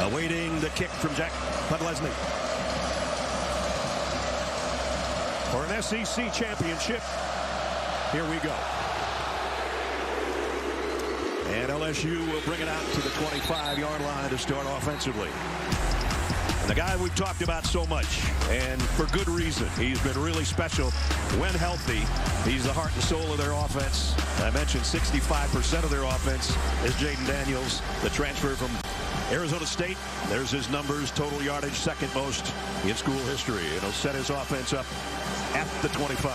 Awaiting the kick from Jack Podlesny for an SEC championship. Here we go. And LSU will bring it out to the 25-yard line to start offensively. And the guy we've talked about so much, and for good reason. He's been really special when healthy. He's the heart and soul of their offense. I mentioned 65% of their offense is Jaden Daniels, the transfer from Arizona State. There's his numbers, total yardage, second most in school history. And he'll set his offense up at the 25.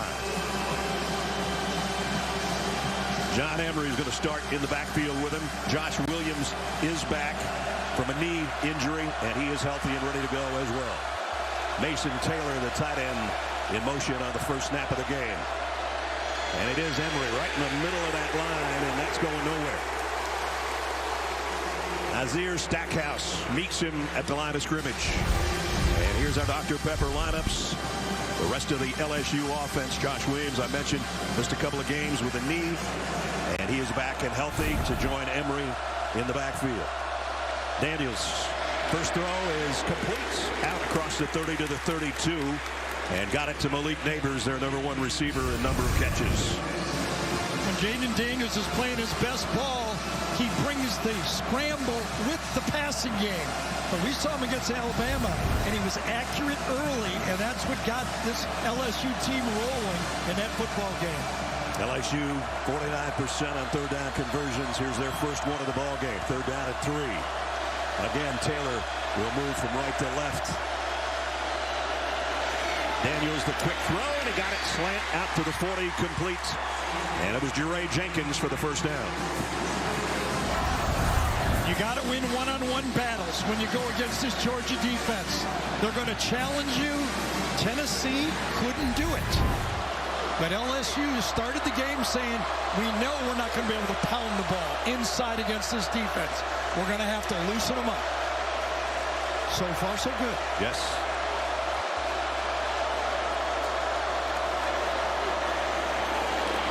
John Emery is going to start in the backfield with him. Josh Williams is back from a knee injury, and he is healthy and ready to go as well. Mason Taylor, the tight end, in motion on the first snap of the game. And it is Emery right in the middle of that line, and that's going nowhere. Nazir Stackhouse meets him at the line of scrimmage. And here's our Dr. Pepper lineups. The rest of the LSU offense. Josh Williams, I mentioned, missed a couple of games with a knee, and he is back and healthy to join Emery in the backfield. Daniels, first throw is complete, out across the 30 to the 32, and got it to Malik Neighbors, their #1 receiver in number of catches. When Jaden Daniels is playing his best ball, he brings the scramble with the passing game. But we saw him against Alabama, and he was accurate early, and that's what got this LSU team rolling in that football game. LSU 49% on third down conversions. Here's their first one of the ball game. Third down at 3. Again, Taylor will move from right to left. Daniels the quick throw, and he got it slant out to the 40, complete. And it was Jeray Jenkins for the first down. You got to win one-on-one battles when you go against this Georgia defense. They're going to challenge you. Tennessee couldn't do it. But LSU started the game saying, we know we're not going to be able to pound the ball inside against this defense. We're going to have to loosen them up. So far, so good. Yes.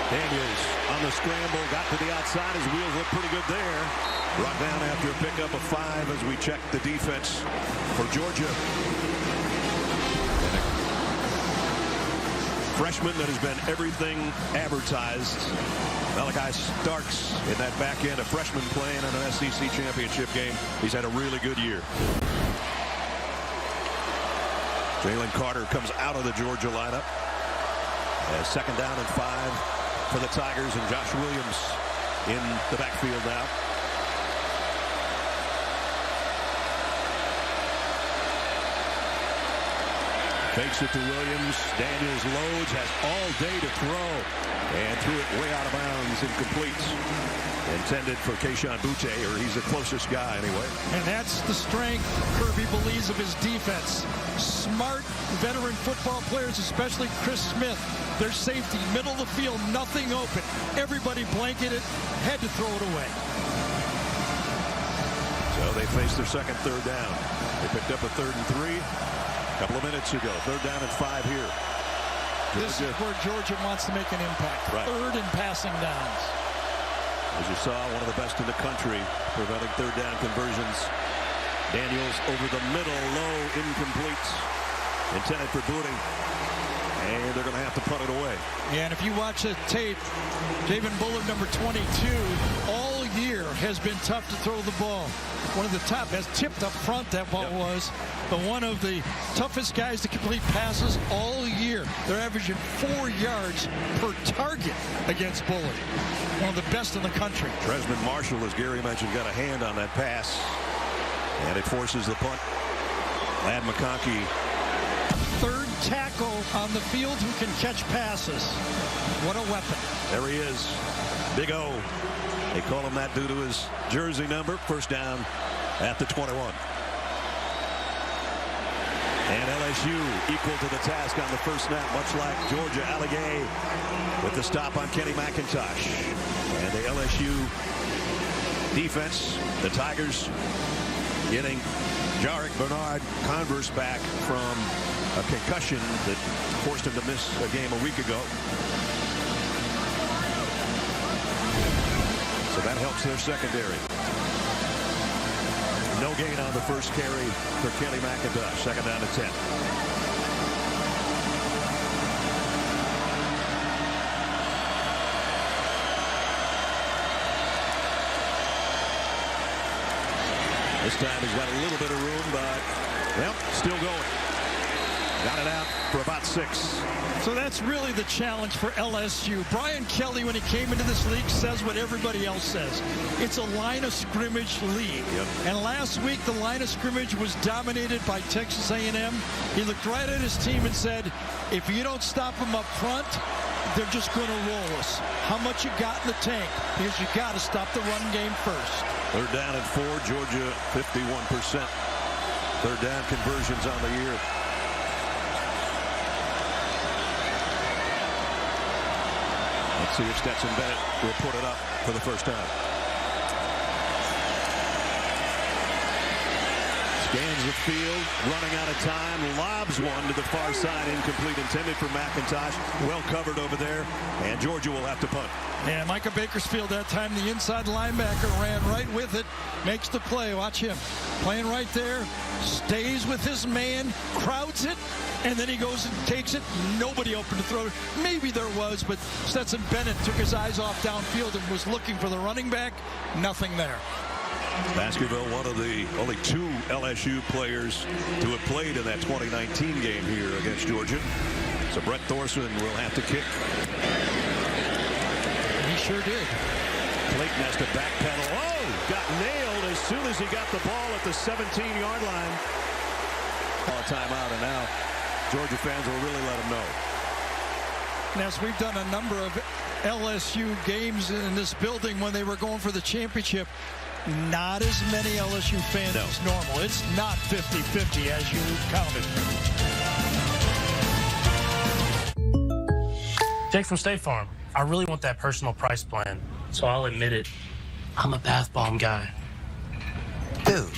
Daniels on the scramble, got to the outside. His wheels look pretty good there. Brought down after a pickup of 5 as we check the defense for Georgia. Freshman that has been everything advertised. Malachi Starks in that back end, a freshman playing in an SEC championship game. He's had a really good year. Jalen Carter comes out of the Georgia lineup. Second down and 5 for the Tigers, and Josh Williams in the backfield now. Fakes it to Williams. Daniels loads, has all day to throw, and threw it way out of bounds, incomplete. Intended for Kayshon Boutte, or he's the closest guy anyway. And that's the strength Kirby believes of his defense. Smart veteran football players, especially Chris Smith. Their safety, middle of the field, nothing open. Everybody blanketed, had to throw it away. So they face their second third down. They picked up a 3rd and 3 a couple of minutes ago. 3rd down and 5 here. This is where Georgia wants to make an impact. Right. 3rd and passing downs. As you saw, one of the best in the country preventing 3rd down conversions. Daniels over the middle, low, incomplete. Intended for Boutte. And they're going to have to punt it away. Yeah, and if you watch the tape, David Bullard, number 22, all year has been tough to throw the ball. One of the top, as tipped up front that ball was, but one of the toughest guys to complete passes all year. They're averaging 4 yards per target against Bullard. One of the best in the country. Tresman Marshall, as Gary mentioned, got a hand on that pass. And it forces the punt. Ladd McConkey. 3rd tackle on the field who can catch passes. What a weapon. There he is. Big O. They call him that due to his jersey number. First down at the 21. And LSU equal to the task on the first snap, much like Georgia. Allegay with the stop on Kenny McIntosh. And the LSU defense, the Tigers, getting Jarek Bernard Converse back from a concussion that forced him to miss a game a week ago. So that helps their secondary. No gain on the first carry for Kelly McIntosh. Second down to 10. This time he's got a little bit of room, but, well, still going. Got it out for about 6. So that's really the challenge for LSU. Brian Kelly, when he came into this league, says what everybody else says. It's a line of scrimmage league. Yep. And last week, the line of scrimmage was dominated by Texas A&M. He looked right at his team and said, if you don't stop them up front, they're just going to roll us. How much you got in the tank? Because you got to stop the run game first. Third down and 4. Georgia 51%. Third down conversions on the year. Let's see if Stetson Bennett will put it up for the first time. Scans the field, running out of time, lobs one to the far side, incomplete, intended for McIntosh. Well covered over there, and Georgia will have to punt. Yeah, Micah Bakersfield that time, the inside linebacker ran right with it, makes the play. Watch him playing right there, stays with his man, crowds it, and then he goes and takes it. Nobody open to throw. Maybe there was, but Stetson Bennett took his eyes off downfield and was looking for the running back. Nothing there. Baskerville, one of the only 2 LSU players to have played in that 2019 game here against Georgia. So Brett Thorson will have to kick. He sure did. Clayton has to backpedal. Oh, got nailed as soon as he got the ball at the 17-yard line. Call a timeout, and now Georgia fans will really let him know. And as we've done a number of LSU games in this building when they were going for the championship, not as many LSU fans as normal. It's not 50-50 as you counted. Jake from State Farm. I really want that personal price plan, so I'll admit it. I'm a bath bomb guy. Dude,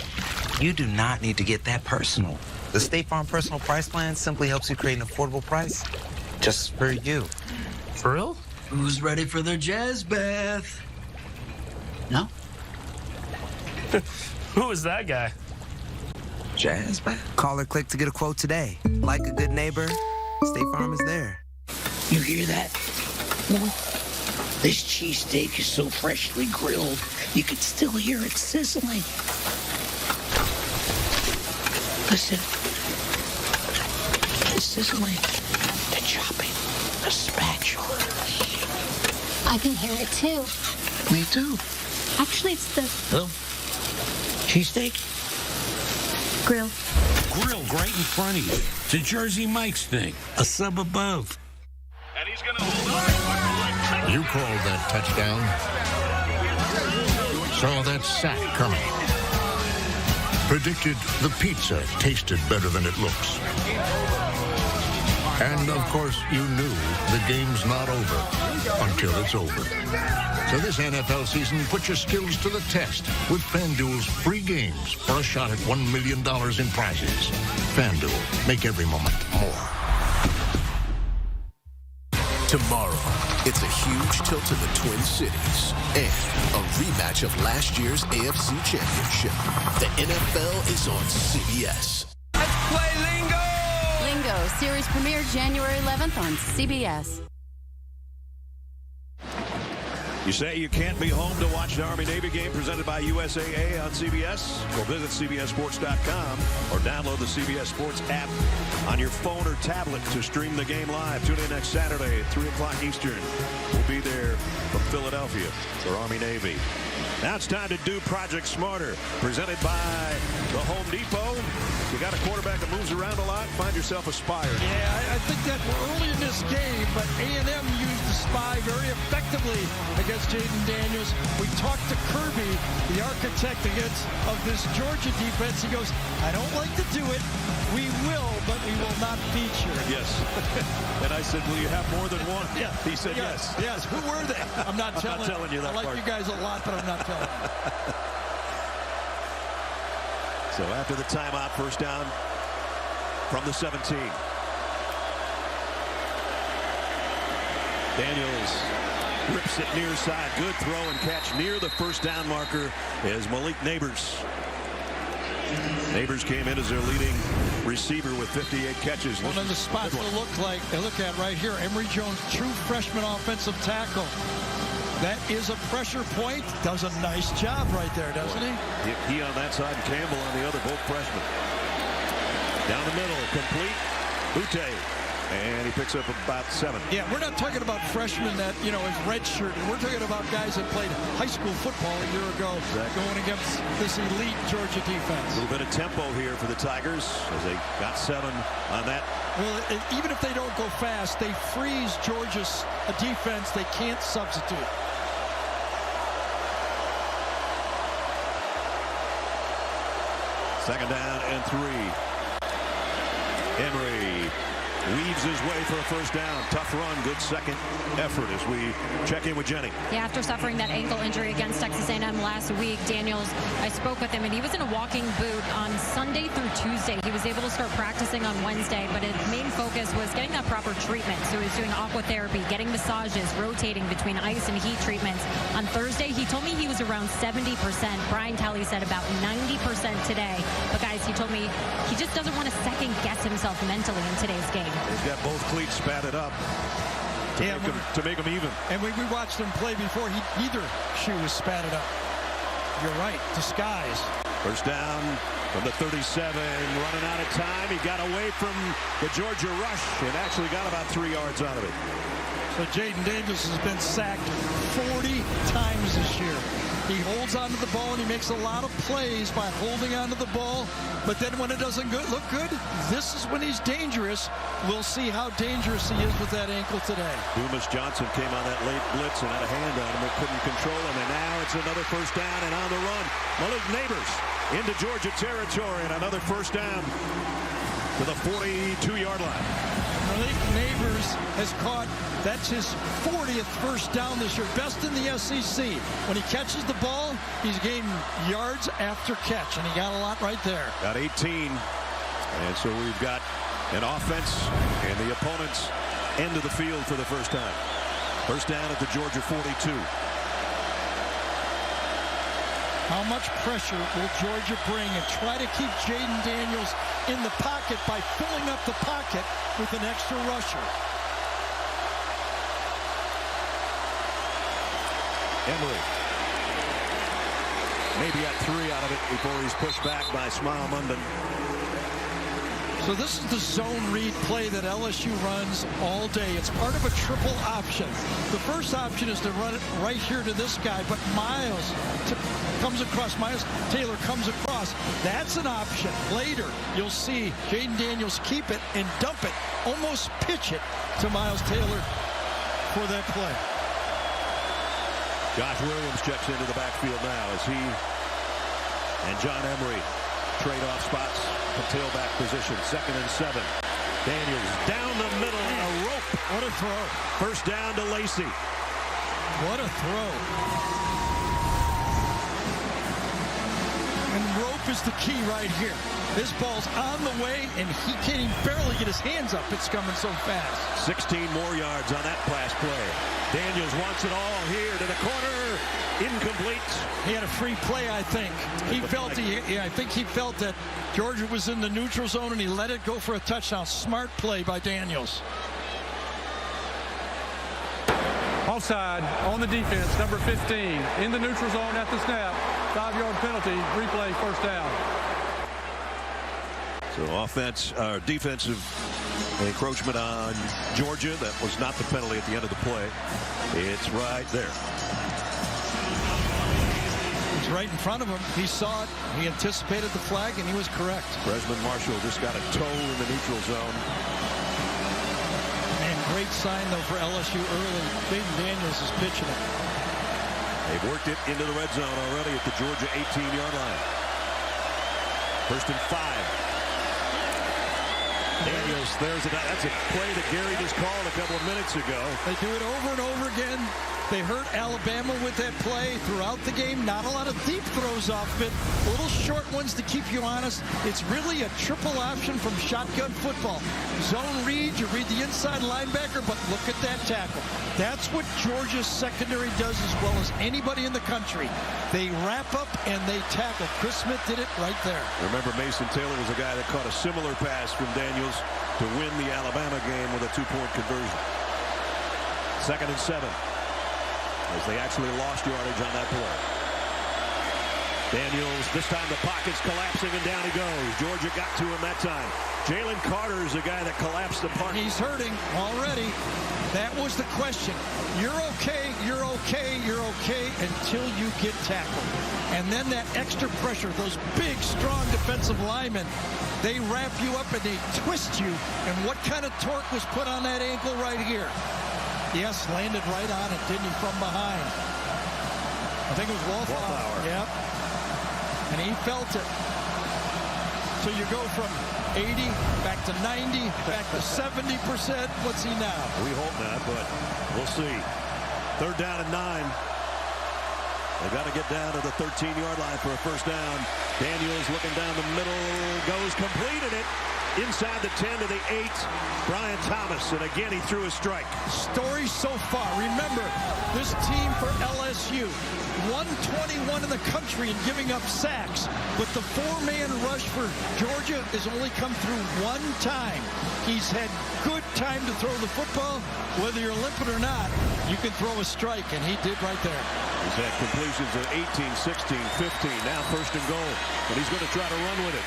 you do not need to get that personal. The State Farm Personal Price Plan simply helps you create an affordable price just for you. For real? Who's ready for their jazz bath? No? Who is that guy? Jazz bath? Call or click to get a quote today. Like a good neighbor, State Farm is there. You hear that? No. This cheesesteak is so freshly grilled, you can still hear it sizzling. Listen. The sizzling, the chopping, the spatula. I can hear it too. Me too. Actually, it's the Hello? Cheesesteak? grill. Grill right in front of you. It's a Jersey Mike's thing. A sub above. And he's going to hold on. You called that touchdown. Saw that sack coming. Predicted the pizza tasted better than it looks. And, of course, you knew the game's not over until it's over. So this NFL season, put your skills to the test with FanDuel's free games for a shot at $1 million in prizes. FanDuel, make every moment more. Tomorrow, it's a huge tilt in the Twin Cities and a rematch of last year's AFC Championship. The NFL is on CBS. Let's play Lingo! Lingo, series premiere January 11th on CBS. You say you can't be home to watch the Army-Navy game presented by USAA on CBS? Well, visit CBSSports.com or download the CBS Sports app on your phone or tablet to stream the game live. Tune in next Saturday at 3 o'clock Eastern. We'll be there from Philadelphia for Army-Navy. Now it's time to do Project Smarter, presented by the Home Depot. You got a quarterback that moves around a lot, find yourself a spy. Yeah, I think that we're early in this game, but A&M used the spy very effectively against Jaden Daniels. We talked to Kirby, the architect of this Georgia defense. He goes, I don't like to do it. We will, but we will not feature it. Yes. And I said, will you have more than one? Yeah. He said yes. Yes. Who were they? I'm not telling you that I like part. you guys a lot, but I'm not telling you. So after the timeout, first down from the 17. Daniels rips it near side. Good throw and catch near the first down marker is Malik Neighbors. Neighbors came in as their leading receiver with 58 catches. One of the spots they look at right here. Emory Jones, true freshman offensive tackle. That is a pressure point. Does a nice job right there, doesn't he? He on that side and Campbell on the other, both freshmen. Down the middle, complete. Butte. And he picks up about 7. Yeah, we're not talking about freshmen that, is redshirted. We're talking about guys that played high school football a year ago, going against this elite Georgia defense. A little bit of tempo here for the Tigers as they got 7 on that. Well, even if they don't go fast, they freeze Georgia's defense. They can't substitute. Second down and 3. Emory weaves his way for a first down. Tough run, good second effort as we check in with Jenny. Yeah, after suffering that ankle injury against Texas A&M last week, Daniels, I spoke with him, and he was in a walking boot on Sunday through Tuesday. He was able to start practicing on Wednesday, but his main focus was getting that proper treatment. So he was doing aquatherapy, getting massages, rotating between ice and heat treatments. On Thursday, he told me he was around 70%. Brian Kelly said about 90% today. But guys, he told me he just doesn't want to second guess himself mentally in today's game. He's got both cleats spatted up to make them even. And when we watched him play before, neither shoe was spatted up. You're right, disguise. First down from the 37, running out of time. He got away from the Georgia rush and actually got about 3 yards out of it. So Jaden Daniels has been sacked 40 times this year. He holds onto the ball and he makes a lot of plays by holding onto the ball. But then when it doesn't look good, this is when he's dangerous. We'll see how dangerous he is with that ankle today. Dumas Johnson came on that late blitz and had a hand on him but couldn't control him. And now it's another first down and on the run. Malik Neighbors into Georgia territory and another first down to the 42-yard line. Malik Neighbors has caught, that's his 40th first down this year, best in the SEC. When he catches the ball, he's gaining yards after catch, and he got a lot right there. Got 18, and so we've got an offense in the opponent's end of the field for the first time. First down at the Georgia 42. How much pressure will Georgia bring and try to keep Jaden Daniels in the pocket by filling up the pocket with an extra rusher? Emory maybe got 3 out of it before he's pushed back by Smile Munden. So this is the zone read play that LSU runs all day. It's part of a triple option. The first option is to run it right here to this guy, but Miles Taylor comes across. That's an option. Later, you'll see Jaden Daniels keep it and dump it, almost pitch it to Miles Taylor for that play. Josh Williams checks into the backfield now as he and John Emery trade off spots from tailback position. 2nd and 7. Daniels down the middle and a rope. What a throw. First down to Lacey. What a throw. And rope is the key right here. This ball's on the way, and he can't even barely get his hands up. It's coming so fast. 16 more yards on that pass play. Daniels wants it all here to the corner. Incomplete. He had a free play, I think. I think he felt that Georgia was in the neutral zone, and he let it go for a touchdown. Smart play by Daniels. Offside on the defense, number 15. In the neutral zone at the snap. 5-yard penalty, replay, first down. So defensive encroachment on Georgia. That was not the penalty at the end of the play. It's right there. It's right in front of him. He saw it. He anticipated the flag, and he was correct. Desmond Marshall just got a toe in the neutral zone. And great sign, though, for LSU early. Jaden Daniels is pitching it. They've worked it into the red zone already at the Georgia 18-yard line. 1st and 5. Daniels, that's a play that Gary just called a couple of minutes ago. They do it over and over again. They hurt Alabama with that play throughout the game. Not a lot of deep throws off it. Little short ones to keep you honest. It's really a triple option from shotgun football. Zone read, you read the inside linebacker, but look at that tackle. That's what Georgia's secondary does as well as anybody in the country. They wrap up and they tackle. Chris Smith did it right there. Remember, Mason Taylor was a guy that caught a similar pass from Daniels to win the Alabama game with a 2-point conversion. 2nd and 7. As they actually lost yardage on that play. Daniels, this time the pocket's collapsing and down he goes. Georgia got to him that time. Jalen Carter is the guy that collapsed the pocket. He's hurting already. That was the question. You're okay, you're okay, you're okay until you get tackled. And then that extra pressure, those big, strong defensive linemen, they wrap you up and they twist you. And what kind of torque was put on that ankle right here? Yes, landed right on it, didn't he, from behind? I think it was Wallflower. Yep. And he felt it. So you go from 80 back to 90, back to 70%. What's he now? We hope not, but we'll see. 3rd down and 9. They got to get down to the 13-yard line for a first down. Daniels looking down the middle, goes completed it. Inside the 10 to the 8, Brian Thomas, and again he threw a strike. Story so far. Remember, this team for LSU, 121 in the country in giving up sacks, but the 4-man rush for Georgia has only come through one time. He's had good time to throw the football. Whether you're limping or not, you can throw a strike, and he did right there. He's had completions of 18, 16, 15, now 1st and goal, and he's going to try to run with it.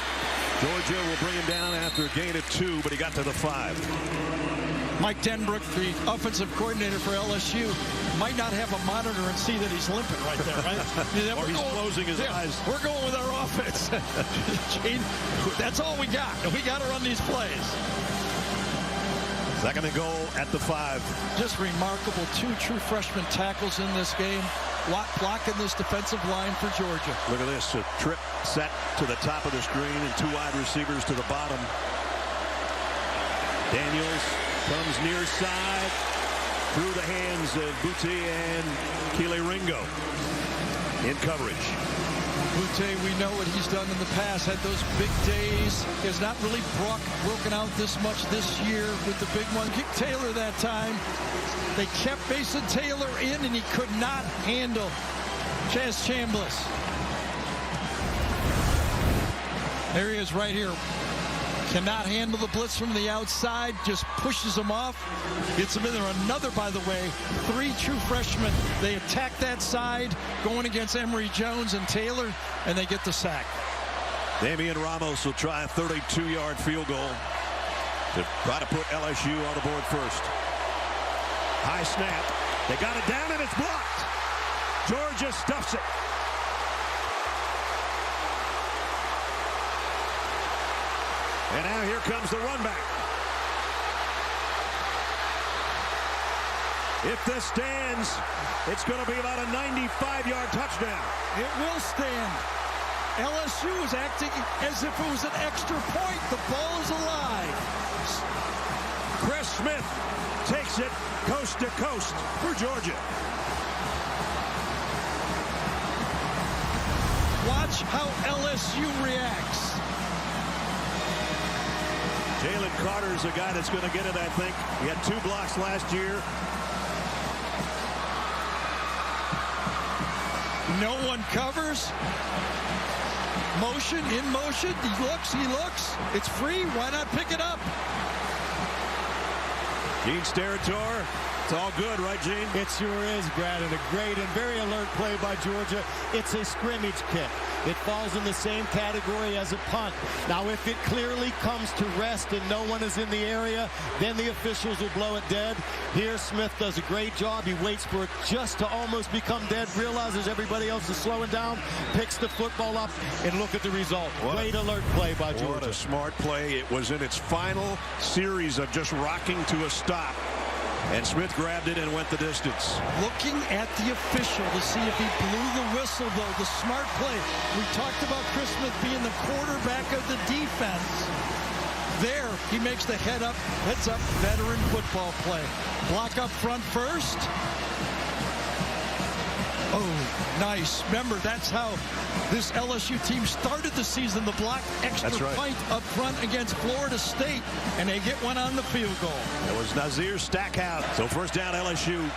Georgia will bring him down after a gain of 2, but he got to the 5. Mike Denbrook, the offensive coordinator for LSU, might not have a monitor and see that he's limping right there, right? Or he's closing his eyes. We're going with our offense. Gene, that's all we got. We got to run these plays. 2nd and goal at the 5. Just remarkable. 2 true freshman tackles in this game. Blocking this defensive line for Georgia. Look at this. A trip set to the top of the screen and 2 wide receivers to the bottom. Daniels comes near side through the hands of Butte and Keely Ringo in coverage. Butte, we know what he's done in the past. Had those big days. He has not really broken out this much this year with the big one. Kick Taylor that time. They kept Mason Taylor in, and he could not handle Chaz Chambliss. There he is right here. Cannot handle the blitz from the outside. Just pushes him off. Gets him in there. Another, by the way, 3 true freshmen. They attack that side, going against Emory Jones and Taylor, and they get the sack. Damian Ramos will try a 32-yard field goal to try to put LSU on the board first. High snap. They got it down, and it's blocked. Georgia stuffs it. And now here comes the run back. If this stands, it's going to be about a 95-yard touchdown. It will stand. LSU is acting as if it was an extra point. The ball is alive. Chris Smith takes it coast to coast for Georgia. Watch how LSU reacts. Jalen Carter's a guy that's going to get it, I think. He had 2 blocks last year. No one covers. Motion, in motion. He looks. It's free. Why not pick it up? Gene Steratore. It's all good, right, Gene? It sure is, Brad, and a great and very alert play by Georgia. It's a scrimmage kick. It falls in the same category as a punt. Now, if it clearly comes to rest and no one is in the area, then the officials will blow it dead. Here, Smith does a great job. He waits for it just to almost become dead, realizes everybody else is slowing down, picks the football up, and look at the result. Great alert play by Georgia. What a smart play. It was in its final series of just rocking to a stop. And Smith grabbed it and went the distance. Looking at the official to see if he blew the whistle, though. The smart play. We talked about Chris Smith being the quarterback of the defense. There, he makes the heads up veteran football play. Block up front first. Oh, nice. Remember, that's how this LSU team started the season. The block extra point up front against Florida State, and they get one on the field goal. It was Nazir Stackhouse. So first down LSU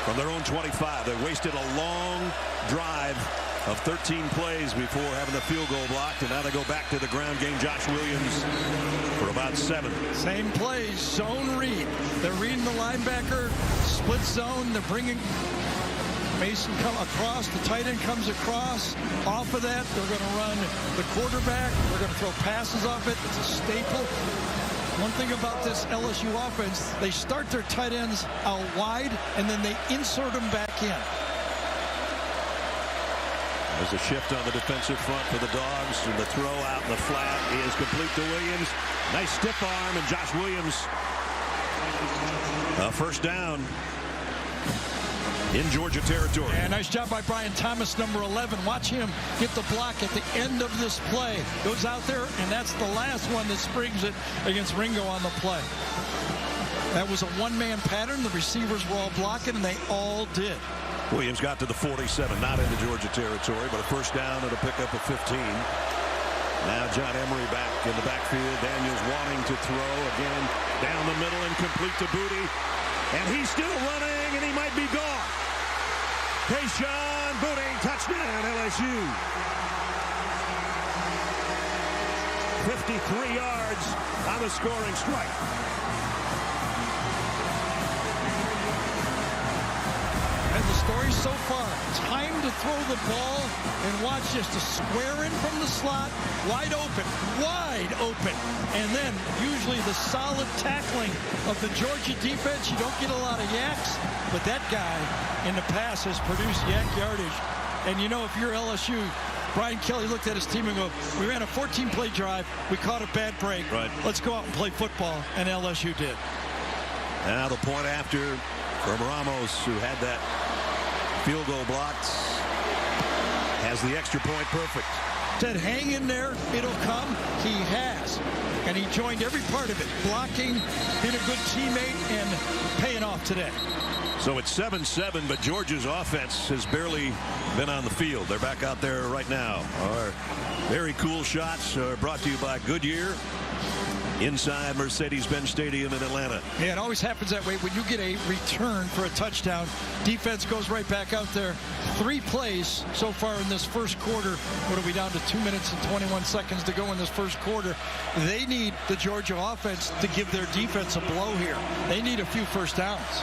from their own 25. They wasted a long drive of 13 plays before having the field goal blocked, and now they go back to the ground game. Josh Williams for about 7. Same plays, zone read. They're reading the linebacker, split zone. They're bringing Mason come across. The tight end comes across. Off of that, they're going to run the quarterback. They're going to throw passes off it. It's a staple. One thing about this LSU offense, they start their tight ends out wide, and then they insert them back in. There's a shift on the defensive front for the Dawgs, and the throw out in the flat is complete to Williams. Nice stiff arm, and Josh Williams first down in Georgia territory. And nice job by Brian Thomas, number 11. Watch him get the block at the end of this play. Goes out there, and that's the last one that springs it against Ringo on the play. That was a one-man pattern. The receivers were all blocking, and they all did. Williams got to the 47, not into Georgia territory, but a first down and a pickup of 15. Now John Emery back in the backfield. Daniels wanting to throw again down the middle and complete to Booty. And he's still running, and he might be gone. Tayshaun Booty, touchdown LSU. 53 yards on the scoring strike. And the story so far, time to throw the ball, and watch just a square in from the slot, wide open. And then usually the solid tackling of the Georgia defense. You don't get a lot of yaks, but that guy in the pass has produced yak yardage. And you know, if you're LSU, Brian Kelly looked at his team and go, we ran a 14-play drive, we caught a bad break. Right. Let's go out and play football, and LSU did. Now the point after from Ramos, who had that field goal blocked, has the extra point perfect. Said hang in there, it'll come. He has, and he joined every part of it, blocking, being a good teammate, and paying off today. So it's 7-7, but Georgia's offense has barely been on the field. They're back out there right now. Our very cool shots are brought to you by Goodyear inside Mercedes-Benz Stadium in Atlanta. Yeah, it always happens that way. When you get a return for a touchdown, defense goes right back out there. 3 plays so far in this first quarter. What are we down to? 2 minutes and 21 seconds to go in this first quarter. They need the Georgia offense to give their defense a blow here. They need a few first downs.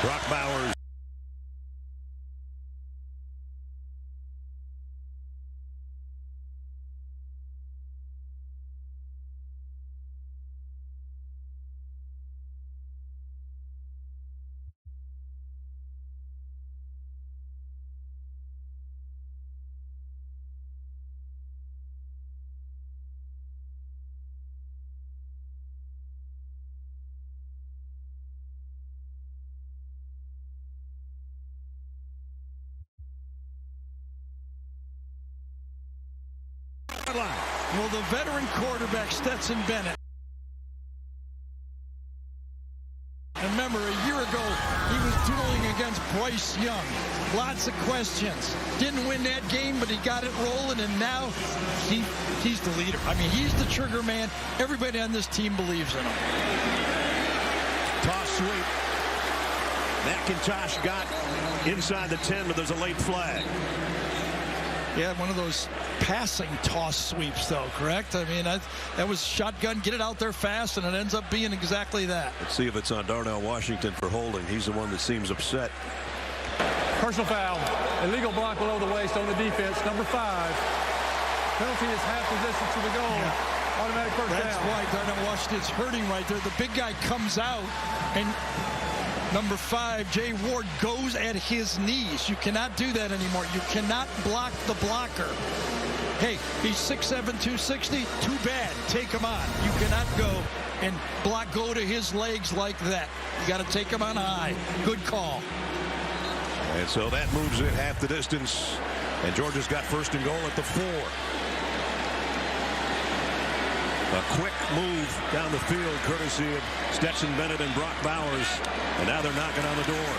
Brock Bowers. Well, the veteran quarterback, Stetson Bennett. And remember, a year ago, he was dueling against Bryce Young. Lots of questions. Didn't win that game, but he got it rolling, and now he's the leader. I mean, he's the trigger man. Everybody on this team believes in him. Toss sweep. McIntosh got inside the 10, but there's a late flag. Yeah, one of those passing toss sweeps, though, correct? I mean, that was shotgun, get it out there fast, and it ends up being exactly that. Let's see if it's on Darnell Washington for holding. He's the one that seems upset. Personal foul. Illegal block below the waist on the defense. Number 5. Penalty is half position to the goal. Yeah. Automatic first down. That's why Darnell Washington's hurting right there. The big guy comes out, and number 5, Jay Ward, goes at his knees. You cannot do that anymore. You cannot block the blocker. Hey, he's 6'7", 260. Too bad. Take him on. You cannot go and go to his legs like that. You got to take him on high. Good call. And so that moves it half the distance. And Georgia's got first and goal at the 4. A quick move down the field, courtesy of Stetson Bennett and Brock Bowers. And now they're knocking on the door.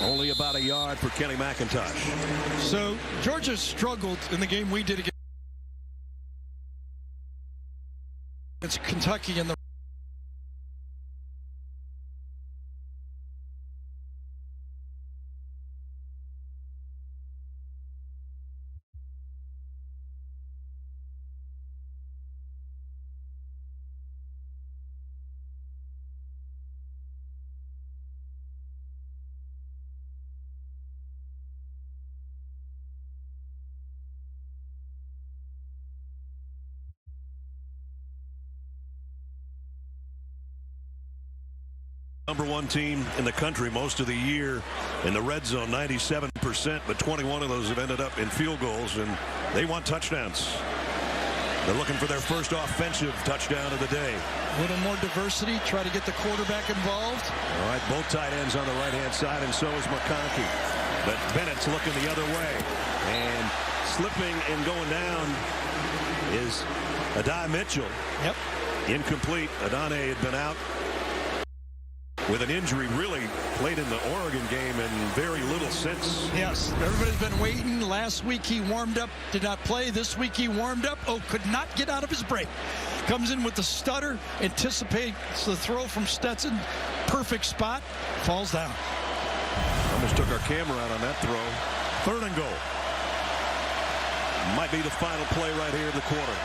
Only about a yard for Kenny McIntosh. So Georgia struggled in the game we did against Kentucky in the #1 team in the country most of the year in the red zone, 97%, but 21 of those have ended up in field goals, and they want touchdowns. They're looking for their first offensive touchdown of the day. A little more diversity, try to get the quarterback involved. All right, both tight ends on the right-hand side, and so is McConkey. But Bennett's looking the other way. And slipping and going down is Adai Mitchell. Yep. Incomplete. Adane had been out with an injury, really played in the Oregon game and very little since. Yes, everybody's been waiting. Last week he warmed up, did not play. This week he warmed up. Oh, could not get out of his break. Comes in with the stutter, anticipates the throw from Stetson. Perfect spot, falls down. Almost took our camera out on that throw. 3rd and goal. Might be the final play right here in the quarter.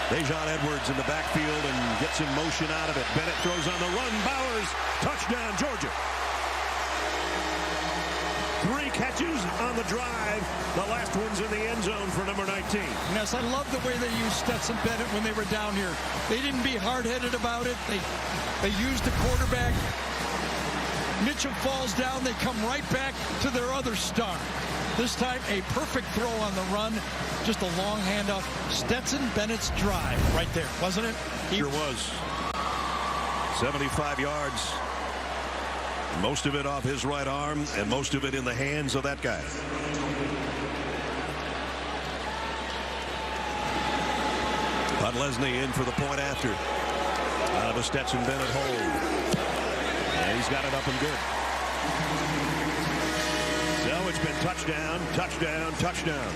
Dejon Edwards in the backfield and gets in motion out of it. Bennett throws on the run. Bowers, touchdown, Georgia. 3 catches on the drive. The last one's in the end zone for number 19. Yes, I love the way they used Stetson Bennett when they were down here. They didn't be hard-headed about it. They used the quarterback. Mitchell falls down. They come right back to their other star. This time, a perfect throw on the run. Just a long handoff. Stetson Bennett's drive right there, wasn't it? Sure was. 75 yards. Most of it off his right arm, and most of it in the hands of that guy. Podlesny in for the point after. Out of a Stetson Bennett hold. And he's got it up and good. So it's been touchdown, touchdown, touchdown.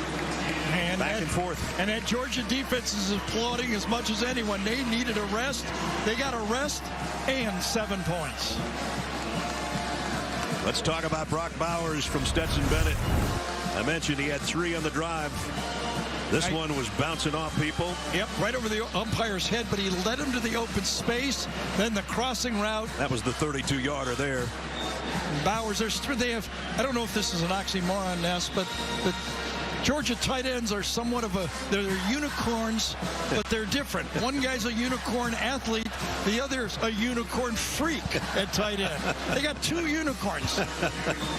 And back and forth. And that Georgia defense is applauding as much as anyone. They needed a rest. They got a rest and 7 points. Let's talk about Brock Bowers from Stetson Bennett. I mentioned he had 3 on the drive. This one was bouncing off people. Yep, right over the umpire's head, but he led him to the open space. Then the crossing route. That was the 32-yarder there. Bowers, they have, I don't know if this is an oxymoron, Ness, but the Georgia tight ends are somewhat of they're unicorns, but they're different. One guy's a unicorn athlete, the other's a unicorn freak at tight end. They got 2 unicorns.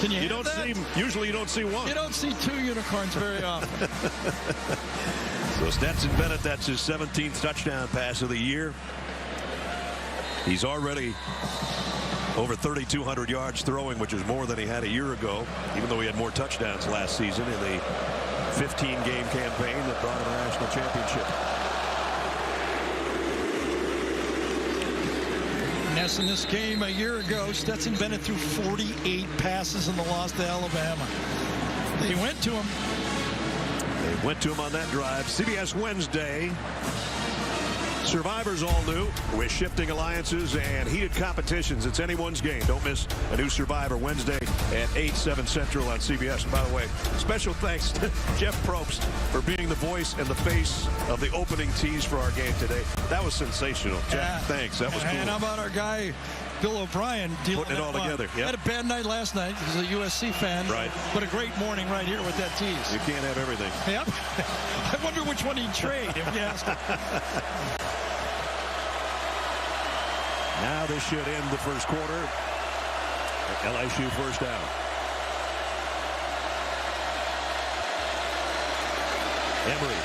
Can you don't that? Usually you don't see one. You don't see 2 unicorns very often. So Stetson Bennett, that's his 17th touchdown pass of the year. He's already over 3,200 yards throwing, which is more than he had a year ago, even though he had more touchdowns last season in the 15-game campaign that brought him a national championship. Ness, in this game a year ago, Stetson Bennett threw 48 passes in the loss to Alabama. They went to him. They went to him on that drive. CBS Wednesday. Survivors all new with shifting alliances and heated competitions. It's anyone's game. Don't miss a new Survivor Wednesday at 8, 7 Central on CBS. By the way, special thanks to Jeff Probst for being the voice and the face of the opening tease for our game today. That was sensational. Jeff, thanks. That was cool. And how about our guy, Bill O'Brien, putting it all together. Yep. Had a bad night last night. He's a USC fan. Right. But a great morning right here with that tease. You can't have everything. Yep. I wonder which one he'd trade if you asked him. Now this should end the first quarter. LSU first down. Emery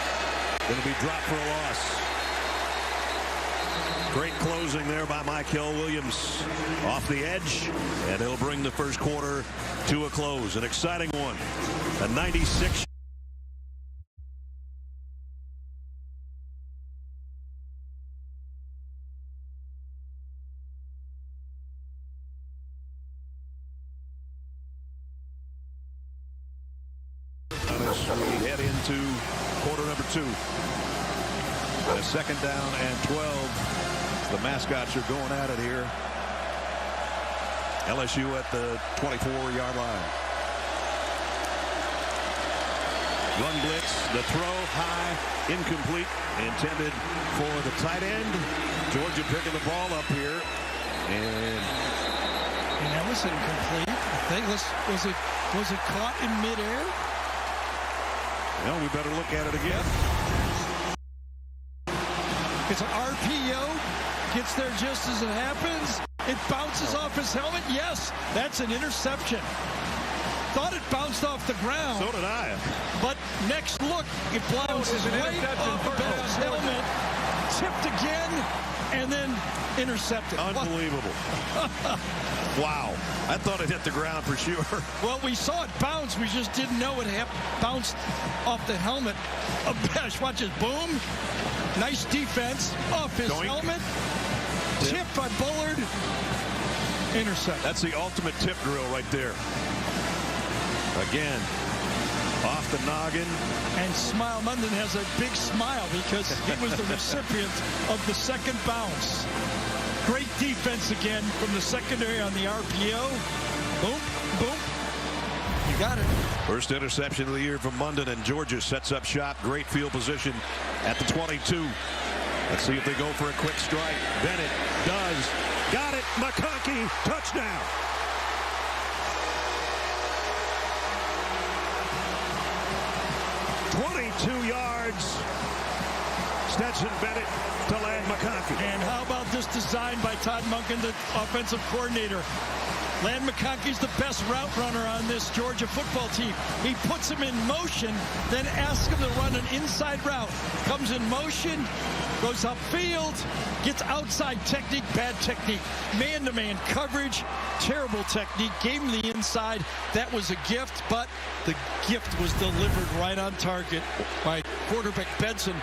going to be dropped for a loss. Great closing there by Michael Williams off the edge, and it'll bring the first quarter to a close. An exciting one. A 96 into quarter number 2. And a second down and 12. The mascots are going at it here. LSU at the 24-yard line. Run blitz, the throw high, incomplete, intended for the tight end. Georgia picking the ball up here, and that was incomplete. I think was it caught in midair? Well, we better look at it again. It's an RPO, gets there just as it happens. It bounces off his helmet. Yes, that's an interception. Thought it bounced off the ground. So did I. But next look, it bounces right off the back's helmet, tipped again, and then intercepted. Unbelievable. Wow. I thought it hit the ground for sure. Well, we saw it bounce. We just didn't know it bounced off the helmet of Besh. Watch it. Boom. Nice defense off his helmet. Tipped by Bullard. Intercept. That's the ultimate tip drill right there. Again, off the noggin. And Smile Munden has a big smile because he was the recipient of the second bounce. Great defense again from the secondary on the RPO. Boom, boom. You got it. First interception of the year from Munden, and Georgia sets up shop. Great field position at the 22. Let's see if they go for a quick strike. Bennett does. Got it. McConkey, touchdown. Yards. Stetson Bennett to land McConkey. And how about this design by Todd Monken, the offensive coordinator? Land McConkey's the best route runner on this Georgia football team. He puts him in motion, then asks him to run an inside route. Comes in motion, goes upfield, gets outside technique, bad technique. Man-to-man coverage, terrible technique. Gave him the inside. That was a gift, but the gift was delivered right on target by quarterback Benson.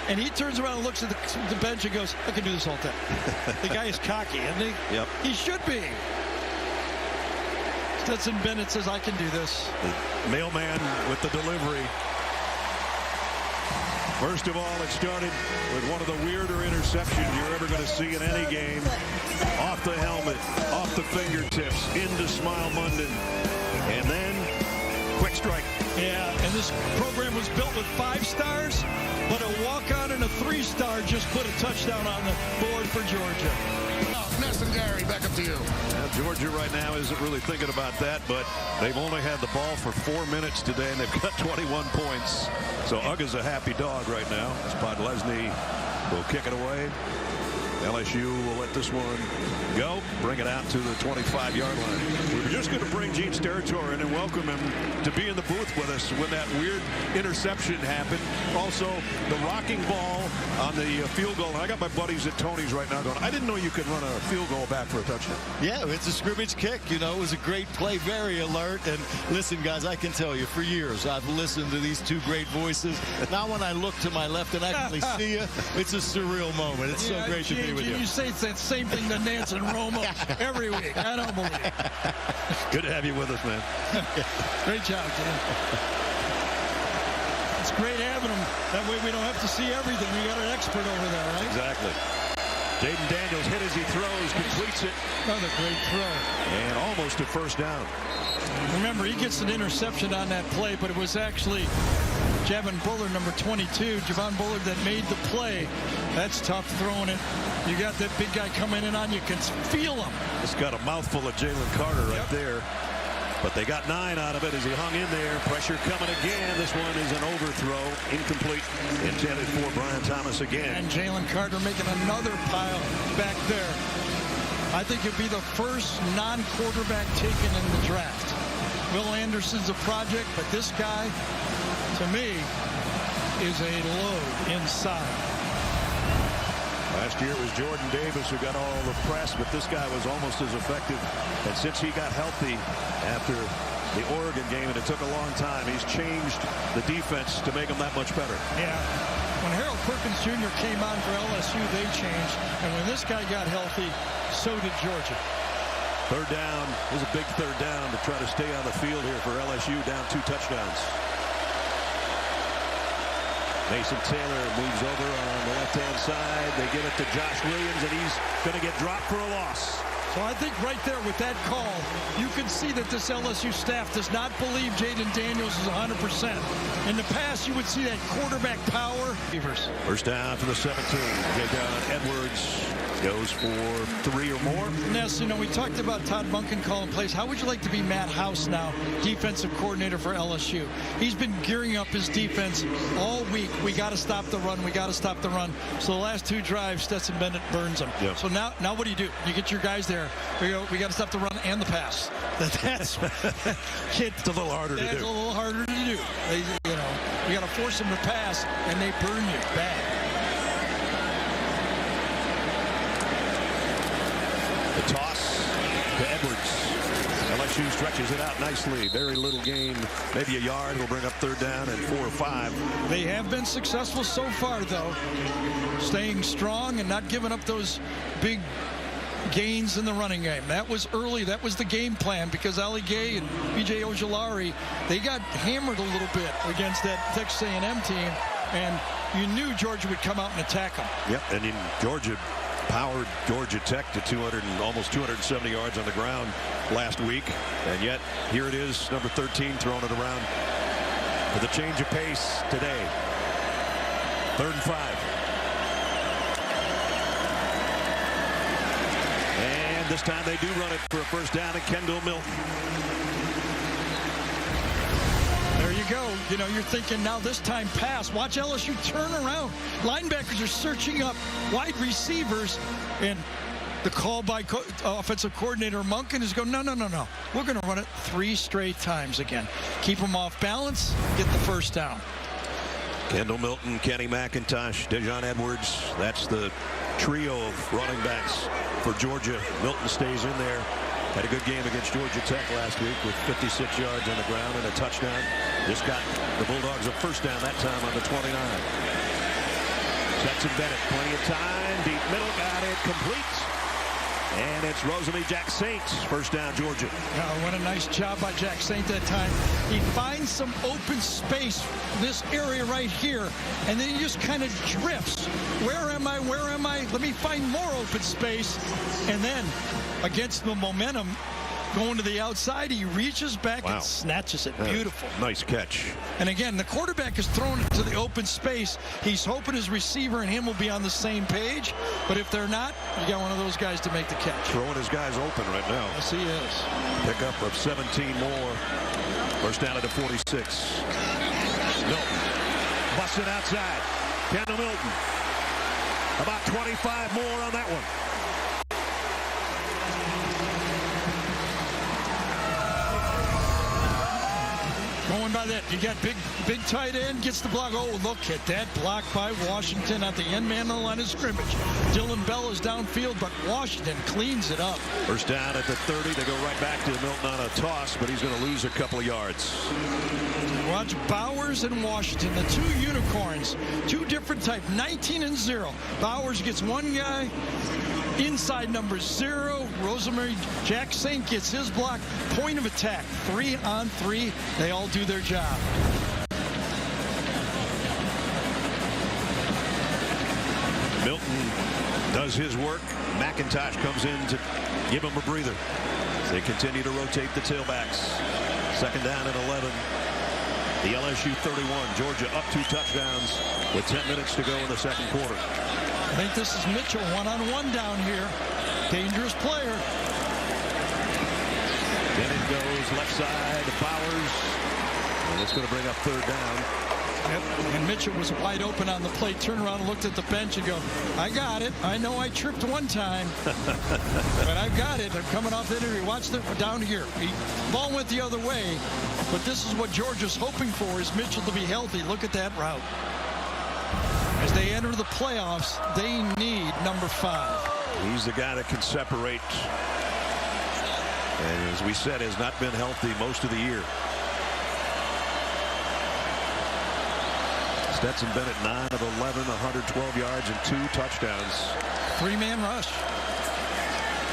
And he turns around and looks at the bench and goes, I can do this all day. The guy is cocky, isn't he? Yep. He should be. Stetson Bennett says, I can do this. The mailman with the delivery. First of all, it started with one of the weirder interceptions you're ever going to see in any game. Off the helmet, off the fingertips, into Smile Munden. And then, quick strike. Yeah, and this program was built with 5 stars, but a walk-on and a 3-star just put a touchdown on the board for Georgia. Nesson Gary, back up to you. Now, Georgia right now isn't really thinking about that, but they've only had the ball for 4 minutes today, and they've got 21 points. So Ugg's a happy dog right now. Podlesny will kick it away. LSU will let this one go, bring it out to the 25-yard line. We were just going to bring Gene Steratore in and welcome him to be in the booth with us when that weird interception happened. Also, the rocking ball on the field goal. And I got my buddies at Tony's right now going, I didn't know you could run a field goal back for a touchdown. Yeah, it's a scrimmage kick. You know, it was a great play, very alert. And listen, guys, I can tell you, for years, I've listened to these two great voices. Now when I look to my left and actually see you, it's a surreal moment. It's so great to be with you. You say that same thing to Nance and Romo every week. I don't believe it. Good to have you with us, man. Great job, Dan. It's great having him. That way we don't have to see everything. We got an expert over there, right? Exactly. Jaden Daniels hit as he throws, completes it. Another great throw. And almost a first down. Remember, he gets an interception on that play, but it was actually Javon Bullard, number 22, Javon Bullard, that made the play. That's tough throwing it. You got that big guy coming in on you. Can feel him. It's got a mouthful of Jalen Carter right there. But they got 9 out of it as he hung in there. Pressure coming again. This one is an overthrow. Incomplete. Intended for Brian Thomas again. And Jalen Carter making another pile back there. I think it'd be the first non-quarterback taken in the draft. Will Anderson's a project, but this guy, to me, is a load inside. Last year it was Jordan Davis who got all the press, but this guy was almost as effective. And since he got healthy after the Oregon game, and it took a long time, he's changed the defense to make him that much better. Yeah. When Harold Perkins Jr. came on for LSU, they changed. And when this guy got healthy, so did Georgia. Third down. It was a big third down to try to stay on the field here for LSU, down 2 touchdowns. Mason Taylor moves over on the left-hand side. They give it to Josh Williams, and he's going to get dropped for a loss. So I think right there with that call, you can see that this LSU staff does not believe Jaden Daniels is 100%. In the past, you would see that quarterback power. First down for the 17. Jayden Edwards goes for 3 or more. Ness, you know, we talked about Todd Monken calling plays. How would you like to be Matt House now, defensive coordinator for LSU? He's been gearing up his defense all week. We got to stop the run. We got to stop the run. So the last 2 drives, Stetson Bennett burns them. Yep. So now what do? You get your guys there. We got to stop the run and the pass. That's it's a little harder to do. It's a little harder to do. You got to force them to pass, and they burn you bad. The toss to Edwards. LSU stretches it out nicely. Very little gain, maybe a yard. Will bring up 3rd down and 4 or 5. They have been successful so far, though, staying strong and not giving up those big gains in the running game. That was early. That was the game plan, because Ali Gay and B.J. Ojulari, they got hammered a little bit against that Texas A&M team, and you knew Georgia would come out and attack them. Yep, and in Georgia powered Georgia Tech to almost 270 yards on the ground last week, and yet here it is, number 13 throwing it around with a change of pace today. 3rd and 5. And this time they do run it for a first down, and Kendall Milton. There you go. You're thinking now this time pass. Watch LSU turn around. Linebackers are searching up wide receivers, and the call by offensive coordinator Monken is going, no. We're going to run it 3 straight times again. Keep them off balance, get the first down. Kendall Milton, Kenny McIntosh, Dejon Edwards. That's the trio of running backs for Georgia. Milton stays in there. Had a good game against Georgia Tech last week with 56 yards on the ground and a touchdown. Just got the Bulldogs a first down that time on the 29. Stetson Bennett, plenty of time. Deep middle, got it complete. And it's Rosalie Jack Saints. First down, Georgia. What a nice job by Jack Saint that time. He finds some open space, this area right here, and then he just kind of drifts. Where am I? Let me find more open space. And then, against the momentum, going to the outside, he reaches back and snatches it. Beautiful. Nice catch. And again, the quarterback is thrown into the open space. He's hoping his receiver and him will be on the same page. But if they're not, you got one of those guys to make the catch. Throwing his guys open right now. Yes, he is. Pickup of 17 more. First down at the 46. Milton busted outside. Kendall Milton. About 25 more on that one. Going by that, you got big tight end, gets the block. Oh, look at that block by Washington at the end man on the line of scrimmage. Dylan Bell is downfield, but Washington cleans it up. First down at the 30. They go right back to Milton on a toss, but he's going to lose a couple of yards. Watch Bowers and Washington, the 2 unicorns, 2 different types, 19 and 0. Bowers gets one guy inside number 0. Rosemary Jack Saint gets his block. Point of attack, 3 on 3. They all do their job. Milton does his work. McIntosh comes in to give him a breather. They continue to rotate the tailbacks. 2nd down and 11. The LSU 31, Georgia up 2 touchdowns with 10 minutes to go in the 2nd quarter. I think this is Mitchell one-on-1 down here. Dangerous player. Then it goes left side to Bowers. And it's going to bring up 3rd down. Yep. And Mitchell was wide open on the play. Turned around and looked at the bench and go, I got it. I know I tripped one time, but I've got it. I'm coming off the interview. Watch the down here. Ball went the other way, but this is what Georgia's hoping for, is Mitchell to be healthy. Look at that route. As they enter the playoffs, they need number 5. He's the guy that can separate. And as we said, has not been healthy most of the year. Stetson Bennett, 9 of 11, 112 yards and 2 touchdowns. 3-man rush.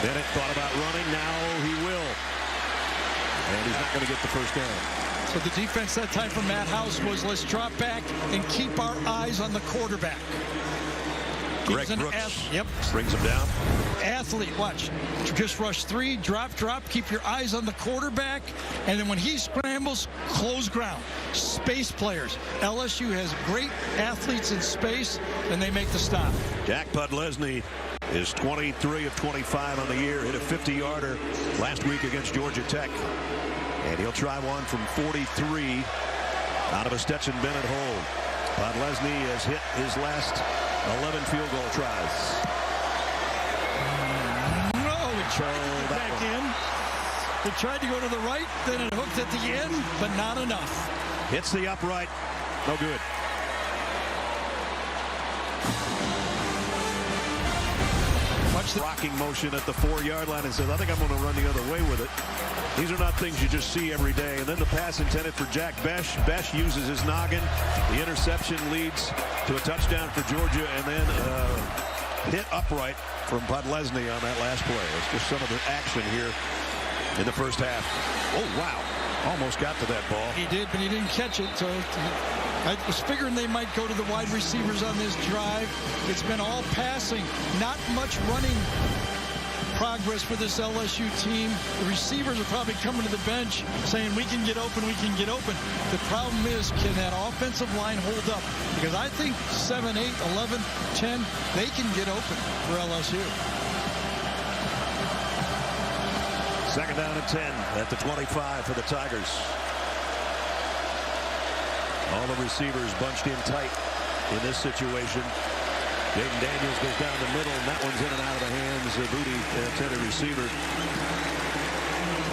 Bennett thought about running. Now he will. And he's not going to get the first down. So the defense that time for Matt House was, let's drop back and keep our eyes on the quarterback. Greg Brooks brings him down. Athlete, watch. Just rush 3, drop, keep your eyes on the quarterback, and then when he scrambles, close ground. Space players. LSU has great athletes in space, and they make the stop. Jack Podlesny is 23 of 25 on the year. Hit a 50-yarder last week against Georgia Tech. And he'll try one from 43 out of a Stetson Bennett hole. Podlesny has hit his last 11 field goal tries. No, he tried to get back in. He tried to go to the right, then it hooked at the end, but not enough. Hits the upright. No good. Watch the rocking motion at the 4-yard line and says, I think I'm going to run the other way with it. These are not things you just see every day. And then the pass intended for Jack Besh. Besh uses his noggin. The interception leads to a touchdown for Georgia, and then hit upright from Podlesny on that last play. It's just some of the action here in the first half. Oh, wow. Almost got to that ball. He did, but he didn't catch it. So I was figuring they might go to the wide receivers on this drive. It's been all passing, not much running progress for this LSU team. The receivers are probably coming to the bench saying, we can get open, we can get open. The problem is, can that offensive line hold up? Because I think 7, 8, 11, 10, they can get open for LSU. Second down and 10 at the 25 for the Tigers. All the receivers bunched in tight in this situation. Jaden Daniels goes down the middle, and that one's in and out of the hands of Booty, intended receiver.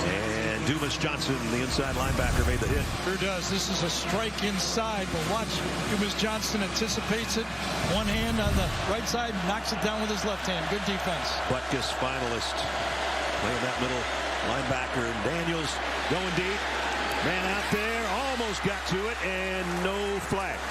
And Dumas Johnson, the inside linebacker, made the hit. Sure does. This is a strike inside, but watch. Dumas Johnson anticipates it. One hand on the right side, knocks it down with his left hand. Good defense. Butkus finalist playing that middle linebacker, and Daniels going deep. Man out there, almost got to it, and no flags.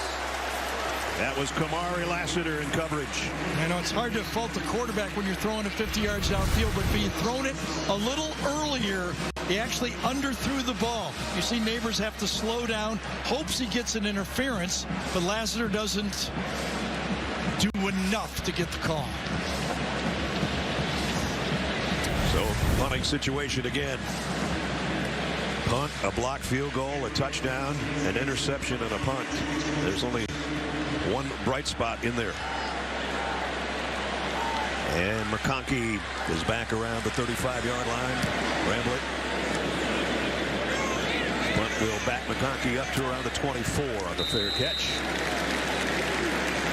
That was Kamari Lassiter in coverage. I know it's hard to fault the quarterback when you're throwing it 50 yards downfield, but being thrown it a little earlier, he actually underthrew the ball. You see Neighbors have to slow down, hopes he gets an interference, but Lassiter doesn't do enough to get the call. So, punting situation again. Punt, a blocked field goal, a touchdown, an interception, and a punt. There's only one bright spot in there. And McConkey is back around the 35-yard line. Ramblett. Punt will back McConkey up to around the 24 on the fair catch.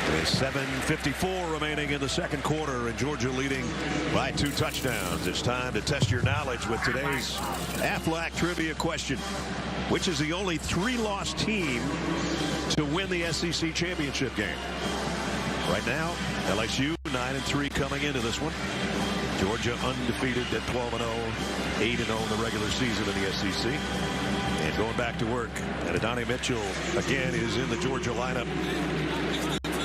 There's 7:54 remaining in the second quarter, and Georgia leading by 2 touchdowns. It's time to test your knowledge with today's Aflac trivia question. Which is the only 3-loss team to win the SEC championship game? Right now, LSU 9-3 coming into this one. Georgia undefeated at 12-0, 8-0 in the regular season in the SEC. And going back to work, and Adonai Mitchell again is in the Georgia lineup.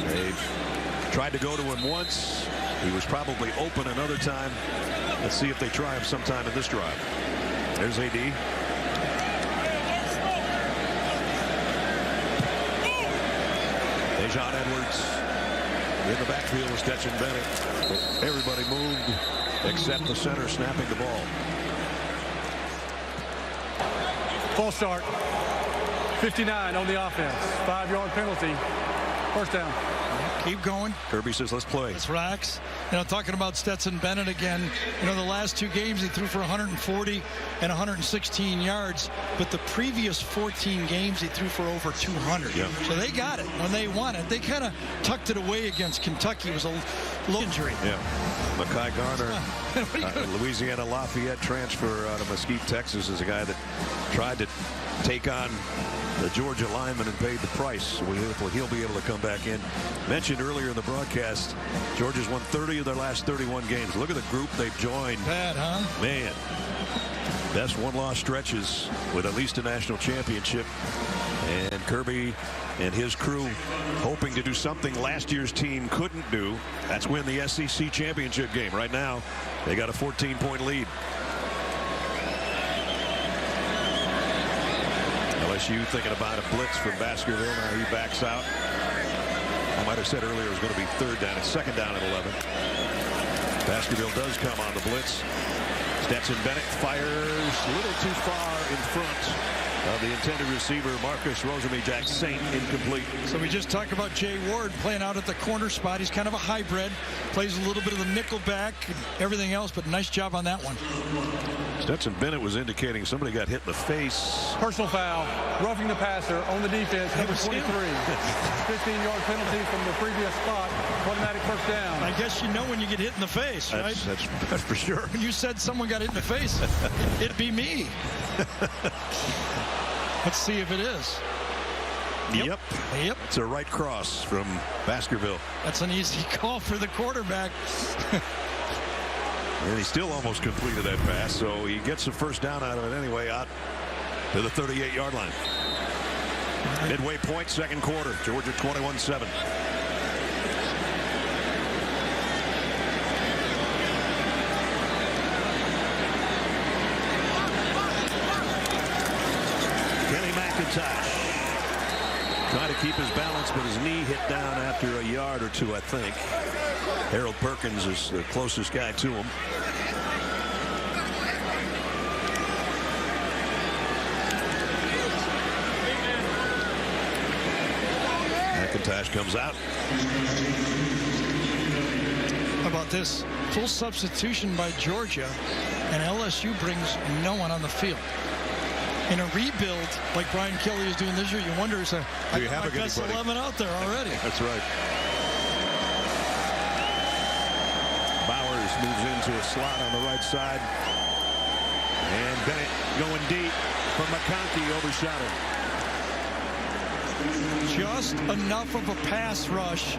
They've tried to go to him once. He was probably open another time. Let's see if they try him sometime in this drive. There's AD. Dejon Edwards in the backfield with Stetson Bennett. Everybody moved except the center snapping the ball. False start. 59 on the offense. 5-yard penalty. First down. Keep going. Kirby says, let's play. Let's relax. You know, talking about Stetson Bennett again, you know, the last 2 games he threw for 140 and 116 yards, but the previous 14 games he threw for over 200. Yeah. So they got it when they won it. They kind of tucked it away against Kentucky. It was a low injury. Yeah. Makai Garner, Louisiana Lafayette transfer out of Mesquite, Texas, is a guy that tried to take on the Georgia lineman and paid the price. So he'll be able to come back in. Mentioned earlier in the broadcast, Georgia's won 30 of their last 31 games. Look at the group they've joined. Bad, huh? Man. Best one-loss stretches with at least a national championship. And Kirby and his crew hoping to do something last year's team couldn't do. That's win the SEC championship game. Right now, they got a 14-point lead. LSU thinking about a blitz from Baskerville. Now he backs out. I might have said earlier it was going to be third down. It's second down at 11. Baskerville does come on the blitz. Stetson Bennett fires a little too far in front of the intended receiver, Marcus Rosemy-Jacksaint, incomplete. So we just talked about Jay Ward playing out at the corner spot. He's kind of a hybrid, plays a little bit of the nickel back and everything else, but nice job on that one. Stetson Bennett was indicating somebody got hit in the face. Personal foul, roughing the passer on the defense, number 23. 15-yard penalty from the previous spot, automatic first down. I guess you know when you get hit in the face, right? That's for sure. When you said someone got hit in the face, it'd be me. Let's see if it is. Yep. It's a right cross from Baskerville. That's an easy call for the quarterback. And he still almost completed that pass, so he gets a first down out of it anyway, out to the 38-yard line. Midway point, second quarter. Georgia 21-7. Trying to keep his balance, but his knee hit down after a yard or two, I think. Harold Perkins is the closest guy to him. McIntosh comes out. How about this? Full substitution by Georgia, and LSU brings no one on the field. In a rebuild like Brian Kelly is doing this year, you wonder, is I got my best 11 out there already. That's right. Bowers moves into a slot on the right side. And Bennett going deep from McConkey, overshot him. Just enough of a pass rush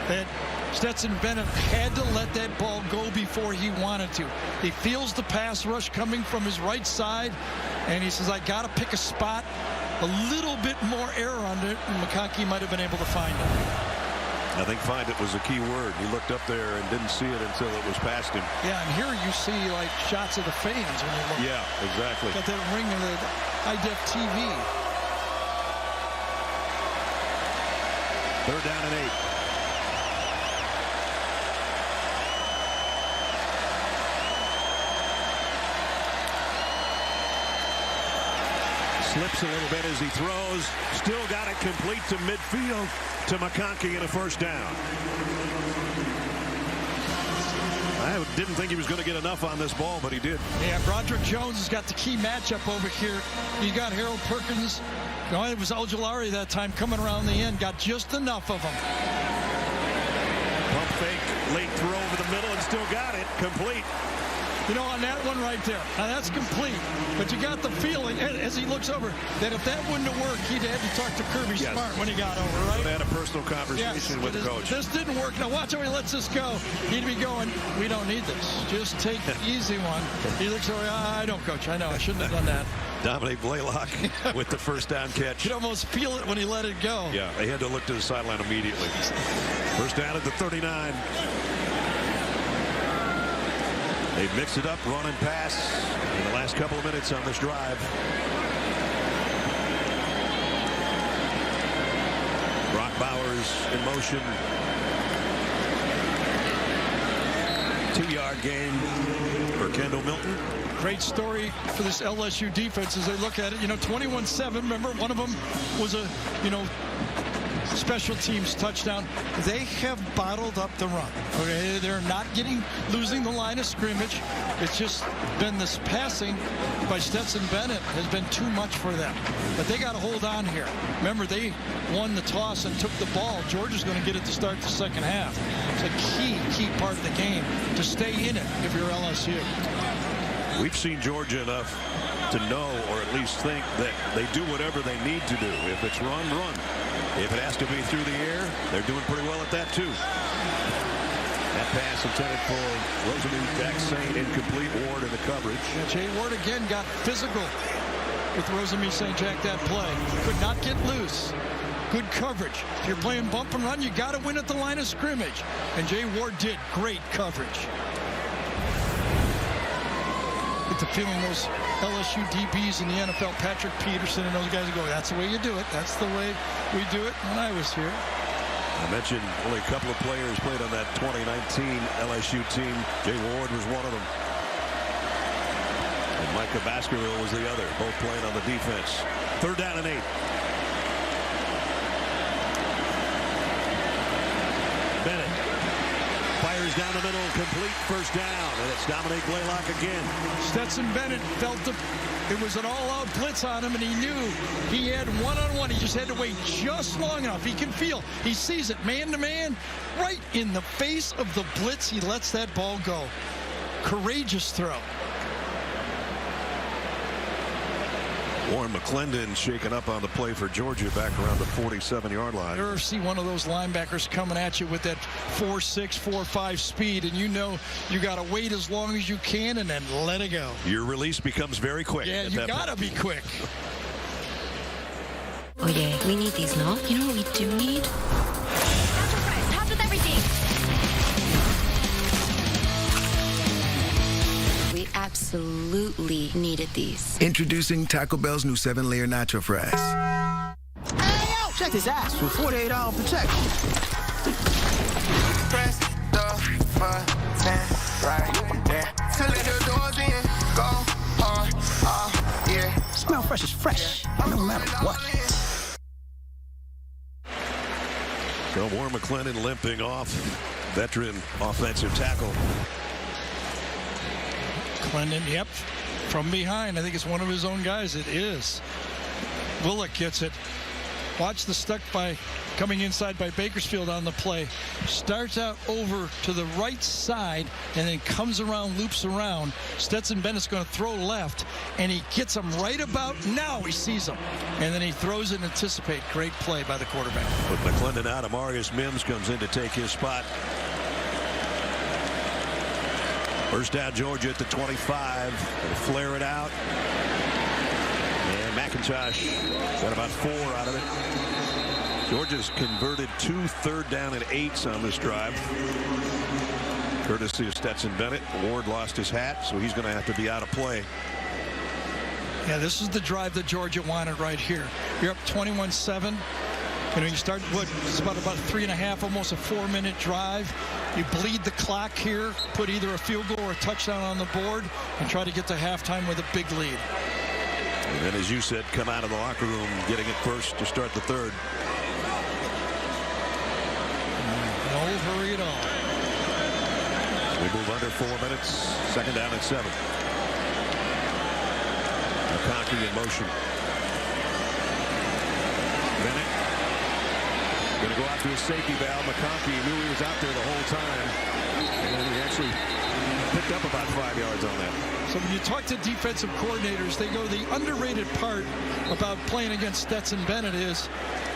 that Stetson Bennett had to let that ball go before he wanted to. He feels the pass rush coming from his right side, and he says, I got to pick a spot, a little bit more air under it, and McConkey might have been able to find it. I think find it was a key word. He looked up there and didn't see it until it was past him. Yeah, and here you see like shots of the fans when you look. Yeah, exactly. Got that ring of the high-def TV. Third down and 8. Slips a little bit as he throws. Still got it complete to midfield to McConkey and a first down. I didn't think he was going to get enough on this ball, but he did. Yeah, Broderick Jones has got the key matchup over here. You got Harold Perkins. No, it was Ojulari that time coming around the end. Got just enough of him. Pump fake, late throw over the middle, and still got it complete. You know, on that one right there, now that's complete. But you got the feeling, as he looks over, that if that wouldn't have worked, he'd had to talk to Kirby Smart when he got over, right? He had a personal conversation with the coach. This didn't work. Now watch how he lets this go. He'd be going, we don't need this. Just take the easy one. He looks over, I don't, coach. I know. I shouldn't have done that. Dominic Blaylock with the first down catch. You'd almost feel it when he let it go. Yeah, they had to look to the sideline immediately. First down at the 39. They've mixed it up, run and pass in the last couple of minutes on this drive. Brock Bowers in motion. 2-yard gain for Kendall Milton. Great story for this LSU defense as they look at it. You know, 21-7. Remember, one of them was a, special teams touchdown. They have bottled up the run. Okay, they're not losing the line of scrimmage. It's just been this passing by Stetson Bennett has been too much for them. But they got to hold on here. Remember, they won the toss and took the ball. Georgia's going to get it to start the second half. It's a key part of the game to stay in it if you're LSU. We've seen Georgia enough to know, or at least think, that they do whatever they need to do. If it's run, run. If it has to be through the air, they're doing pretty well at that too. That pass intended for Rosemy-Jacksaint, incomplete. Ward in the coverage. Yeah, Jay Ward again got physical with Rosemy-Jacksaint that play. Could not get loose. Good coverage. If you're playing bump and run, you got to win at the line of scrimmage. And Jay Ward did great coverage. Get the feeling those LSU DBs in the NFL, Patrick Peterson and those guys go, that's the way you do it. That's the way we do it when I was here. I mentioned only a couple of players played on that 2019 LSU team. Jay Ward was one of them. And Micah Baskerville was the other, both playing on the defense. 3rd down and 8. Bennett fires down the middle, complete, 1st down, and it's Dominique Blaylock again. Stetson Bennett felt it was an all-out blitz on him, and he knew he had one-on-one. He just had to wait just long enough. He can feel, he sees it man-to-man, right in the face of the blitz. He lets that ball go. Courageous throw. Warren McClendon shaken up on the play for Georgia back around the 47-yard line. You ever see one of those linebackers coming at you with that 4.6, 4.5 speed, and you know you got to wait as long as you can and then let it go. Your release becomes very quick. Yeah, you got to be quick. Oh, yeah, we need these now. You know what we do need? Help with everything. We absolutely needed these. Introducing Taco Bell's new 7-layer Nacho Fries. Hey, yo, check this ass for 48-hour protection. Press the button right there. Till the doors in, go on, yeah. Smell fresh is fresh, no matter what. So Warren McClendon limping off, veteran offensive tackle. McClendon, yep, from behind. I think it's one of his own guys. It is. Willock gets it. Watch the stuck by coming inside by Bakersfield on the play. Starts out over to the right side and then comes around, loops around. Stetson Bennett's going to throw left, and he gets him right about now. He sees him, and then he throws it and anticipate. Great play by the quarterback. With McClendon out, Amarius Mims comes in to take his spot. 1st down, Georgia at the 25. They'll flare it out. And McIntosh got about 4 out of it. Georgia's converted 2 3rd down and 8s on this drive. Courtesy of Stetson Bennett. Ward lost his hat, so he's going to have to be out of play. Yeah, this is the drive that Georgia wanted right here. You're up 21-7. You know, you start, it's about 3.5, almost a 4-minute drive. You bleed the clock here, put either a field goal or a touchdown on the board, and try to get to halftime with a big lead. And then, as you said, come out of the locker room getting it first to start the 3rd. No hurry at all. We move under 4 minutes. 2nd down and 7. McConkey in motion. Bennett going to go out to his safety valve. McConkey knew he was out there the whole time, and he actually picked up about 5 yards on that. So when you talk to defensive coordinators, they go, the underrated part about playing against Stetson Bennett is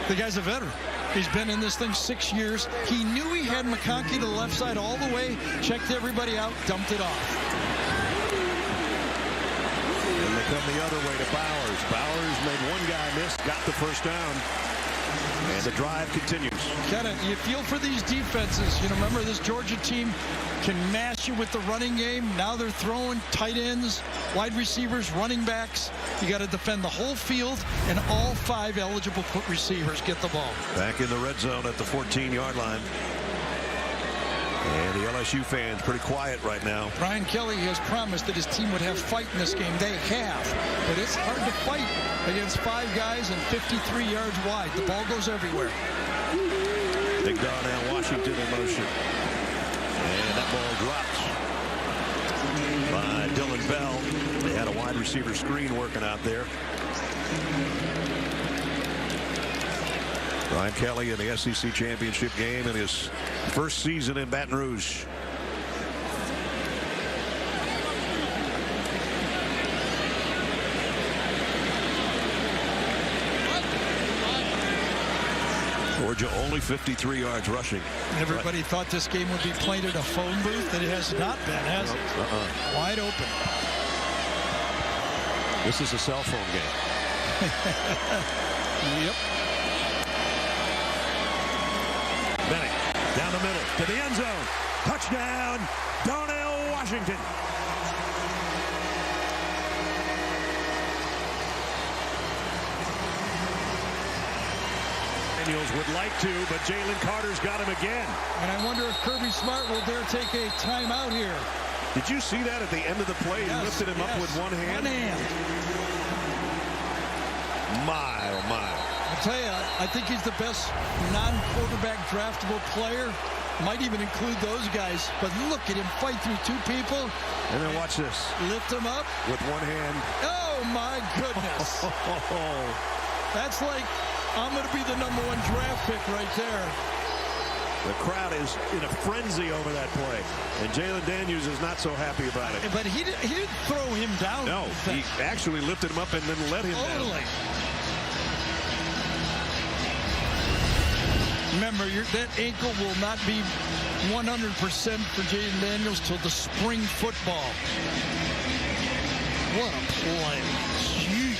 the guy's a veteran. He's been in this thing 6 years. He knew he had McConkey to the left side all the way, checked everybody out, dumped it off. And they come the other way to Bowers. Bowers made one guy miss, got the 1st down. And the drive continues. You feel for these defenses. You know, remember, this Georgia team can mash you with the running game. Now they're throwing tight ends, wide receivers, running backs. You got to defend the whole field, and all 5 eligible receivers get the ball. Back in the red zone at the 14-yard line. And the LSU fans pretty quiet right now. Brian Kelly has promised that his team would have fight in this game. They have, but it's hard to fight against 5 guys and 53 yards wide. The ball goes everywhere. Big Darnell Washington in motion. And that ball dropped by Dylan Bell. They had a wide receiver screen working out there. Brian Kelly in the SEC championship game in his first season in Baton Rouge. Georgia only 53 yards rushing. Everybody thought this game would be played at a phone booth. It has not been, has it? Wide open. This is a cell phone game. Yep. Bennett down the middle to the end zone. Touchdown, Darnell Washington. Daniels would like to, but Jalen Carter's got him again. And I wonder if Kirby Smart will dare take a timeout here. Did you see that at the end of the play? He lifted him up with one hand. One hand. My, oh my. I'll tell you, I think he's the best non-quarterback draftable player. Might even include those guys. But look at him fight through two people. And then watch this. Lift him up. With one hand. Oh, my goodness. That's like, I'm going to be the #1 draft pick right there. The crowd is in a frenzy over that play. And Jalen Daniels is not so happy about it. But he didn't throw him down. No, he actually lifted him up and then let him down. Remember, that ankle will not be 100% for Jalen Daniels till the spring football. What a play. Gee.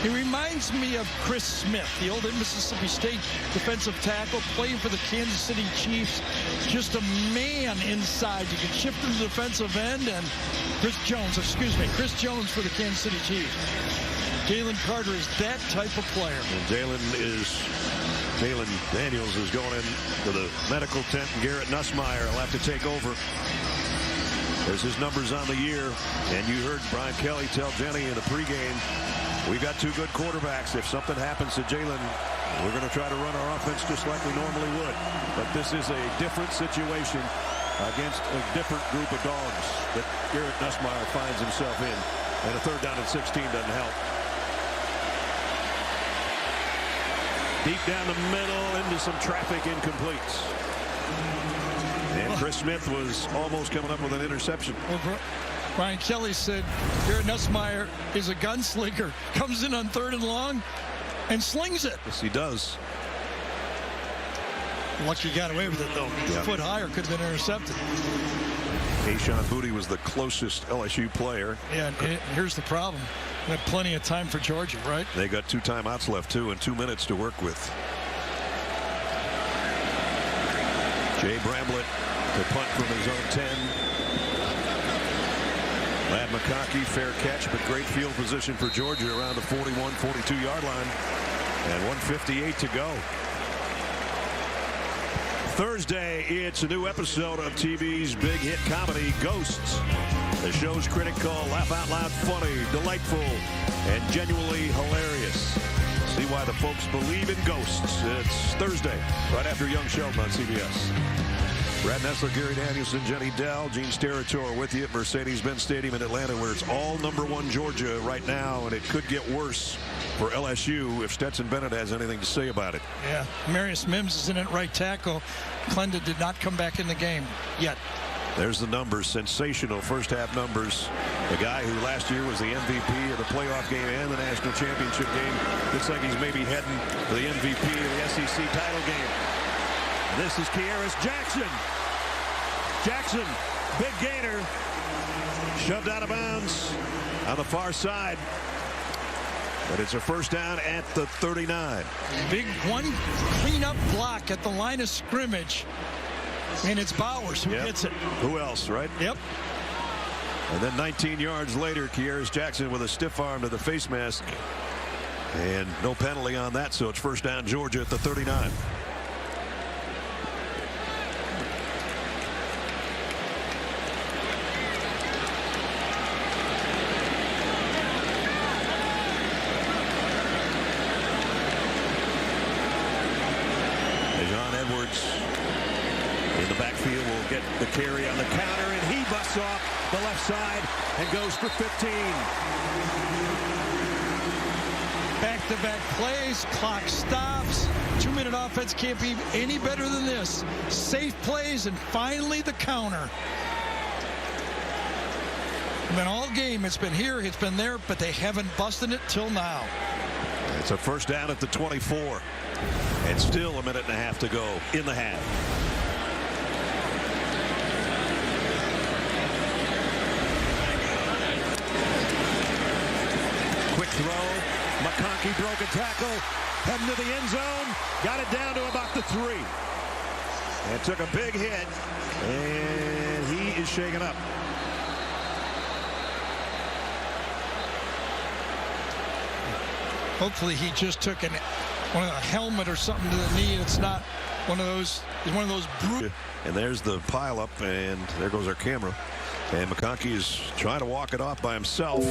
He reminds me of Chris Smith, the old Mississippi State defensive tackle, playing for the Kansas City Chiefs. Just a man inside. You can shift him to the defensive end. And Chris Jones for the Kansas City Chiefs. Jalen Carter is that type of player. And Jalen Daniels is going into the medical tent, and Garrett Nussmeier will have to take over. There's his numbers on the year, and you heard Brian Kelly tell Jenny in the pregame, we've got two good quarterbacks. If something happens to Jalen, we're going to try to run our offense just like we normally would. But this is a different situation against a different group of dogs that Garrett Nussmeier finds himself in. And a 3rd down and 16 doesn't help. Deep down the middle into some traffic, incompletes. And Chris Smith was almost coming up with an interception. Well, Brian Kelly said Garrett Nussmeier is a gunslinger. Comes in on 3rd and long and slings it. Yes, he does. Lucky he got away with it, though. Yeah. A foot higher, could have been intercepted. Kayshon Boutte was the closest LSU player. Yeah, and here's the problem. We had plenty of time for Georgia, right? They got 2 timeouts left, too, and 2 minutes to work with. Jay Bramlett to punt from his own 10. Ladd McConkey, fair catch, but great field position for Georgia around the 41, 42-yard line. And 1:58 to go. Thursday, it's a new episode of TV's big hit comedy, Ghosts. The show's critics call laugh out loud funny, delightful, and genuinely hilarious. See why the folks believe in ghosts. It's Thursday, right after Young Sheldon on CBS. Brad Nessler, Gary Danielson, Jenny Dell, Gene Steratore with you at Mercedes-Benz Stadium in Atlanta, where it's all #1 Georgia right now, and it could get worse for LSU if Stetson Bennett has anything to say about it. Yeah, Marius Mims is in at right tackle. Clendon did not come back in the game yet. There's the numbers, sensational first-half numbers. The guy who last year was the MVP of the playoff game and the national championship game looks like he's maybe heading to the MVP of the SEC title game. This is Kearis Jackson. Jackson, big gainer, shoved out of bounds on the far side. But it's a first down at the 39. Big one cleanup block at the line of scrimmage. And it's Bowers who hits it. Who else, right? Yep. And then 19 yards later, Kearis Jackson with a stiff arm to the face mask. And no penalty on that, so it's first down Georgia at the 39. In the backfield will get the carry on the counter, and he busts off the left side and goes for 15. Back-to-back plays, clock stops. 2-minute offense can't be any better than this. Safe plays, and finally the counter. I mean, all game it's been here, it's been there, but they haven't busted it till now. It's a first down at the 24. And still a minute and a half to go in the half. Quick throw. McConkey broke a tackle. Heading to the end zone. Got it down to about the 3. And took a big hit. And he is shaken up. Hopefully he just took an a helmet or something to the knee. It's not one of those. It's one of those brute. And there's the pileup, and there goes our camera. And McConkey is trying to walk it off by himself.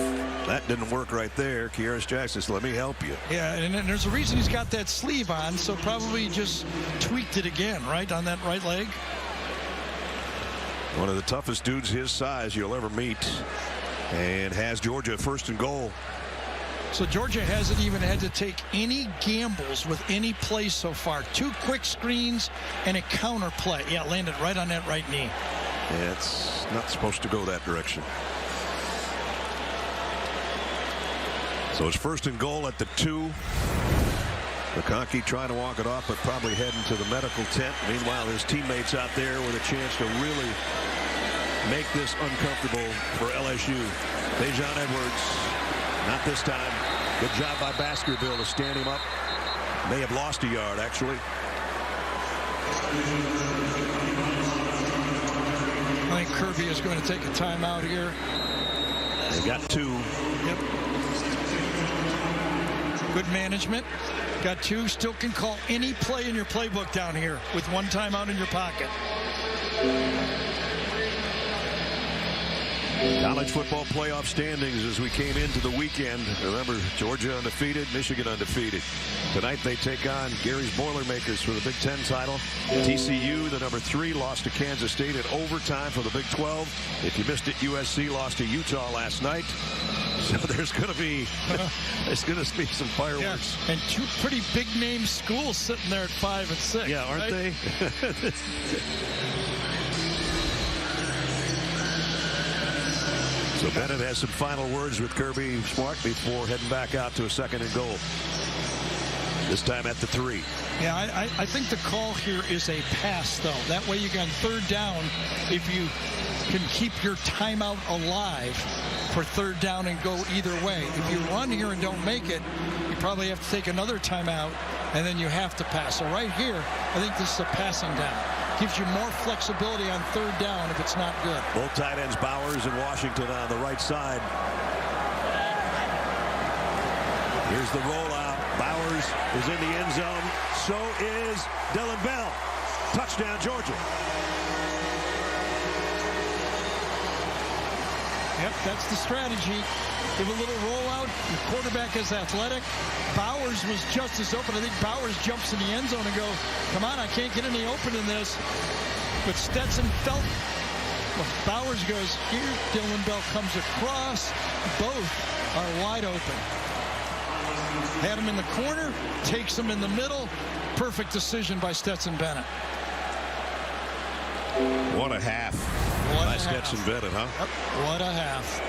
That didn't work right there. Kearis Jackson said, let me help you. Yeah, and there's a reason he's got that sleeve on, so probably just tweaked it again, right, on that right leg. One of the toughest dudes his size you'll ever meet, and has Georgia first and goal. So Georgia hasn't even had to take any gambles with any play so far. 2 quick screens and a counter play. Yeah, landed right on that right knee. Yeah, it's not supposed to go that direction. So it's first and goal at the 2. McConkey trying to walk it off, but probably heading to the medical tent. Meanwhile, his teammates out there with a chance to really make this uncomfortable for LSU. Dejon Edwards, not this time. Good job by Baskerville to stand him up. May have lost a yard, actually. I think Kirby is going to take a timeout here. They got 2. Yep. Good management. Got 2. Still can call any play in your playbook down here with 1 timeout in your pocket. College football playoff standings as we came into the weekend. Remember, Georgia undefeated, Michigan undefeated. Tonight they take on Gary's Boilermakers for the Big Ten title. TCU, the number 3, lost to Kansas State in overtime for the Big 12. If you missed it, USC lost to Utah last night. So there's going to be some fireworks. Yeah, and 2 pretty big name schools sitting there at 5 and 6. Yeah, aren't they? So Bennett has some final words with Kirby Smart before heading back out to a second and goal. This time at the 3. Yeah, I think the call here is a pass, though. That way you got 3rd down if you can keep your timeout alive for 3rd down and go either way. If you run here and don't make it, you probably have to take another timeout, and then you have to pass. So right here, I think this is a passing down. Gives you more flexibility on 3rd down if it's not good. Both tight ends, Bowers and Washington, on the right side. Here's the rollout. Bowers is in the end zone. So is Dylan Bell. Touchdown, Georgia. Yep, that's the strategy. Give a little rollout. Your quarterback is athletic. Bowers was just as open. I think Bowers jumps in the end zone and go, come on, I can't get any open in this. But Stetson felt, well, Bowers goes here. Dylan Bell comes across. Both are wide open. Had him in the corner, takes him in the middle. Perfect decision by Stetson Bennett. What a half by Stetson Bennett, huh? Yep. What a half.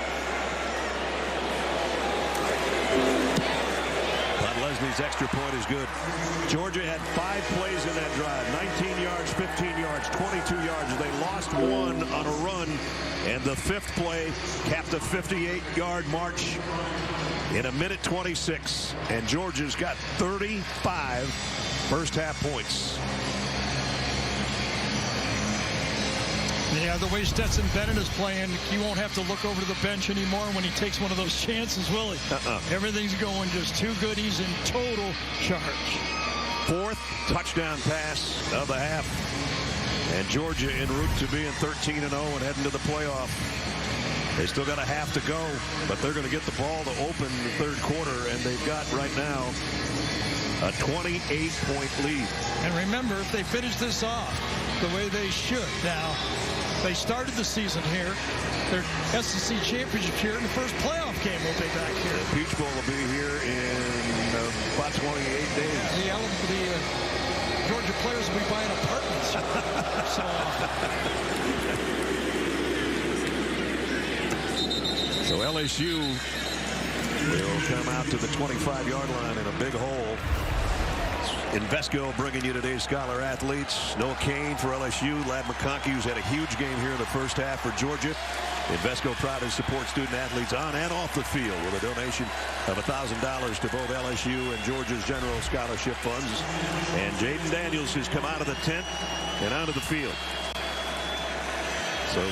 Lesney's extra point is good. Georgia had 5 plays in that drive. 19 yards, 15 yards, 22 yards. They lost 1 on a run. And the 5th play capped a 58-yard march in 1:26. And Georgia's got 35 first-half points. Yeah, the way Stetson Bennett is playing, you won't have to look over to the bench anymore when he takes one of those chances, will he? Everything going just too good. He's in total charge. 4th touchdown pass of the half. And Georgia en route to being 13-0 and heading to the playoff. They still got a half to go, but they're going to get the ball to open the 3rd quarter, and they've got right now a 28-point lead. And remember, if they finish this off the way they should now, they started the season here. Their SEC championship here, and the first playoff game will be back here. The Peach Bowl will be here in about 28 days. Yeah, the Georgia players will be buying apartments so often. So LSU will come out to the 25-yard line in a big hole. Invesco bringing you today's Scholar Athletes. Noah Kane for LSU. Ladd McConkey, who's had a huge game here in the first half for Georgia. Invesco proud to support student athletes on and off the field with a donation of $1,000 to both LSU and Georgia's general scholarship funds. And Jaden Daniels has come out of the tent and onto the field. So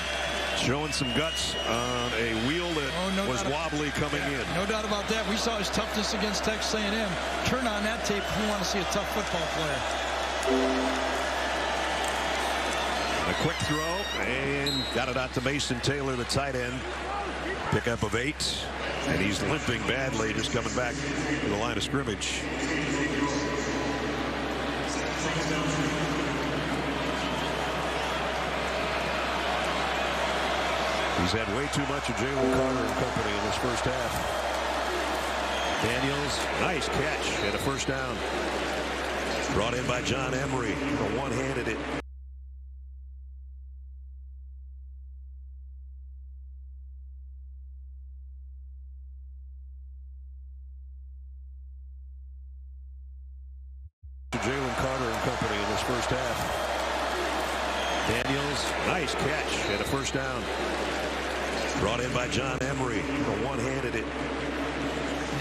Showing some guts on a wheel that was wobbly coming in. No doubt about that. We saw his toughness against Texas A&M. Turn on that tape if you want to see a tough football player. A quick throw, and got it out to Mason Taylor, the tight end. Pickup of 8, and he's limping badly, just coming back to the line of scrimmage. He's had way too much of Jalen Carter and company in this first half. Daniels, nice catch and a first down. Brought in by John Emery. One-handed it. Jalen Carter and company in this first half. Daniels, nice catch and a first down. Brought in by John Emery. One-handed it.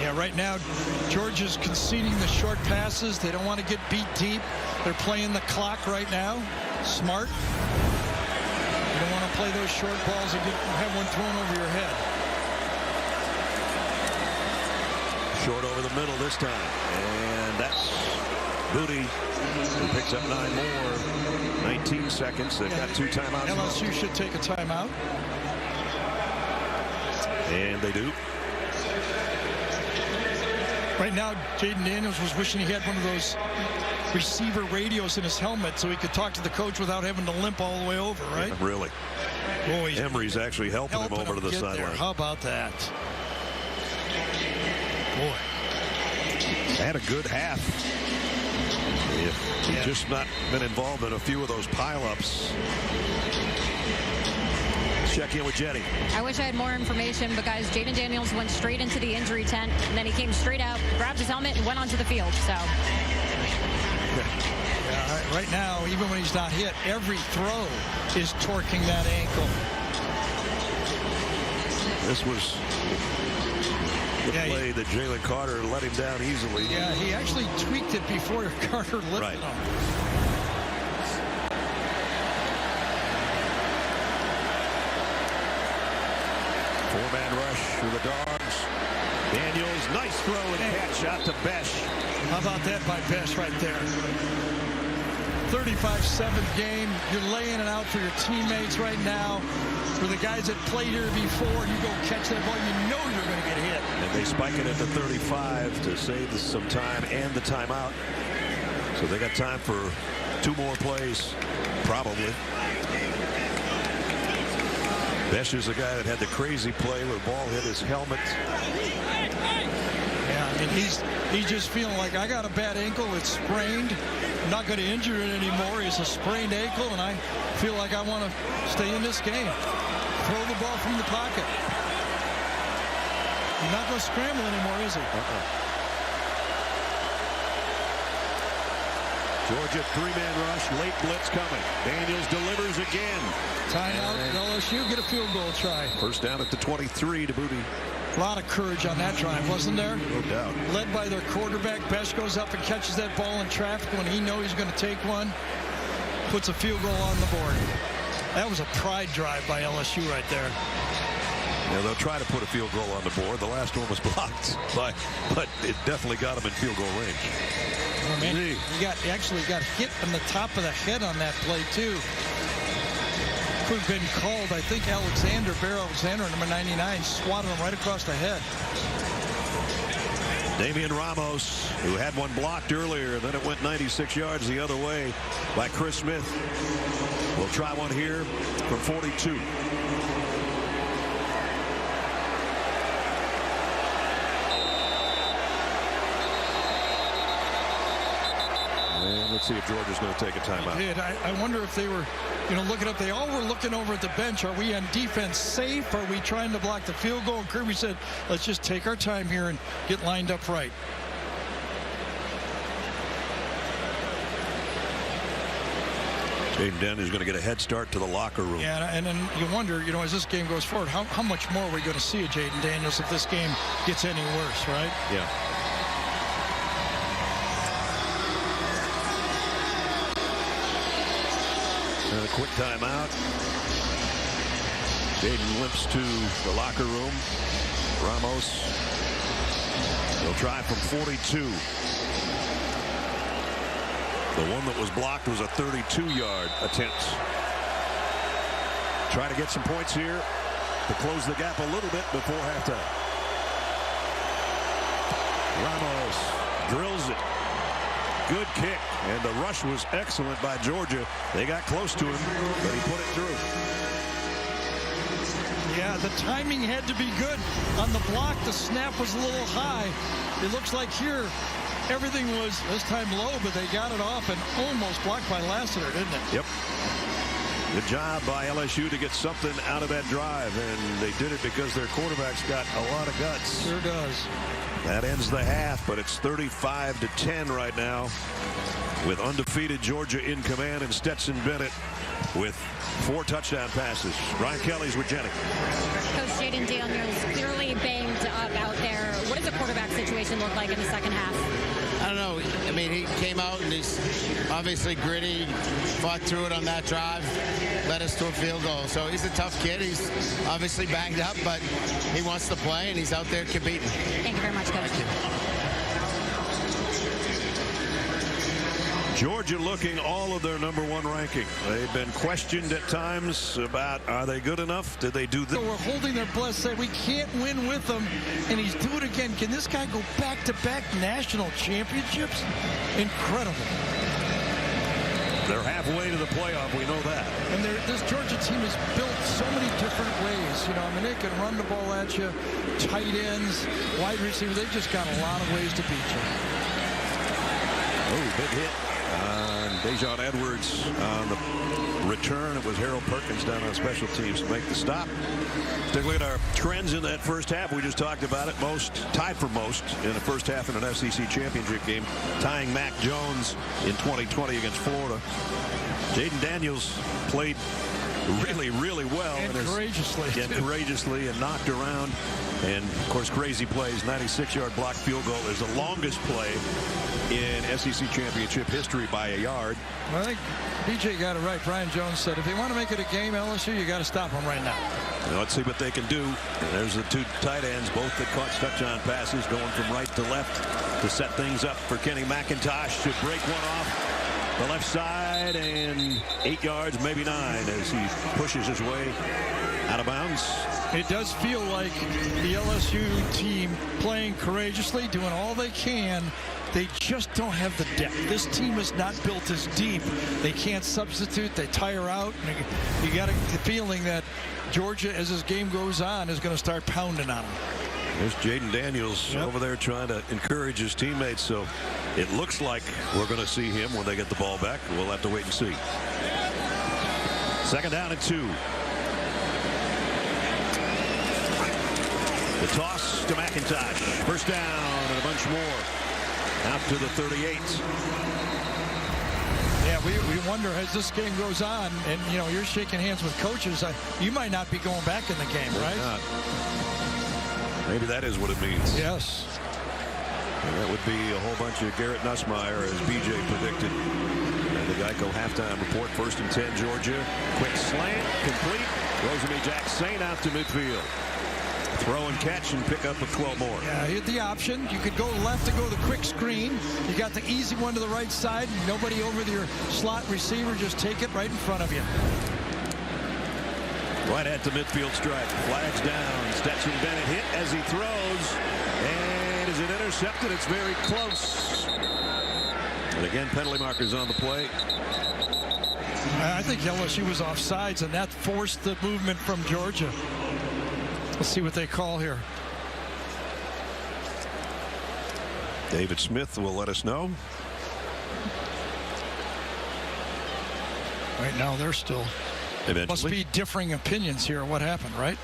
Yeah, right now, Georgia's conceding the short passes. They don't want to get beat deep. They're playing the clock right now. Smart. You don't want to play those short balls and have one thrown over your head. Short over the middle this time. And that's Booty, who picks up 9 more. 19 seconds. They've got 2 timeouts. LSU should take a timeout. And they do. Right now, Jaden Daniels was wishing he had one of those receiver radios in his helmet so he could talk to the coach without having to limp all the way over, right? Yeah, really. Boy, Emery's actually helping him over to the sideline. How about that? Boy. Had a good half. If he's just not been involved in a few of those pileups. Check in with Jenny. I wish I had more information because Jaden Daniels went straight into the injury tent and then he came straight out, grabbed his helmet and went onto the field. So yeah, right now, even when he's not hit, every throw is torquing that ankle. This was the play that Jalen Carter let him down easily. Yeah, he actually tweaked it before Carter lifted him. Four-man rush for the Dogs. Daniels, nice throw and catch out to Besh. How about that by Besh right there? 35-7 game. You're laying it out for your teammates right now. For the guys that played here before, you go catch that ball, you know you're going to get hit. And they spike it at the 35 to save some time and the timeout. So they got time for 2 more plays, probably. Besh is the guy that had the crazy play where the ball hit his helmet. Yeah, I mean, he's just feeling like, I got a bad ankle, it's sprained. I'm not going to injure it anymore. It's a sprained ankle, and I feel like I want to stay in this game. Throw the ball from the pocket. He's not going to scramble anymore, is he? Georgia 3-man rush, late blitz coming. Daniels delivers again. Timeout, LSU, get a field goal try. First down at the 23 to Booty. A lot of courage on that drive, wasn't there? No doubt. Led by their quarterback. Besh goes up and catches that ball in traffic when he knows he's going to take one. Puts a field goal on the board. That was a pride drive by LSU right there. Yeah, they'll try to put a field goal on the board. The last one was blocked, but it definitely got them in field goal range. Oh, man, he actually got hit on the top of the head on that play, too. Could have been called. I think Bear Alexander, number 99, swatted him right across the head. Damian Ramos, who had one blocked earlier, and then it went 96 yards the other way by Chris Smith. We'll try one here from 42. And let's see if Georgia's going to take a timeout. I wonder if they were, looking up. They all were looking over at the bench. Are we on defense safe? Are we trying to block the field goal? And Kirby said, let's just take our time here and get lined up right. Jaden Daniels is going to get a head start to the locker room. Yeah, and then you wonder, as this game goes forward, how much more are we going to see of Jaden Daniels if this game gets any worse, right? Yeah. And a quick timeout. Jaden limps to the locker room. Ramos, he'll try from 42. The one that was blocked was a 32-yard attempt. Try to get some points here to close the gap a little bit before halftime. Ramos drills it. Good kick, and the rush was excellent by Georgia. They got close to him, but he put it through. Yeah, the timing had to be good. On the block, the snap was a little high. It looks like here, everything was this time low, but they got it off and almost blocked by Lassiter, didn't it? Yep. Good job by LSU to get something out of that drive, and they did it because their quarterback's got a lot of guts. Sure does. That ends the half, but it's 35-10 right now with undefeated Georgia in command and Stetson Bennett with 4 touchdown passes. Brian Kelly's with Jenny. Coach Jaden Daniels clearly banged up out there. What does the quarterback situation look like in the second half? I don't know. I mean, he came out and he's obviously gritty, fought through it on that drive, led us to a field goal. So he's a tough kid. He's obviously banged up, but he wants to play, and he's out there competing. Thank you very much, Coach. Georgia looking all of their #1 ranking. They've been questioned at times about, are they good enough? Did they do this? So we're holding their breath, saying we can't win with them, and he's doing it again. Can this guy go back-to-back national championships? Incredible. They're halfway to the playoff. We know that. And this Georgia team is built so many different ways. You know, I mean, they can run the ball at you, tight ends, wide receiver. They've just got a lot of ways to beat you. Oh, big hit. Dejon Edwards on the return. It was Harold Perkins down on special teams to make the stop. Take a look at our trends in that first half. We just talked about it. Tied for most in the first half in an SEC championship game, tying Mac Jones in 2020 against Florida. Jaden Daniels played really, really well. And courageously and knocked around. And, of course, crazy plays. 96-yard block field goal is the longest play in SEC championship history by a yard. I think BJ got it right. Brian Jones said, if they want to make it a game, LSU, you got to stop them right now. Now, let's see what they can do. And there's the 2 tight ends, both that caught touchdown passes, going from right to left to set things up for Kenny McIntosh to break one off the left side, and 8 yards, maybe 9, as he pushes his way out of bounds. It does feel like the LSU team playing courageously, doing all they can. They just don't have the depth. This team is not built as deep. They can't substitute. They tire out. You got the feeling that Georgia, as this game goes on, is going to start pounding on them. There's Jaden Daniels over there trying to encourage his teammates. So it looks like we're going to see him when they get the ball back. We'll have to wait and see. 2nd down and 2. The toss to McIntosh. 1st down and a bunch more. Out to the 38. Yeah, we wonder as this game goes on, and you know, you're shaking hands with coaches, you might not be going back in the game, right? Not. Maybe that is what it means. Yes. And that would be a whole bunch of Garrett Nussmeier, as BJ predicted. And the Geico halftime report. 1st and 10, Georgia. Quick slant, complete. Rosamie Jackson out to midfield. Throw and catch and pick up with 12 more. Yeah, you had the option. You could go left to go the quick screen. You got the easy one to the right side. Nobody over your slot receiver. Just take it right in front of you. Right at the midfield stripe. Flags down. Stetson Bennett hit as he throws. And is it intercepted? It's very close. And again, penalty markers on the play. I think LSU was offsides, and that forced the movement from Georgia. Let's see what they call here. David Smith will let us know. Right now, they're still. Eventually. Must be differing opinions here. What happened, right?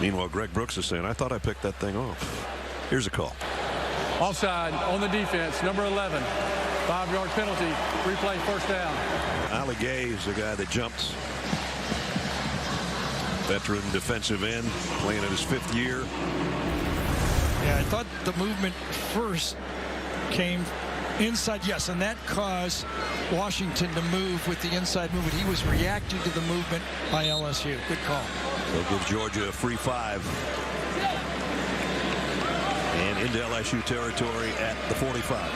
Meanwhile, Greg Brooks is saying, I thought I picked that thing off. Here's a call. Offside on the defense, number 11. 5-yard penalty. Replay, 1st down. Ali Gay is the guy that jumped. Veteran defensive end, playing in his 5th year. Yeah, I thought the movement first came Inside, yes, and that caused Washington to move with the inside movement. He was reacting to the movement by LSU. Good call. So it gives Georgia a free 5. And into LSU territory at the 45.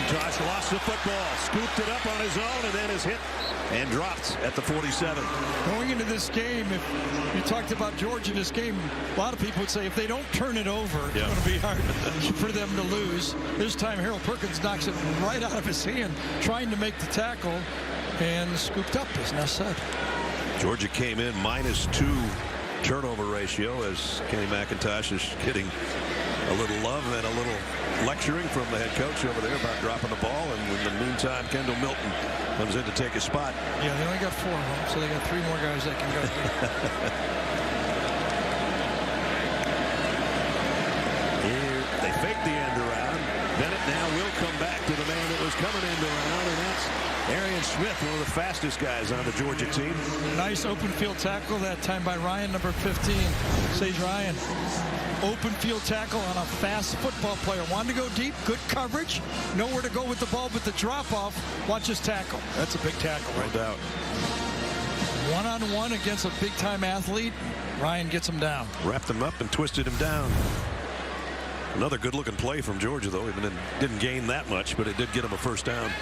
Josh lost the football, scooped it up on his own, and then is hit and dropped at the 47. Going into this game, if you talked about Georgia in this game, a lot of people would say if they don't turn it over, it's going to be hard for them to lose. This time, Harold Perkins knocks it right out of his hand, trying to make the tackle, and scooped up, as Ness said. Georgia came in -2 turnover ratio as Kenny McIntosh is getting a little love and a little lecturing from the head coach over there about dropping the ball. And in the meantime, Kendall Milton comes in to take a spot. Yeah, they only got 4 of them, so they got 3 more guys that can go. Here, they fake the end around. Bennett now will come back to the man that was coming into around, and that's Arian Smith, one of the fastest guys on the Georgia team. Nice open field tackle that time by Ryan, number 15, Sage Ryan. Open field tackle on a fast football player. Wanted to go deep, good coverage, nowhere to go with the ball, but the drop off. Watch his tackle. That's a big tackle. No doubt. One-on-one against a big-time athlete. Ryan gets him down. Wrapped him up and twisted him down. Another good-looking play from Georgia, though. Even didn't gain that much, but it did get him a first down.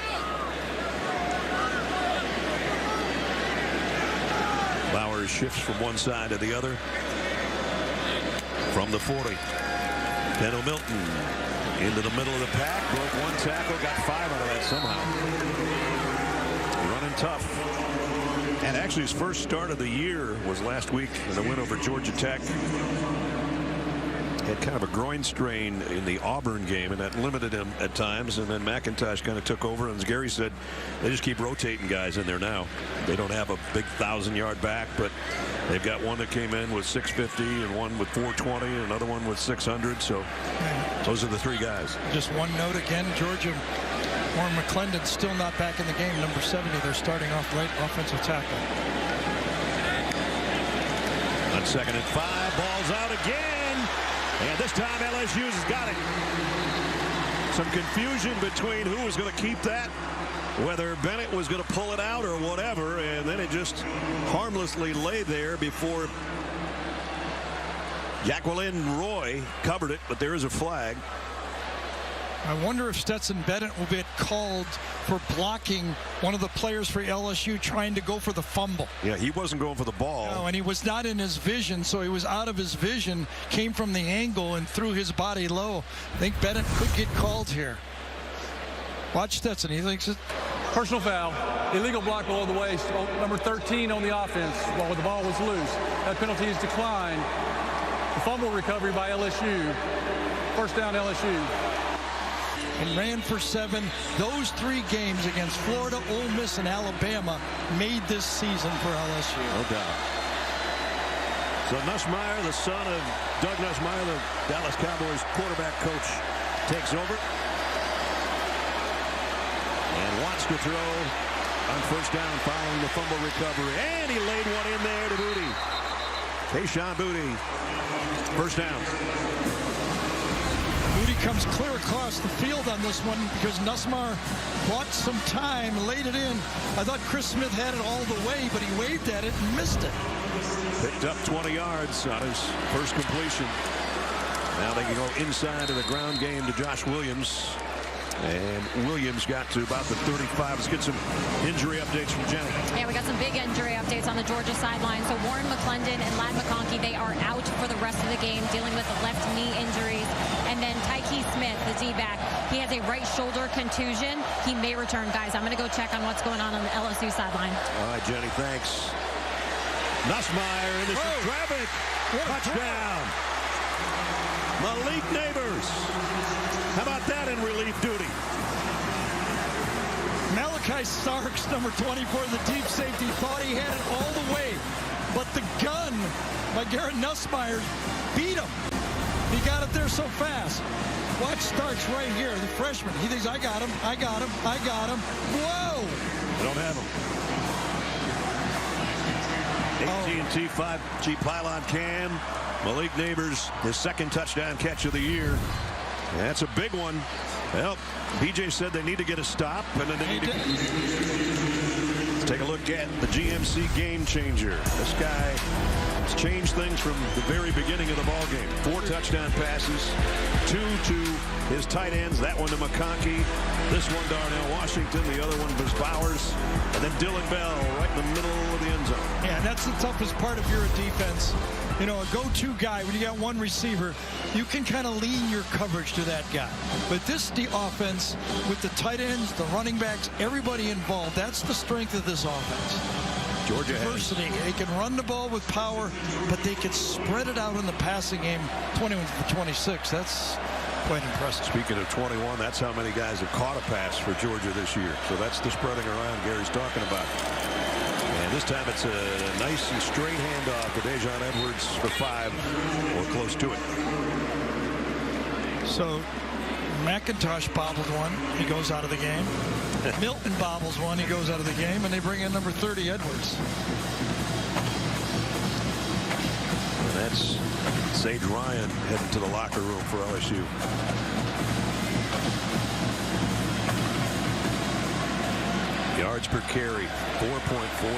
Bowers shifts from one side to the other. From the 40. Kendall Milton into the middle of the pack. Broke 1 tackle. Got 5 out of that somehow. Running tough. And actually his first start of the year was last week in the win over Georgia Tech. Had kind of a groin strain in the Auburn game, and that limited him at times. And then McIntosh kind of took over, and as Gary said, they just keep rotating guys in there now. They don't have a big 1,000-yard back, but they've got one that came in with 650 and one with 420 and another one with 600. So those are the 3 guys. Just one note again, Georgia, Warren McClendon still not back in the game, number 70. They're starting off right offensive tackle. On 2nd and 5, ball's out again. And this time LSU's got it. Some confusion between who was going to keep that, whether Bennett was going to pull it out or whatever, and then it just harmlessly lay there before Jacqueline Roy covered it, but there is a flag. I wonder if Stetson Bennett will get called for blocking one of the players for LSU trying to go for the fumble. Yeah, he wasn't going for the ball. No, and he was not in his vision, so he was out of his vision, came from the angle and threw his body low. I think Bennett could get called here. Watch Stetson. He thinks it. Personal foul. Illegal block below the waist. Number 13 on the offense while the ball was loose. That penalty is declined. The fumble recovery by LSU. First down LSU. And ran for 7. Those 3 games against Florida, Ole Miss, and Alabama made this season for LSU. No doubt. So Nussmeier, the son of Doug Nussmeier, the Dallas Cowboys quarterback coach, takes over. And wants to throw on first down following the fumble recovery. And he laid one in there to Booty. Kayshon Booty. First down. Booty comes clear across the field on this one because Nussmeier bought some time, laid it in. I thought Chris Smith had it all the way, but he waved at it and missed it. Picked up 20 yards on his first completion. Now they can go inside of the ground game to Josh Williams. And Williams got to about the 35. Let's get some injury updates from Jenny. Yeah, we got some big injury updates on the Georgia sideline. So Warren McClendon and Ladd McConkey, they are out for the rest of the game, dealing with the left knee injuries. And then Tyke Smith, the D-back, he has a right shoulder contusion. He may return, guys. I'm going to go check on what's going on the LSU sideline. All right, Jenny, thanks. Nussmeier into some traffic. Touchdown. Malik Neighbors. How about that in relief duty? Malachi Starks, number 24, the deep safety, thought he had it all the way. But the gun by Garrett Nussmeier beat him. He got it there so fast. Watch Starks right here, the freshman. He thinks, I got him, I got him, I got him. Whoa! They don't have him. AT&T 5G pylon cam. Malik Neighbors, his second touchdown catch of the year. That's a big one. Well, BJ said they need to get a stop, and then they need to... Let's take a look at the GMC game changer. This guy has changed things from the very beginning of the ball game. 4 touchdown passes, 2 to his tight ends. That one to McConkey. This one Darnell Washington. The other one was Bowers. And then Dylan Bell right in the middle of the end zone. Yeah, that's the toughest part if you're a defense. You know, a go-to guy, when you got one receiver, you can kind of lean your coverage to that guy. But this offense, with the tight ends, the running backs, everybody involved, that's the strength of this offense. Georgia diversity. They can run the ball with power, but they can spread it out in the passing game. 21 for 26. That's quite impressive. Speaking of 21, that's how many guys have caught a pass for Georgia this year. So that's the spreading around Gary's talking about. And this time it's a nice and straight handoff to Dejon Edwards for 5 or close to it. So McIntosh bobbled one. He goes out of the game. Milton bobbles one. He goes out of the game. And they bring in number 30, Edwards. And that's Sage Ryan heading to the locker room for LSU. Yards per carry, 4.4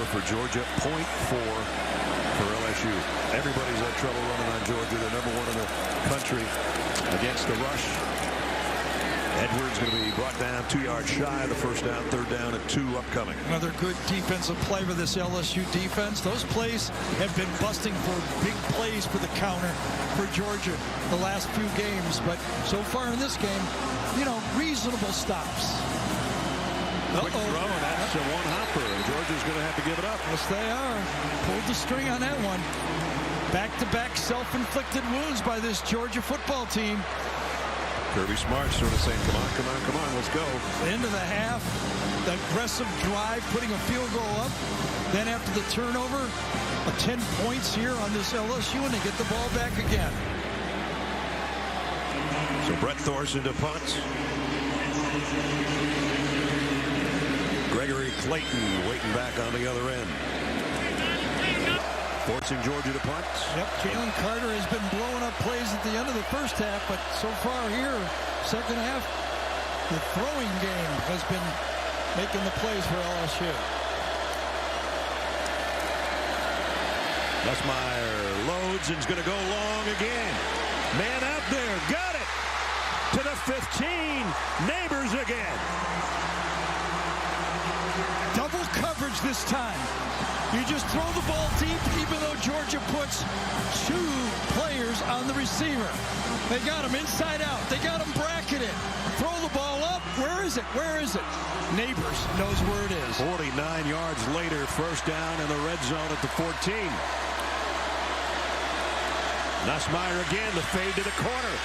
for Georgia, 0.4 for LSU. Everybody's had trouble running on Georgia. They're number 1 in the country against the rush. Edwards going to be brought down 2 yards shy of the first down, 3rd down and 2 upcoming. Another good defensive play for this LSU defense. Those plays have been busting for big plays for the counter for Georgia the last few games. But so far in this game, you know, reasonable stops. Quick throw, and that's a one-hopper, and Georgia's going to have to give it up. Yes, they are. Pulled the string on that one. Back-to-back self-inflicted wounds by this Georgia football team. Kirby Smart sort of saying, come on, come on, come on, let's go. Into the half, the aggressive drive, putting a field goal up. Then after the turnover, 10 points here on this LSU, and they get the ball back again. So Brett Thorson to punt. Gregory Clayton waiting back on the other end. Forcing Georgia to punt. Yep, Jalen Carter has been blowing up plays at the end of the first half, but so far here, second half, the throwing game has been making the plays for LSU. Nussmeier loads and is going to go long again. Man out there, got it! To the 15, Neighbors again. Double coverage this time. You just throw the ball deep, even though Georgia puts 2 players on the receiver. They got him inside out. They got him bracketed. Throw the ball up. Where is it? Where is it? Neighbors knows where it is. 49 yards later, first down in the red zone at the 14. Nussmeier again, the fade to the corner.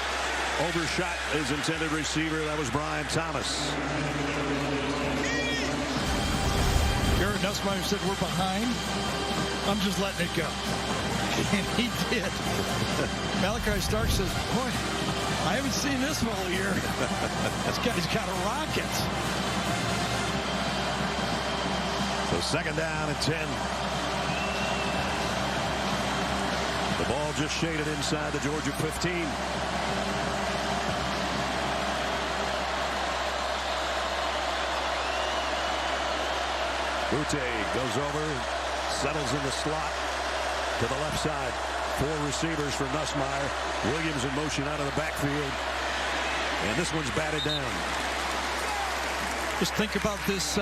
Overshot his intended receiver. That was Brian Thomas. Garrett Nussmeier said, we're behind. I'm just letting it go. And he did. Malachi Stark says, boy, I haven't seen this all year. This guy's got a rocket. So second down and 10. The ball just shaded inside the Georgia 15. Butte goes over, settles in the slot to the left side. 4 receivers for Nussmeier. Williams in motion out of the backfield. And this one's batted down. Just think about this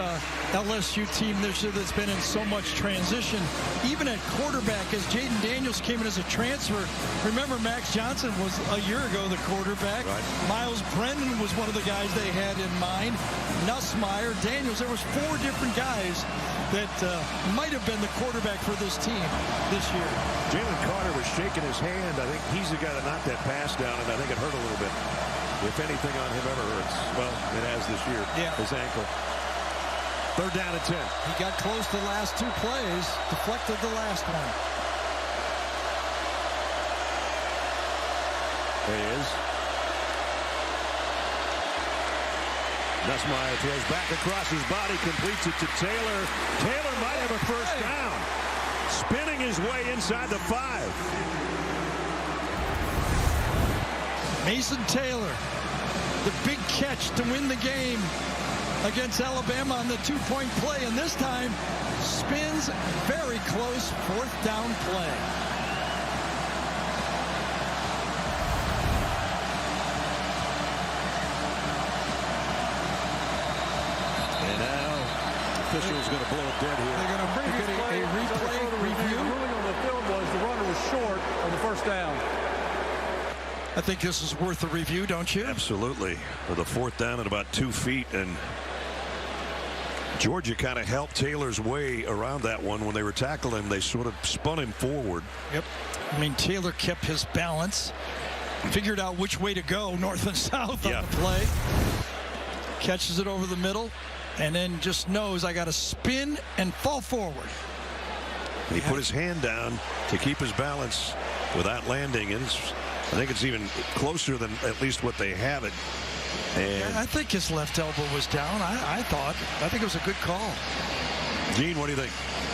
LSU team this year that's been in so much transition. Even at quarterback, as Jaden Daniels came in as a transfer. Remember, Max Johnson was a year ago the quarterback. Right. Miles Brennan was one of the guys they had in mind. Nussmeier, Daniels. There was 4 different guys that might have been the quarterback for this team this year. Jalen Carter was shaking his hand. I think he's the guy that knocked that pass down, and I think it hurt a little bit. If anything on him ever hurts, well, it has this year. Yeah. His ankle. Third down and 10. He got close the last 2 plays, deflected the last one. There he is. Nussmeier throws back across his body, completes it to Taylor. Taylor might have a first down. Spinning his his way inside the 5. Mason Taylor, the big catch to win the game against Alabama on the 2-point play, and this time spins very close 4th down play. And now officials going to blow it dead here. They're going to bring a replay review. The ruling on the field was the runner was short on the 1st down. I think this is worth a review, don't you? Absolutely. For the 4th down at about 2 feet, and Georgia kind of helped Taylor's way around that one. When they were tackling him, they sort of spun him forward. Yep. I mean, Taylor kept his balance, figured out which way to go, north and south on the play. Catches it over the middle, and then just knows I got to spin and fall forward. He put his hand down to keep his balance without landing, and I think it's even closer than at least what they have it. And I think his left elbow was down. I think it was a good call. Gene, what do you think?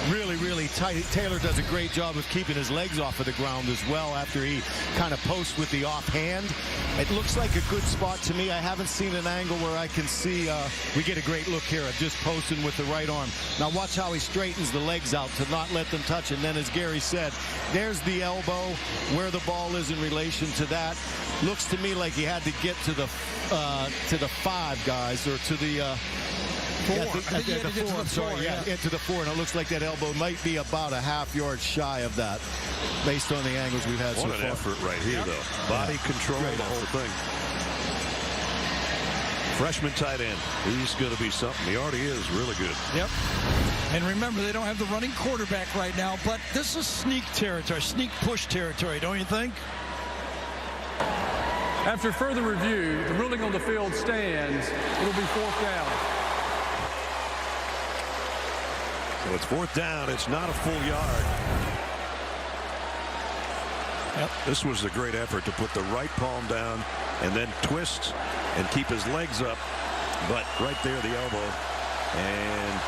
Really, really tight. Taylor does a great job of keeping his legs off of the ground as well after he kind of posts with the offhand. It looks like a good spot to me. I haven't seen an angle where I can see we get a great look here of just posting with the right arm. Now watch how he straightens the legs out to not let them touch. And then, as Gary said, there's the elbow, where the ball is in relation to that. Looks to me like he had to get to the 5, guys, or to the 4. I'm sorry, into the 4, and it looks like that elbow might be about a ½ yard shy of that, based on the angles we've had so far. What an effort right here, though. Body control, the whole thing. Freshman tight end. He's going to be something. He already is really good. Yep. And remember, they don't have the running quarterback right now, but this is sneak territory, sneak push territory, don't you think? After further review, the ruling on the field stands. It'll be 4th down. So it's 4th down. It's not a full yard. Yep. This was a great effort to put the right palm down and then twist and keep his legs up. But right there, the elbow. And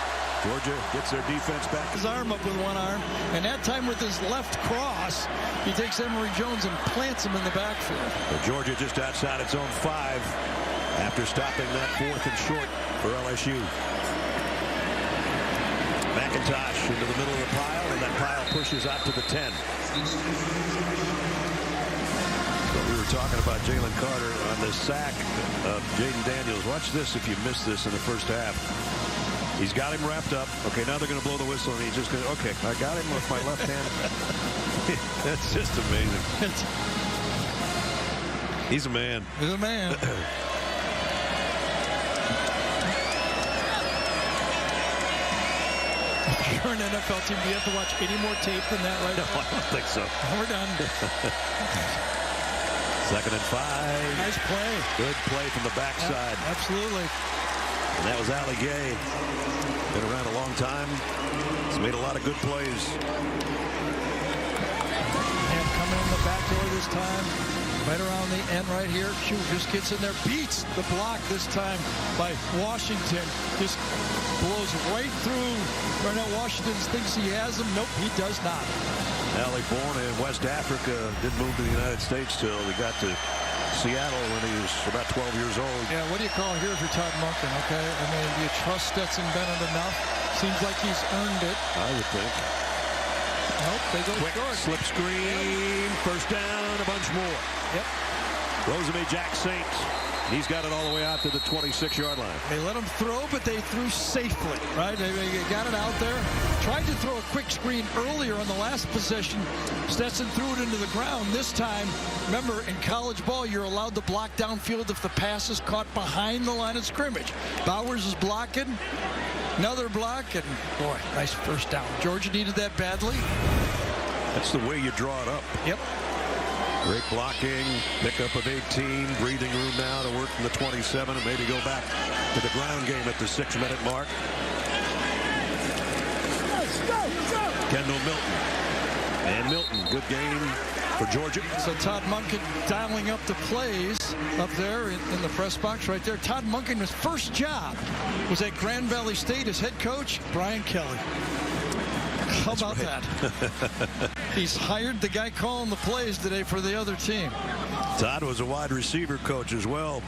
Georgia gets their defense back. His arm up with one arm, and that time with his left cross, he takes Emory Jones and plants him in the backfield. But Georgia just outside its own 5 after stopping that 4th and short for LSU. McIntosh into the middle of the pile, and that pile pushes out to the 10. So we were talking about Jalen Carter on the sack of Jaden Daniels. Watch this if you missed this in the first half. He's got him wrapped up. Okay, now they're going to blow the whistle, and he's just going to, okay, I got him with my left hand. That's just amazing. He's a man. He's a man. If you're an NFL team, do you have to watch any more tape than that right now? No, I don't think so. We're done. 2nd and 5. Nice play. Good play from the backside. Yeah, absolutely. And that was Ali Gay. Been around a long time. He's made a lot of good plays. And coming in the back door this time. Right around the end right here. Q just gets in there. Beats the block this time by Washington. Just blows right through. Right now Washington thinks he has him. Nope, he does not. Ali born in West Africa. Didn't move to the United States till he got to Seattle when he was about 12 years old. Yeah, what do you call here if you're Todd Monken, okay? I mean, do you trust Stetson Bennett enough? Seems like he's earned it. I would think. Nope, they go quick short. Slip screen, 1st down, a bunch more. Yep. Rosemy Jack Saint. He's got it all the way out to the 26-yard line. They let him throw, but they threw safely, right? They got it out there. Tried to throw a quick screen earlier on the last possession. Stetson threw it into the ground. This time, remember, in college ball, you're allowed to block downfield if the pass is caught behind the line of scrimmage. Bowers is blocking. Another block, and boy, nice 1st down. Georgia needed that badly. That's the way you draw it up. Yep. Great blocking, pickup of 18, breathing room now to work from the 27 and maybe go back to the ground game at the 6-minute mark. Kendall Milton. And Milton, good game for Georgia. So Todd Monken dialing up the plays up there in the press box right there. Todd Monken, his first job was at Grand Valley State as head coach, Brian Kelly. How about that? He's hired the guy calling the plays today for the other team. Todd was a wide receiver coach as well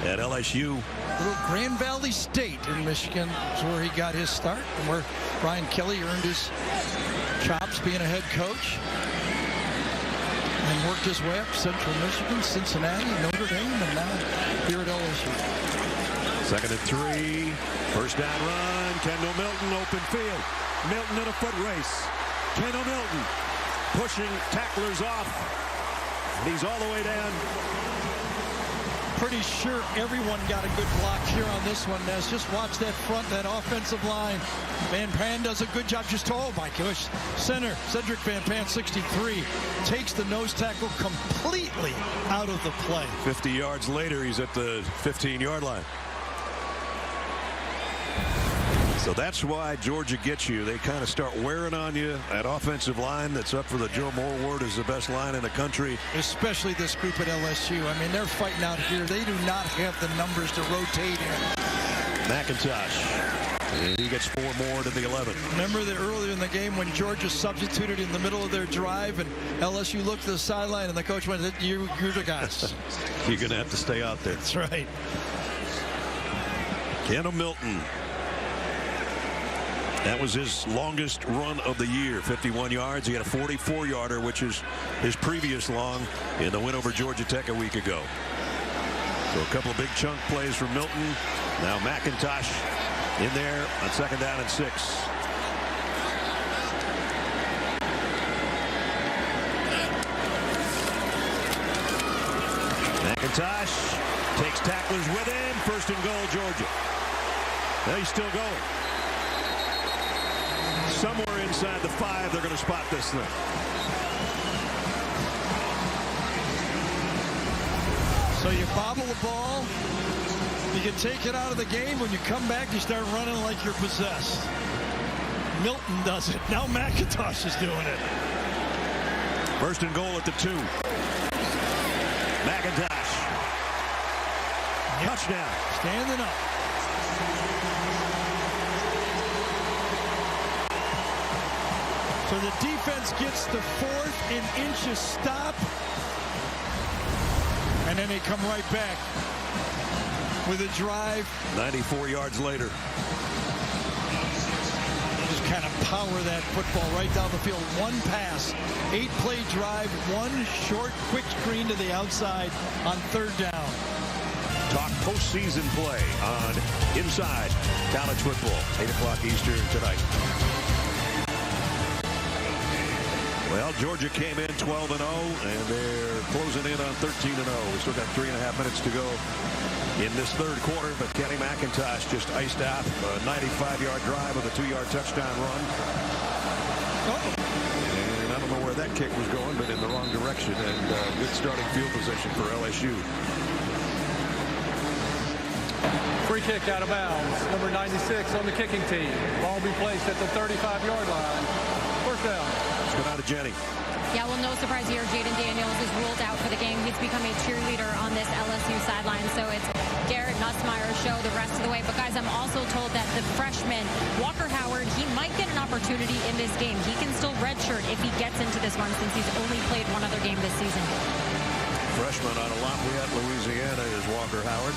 at LSU. Little Grand Valley State in Michigan is where he got his start and where Brian Kelly earned his chops being a head coach. And worked his way up Central Michigan, Cincinnati, Notre Dame, and now here at LSU. 2nd and 3. First down run. Kendall Milton, open field. Milton in a foot race. Kendall Milton pushing tacklers off. And he's all the way down. Pretty sure everyone got a good block here on this one, Ness. Just watch that front, that offensive line. Van Pan does a good job. Just, oh my gosh. Center, Cedric Van Pan, 63, takes the nose tackle completely out of the play. 50 yards later, he's at the 15-yard line. So that's why Georgia gets you. They kind of start wearing on you. That offensive line that's up for the Joe Moore Award is the best line in the country. Especially this group at LSU. I mean, they're fighting out here. They do not have the numbers to rotate in. McIntosh. And he gets 4 more to the 11. Remember that earlier in the game when Georgia substituted in the middle of their drive and LSU looked to the sideline and the coach went, you're the guys. You're going to have to stay out there. That's right. Kendall Milton. That was his longest run of the year, 51 yards. He had a 44-yarder, which is his previous long in the win over Georgia Tech a week ago. So a couple of big chunk plays from Milton. Now McIntosh in there on 2nd down and 6. McIntosh takes tacklers with him. 1st and goal, Georgia. Now he's still going. Somewhere inside the 5, they're going to spot this thing. So you bobble the ball, you can take it out of the game. When you come back, you start running like you're possessed. Milton does it. Now McIntosh is doing it. 1st and goal at the 2. McIntosh. Touchdown. Standing up. So the defense gets the 4th and inches stop. And then they come right back with a drive. 94 yards later. Just kind of power that football right down the field. 1 pass, 8-play drive, 1 short, quick screen to the outside on 3rd down. Talk postseason play on Inside College Football, 8 o'clock Eastern tonight. Well, Georgia came in 12-0, and they're closing in on 13-0. We still got 3.5 minutes to go in this 3rd quarter, but Kenny McIntosh just iced out a 95-yard drive with a 2-yard touchdown run. And I don't know where that kick was going, but in the wrong direction, and good starting field position for LSU. Free kick out of bounds. Number 96 on the kicking team. Ball will be placed at the 35-yard line. 1st down. Let's go down to Jenny. Yeah, well, no surprise here. Jaden Daniels is ruled out for the game. He's become a cheerleader on this LSU sideline. So it's Garrett Nussmeier's show the rest of the way. But, guys, I'm also told that the freshman, Walker Howard, he might get an opportunity in this game. He can still redshirt if he gets into this one since he's only played 1 other game this season. Freshman out of Lafayette, Louisiana is Walker Howard.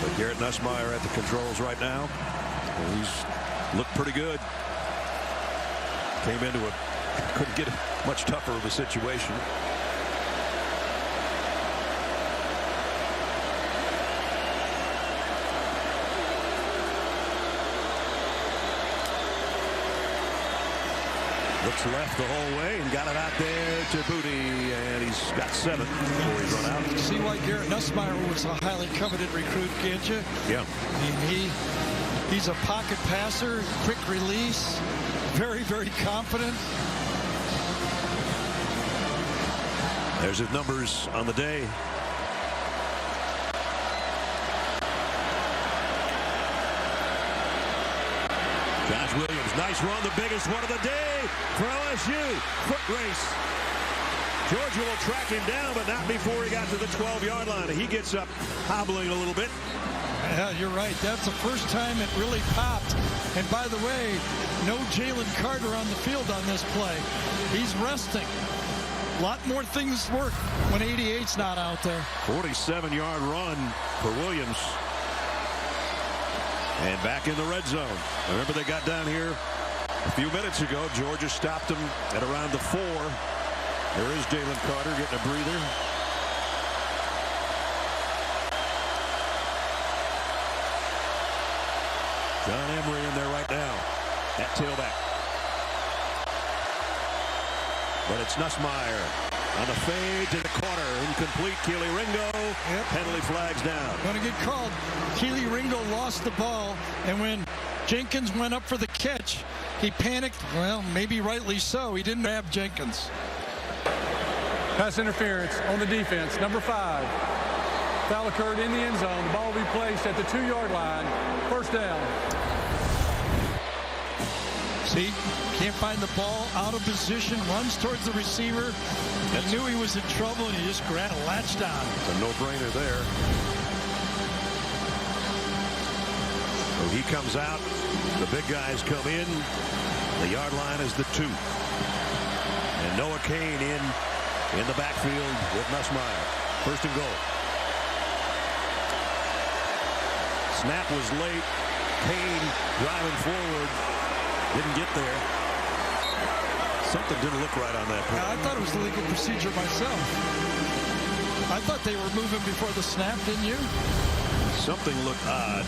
But Garrett Nussmeier at the controls right now. He's looked pretty good. Came into it, couldn't get much tougher of a situation. Looks left the whole way and got it out there to Booty, and he's got 7 before he's run out. See why Garrett Nussmeier was a highly coveted recruit, can't you? Yeah. I mean, he's a pocket passer, quick release, very, very confident. There's his numbers on the day. Josh Williams, nice run, the biggest one of the day for LSU. Foot race. Georgia will track him down, but not before he got to the 12-yard line. He gets up hobbling a little bit. Yeah, you're right. That's the first time it really popped. And by the way, no Jalen Carter on the field on this play. He's resting. A lot more things work when 88's not out there. 47-yard run for Williams. And back in the red zone. Remember, they got down here a few minutes ago. Georgia stopped them at around the 4. There is Jalen Carter getting a breather. John Emery in there right now at tailback. But it's Nussmeier on the fade to the corner. Incomplete. Keely Ringo. Yep. Penalty flags down. Going to get called. Keely Ringo lost the ball. And when Jenkins went up for the catch, he panicked. Well, maybe rightly so. He didn't grab Jenkins. Pass interference on the defense. Number 5. Foul occurred in the end zone. The ball will be placed at the 2-yard line. First down. See, can't find the ball, out of position, runs towards the receiver. He knew he was in trouble, and he just ran a latch down. It's a no-brainer there. So he comes out. The big guys come in. The yard line is the 2. And Noah Kane in the backfield with Nussmeier. First and goal. Snap was late. Kane driving forward. Didn't get there. Something didn't look right on that play. I thought it was the legal procedure myself. I thought they were moving before the snap, didn't you? Something looked odd.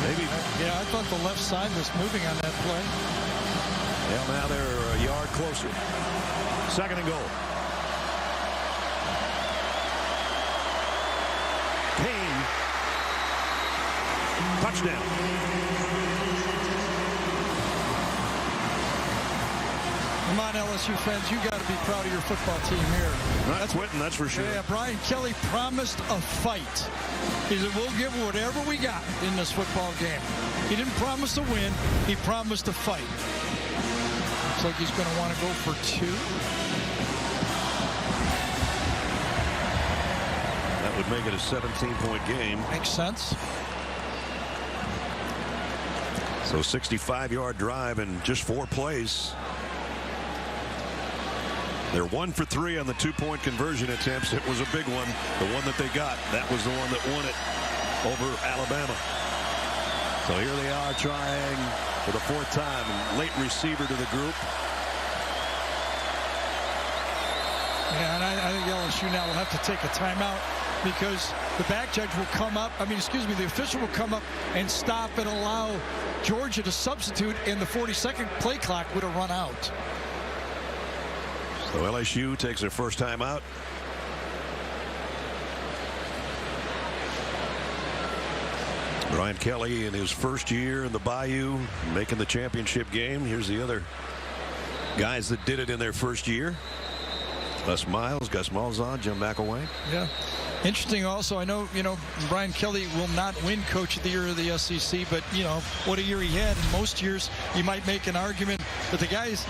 Maybe. Yeah, I thought the left side was moving on that play. Well, now they're a yard closer. Second and goal. Kane. Touchdown. Come on, LSU fans, you got to be proud of your football team here. Not quitting, that's for sure. Yeah, Brian Kelly promised a fight. He said, we'll give whatever we got in this football game. He didn't promise a win. He promised a fight. Looks like he's going to want to go for 2. That would make it a 17-point game. Makes sense. So 65-yard drive in just 4 plays. They're 1 for 3 on the 2-point conversion attempts. It was a big one. The one that they got, that was the one that won it over Alabama. So here they are trying for the 4th time. Late receiver to the group. Yeah, and I think LSU now will have to take a timeout because the back judge will come up. The official will come up and stop and allow Georgia to substitute, and the 40-second play clock would have run out. So LSU takes their first time out. Brian Kelly in his first year in the Bayou making the championship game. Here's the other guys that did it in their first year. Les Miles, Gus Malzahn, Jim McElwain. Yeah. Interesting also, I know, Brian Kelly will not win Coach of the Year of the SEC, but, what a year he had. In most years, you might make an argument that the guys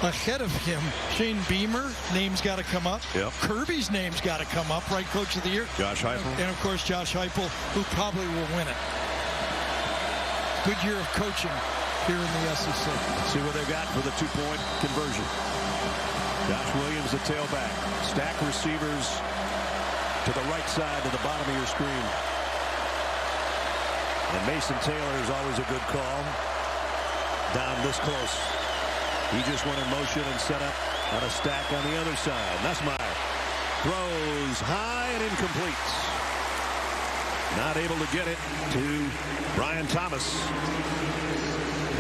ahead of him, Shane Beamer, name's got to come up. Yep. Kirby's name's got to come up, right, Coach of the Year? Josh Heupel. And, of course, Josh Heupel, who probably will win it. Good year of coaching here in the SEC. See what they've got for the 2-point conversion. Josh Williams, the tailback. Stack receivers to the right side to the bottom of your screen. And Mason Taylor is always a good call. Down this close. He just went in motion and set up on a stack on the other side. Nussmeier throws high and incomplete. Not able to get it to Brian Thomas.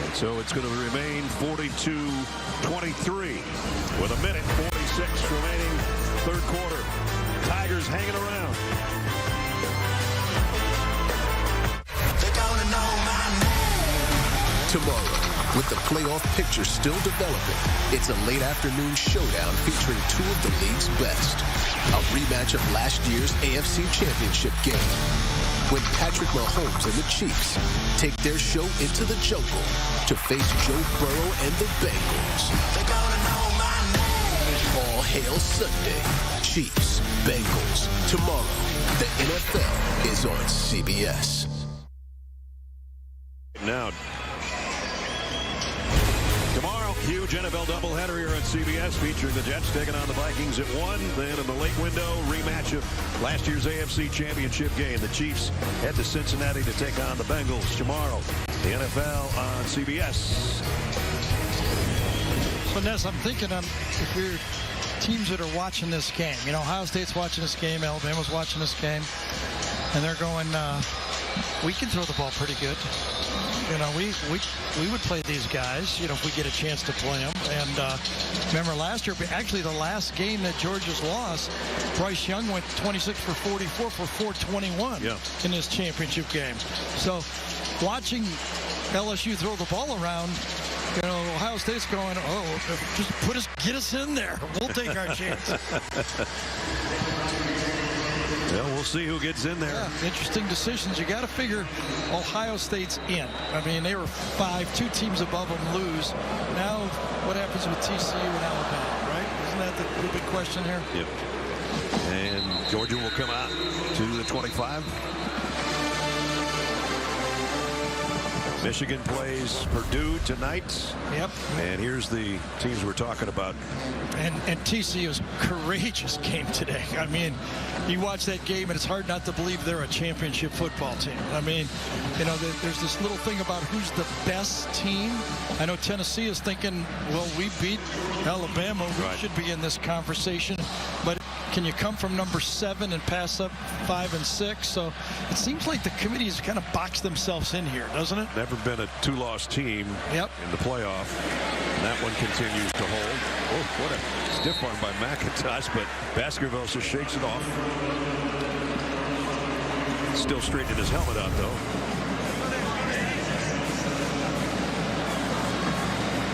And so it's going to remain 42-23 with a minute 46 remaining third quarter. Tigers hanging around. They're gonna know my name. Tomorrow, with the playoff picture still developing, it's a late afternoon showdown featuring 2 of the league's best. A rematch of last year's AFC Championship game, when Patrick Mahomes and the Chiefs take their show into the jungle to face Joe Burrow and the Bengals. They're gonna know my name. All hail Sunday. Chiefs, Bengals. Tomorrow, the NFL is on CBS. Now, tomorrow, huge NFL doubleheader here on CBS featuring the Jets taking on the Vikings at 1. Then in the late window, rematch of last year's AFC Championship game. The Chiefs head to Cincinnati to take on the Bengals tomorrow. The NFL on CBS. So, Ness, I'm thinking if you're teams that are watching this game, you know, Ohio State's watching this game, Alabama's watching this game, and they're going, we can throw the ball pretty good. You know, we would play these guys, you know, if we get a chance to play them. And remember last year, actually the last game that Georgia's lost, Bryce Young went 26 for 44 for 421 in this championship game. So watching LSU throw the ball around, you know, Ohio State's going, just get us in there. We'll take our chance. Well, we'll see who gets in there. Yeah, interesting decisions. You got to figure Ohio State's in. I mean, they were 2 teams above them lose. Now, what happens with TCU and Alabama, right? Isn't that the big question here? Yep. And Georgia will come out to the 25. Michigan plays Purdue tonight. Yep. And here's the teams we're talking about. And TCU's courageous game today. I mean, you watch that game, and it's hard not to believe they're a championship football team. I mean, you know, there's this little thing about who's the best team. I know Tennessee is thinking, well, we beat Alabama. We should be in this conversation. But can you come from number 7 and pass up 5 and 6? So it seems like the committee's kind of boxed themselves in here, doesn't it? Never been a 2-loss team in the playoff. And that one continues to hold. Oh, what a stiff arm by McIntosh, but Baskerville just shakes it off. Still straightening his helmet out, though.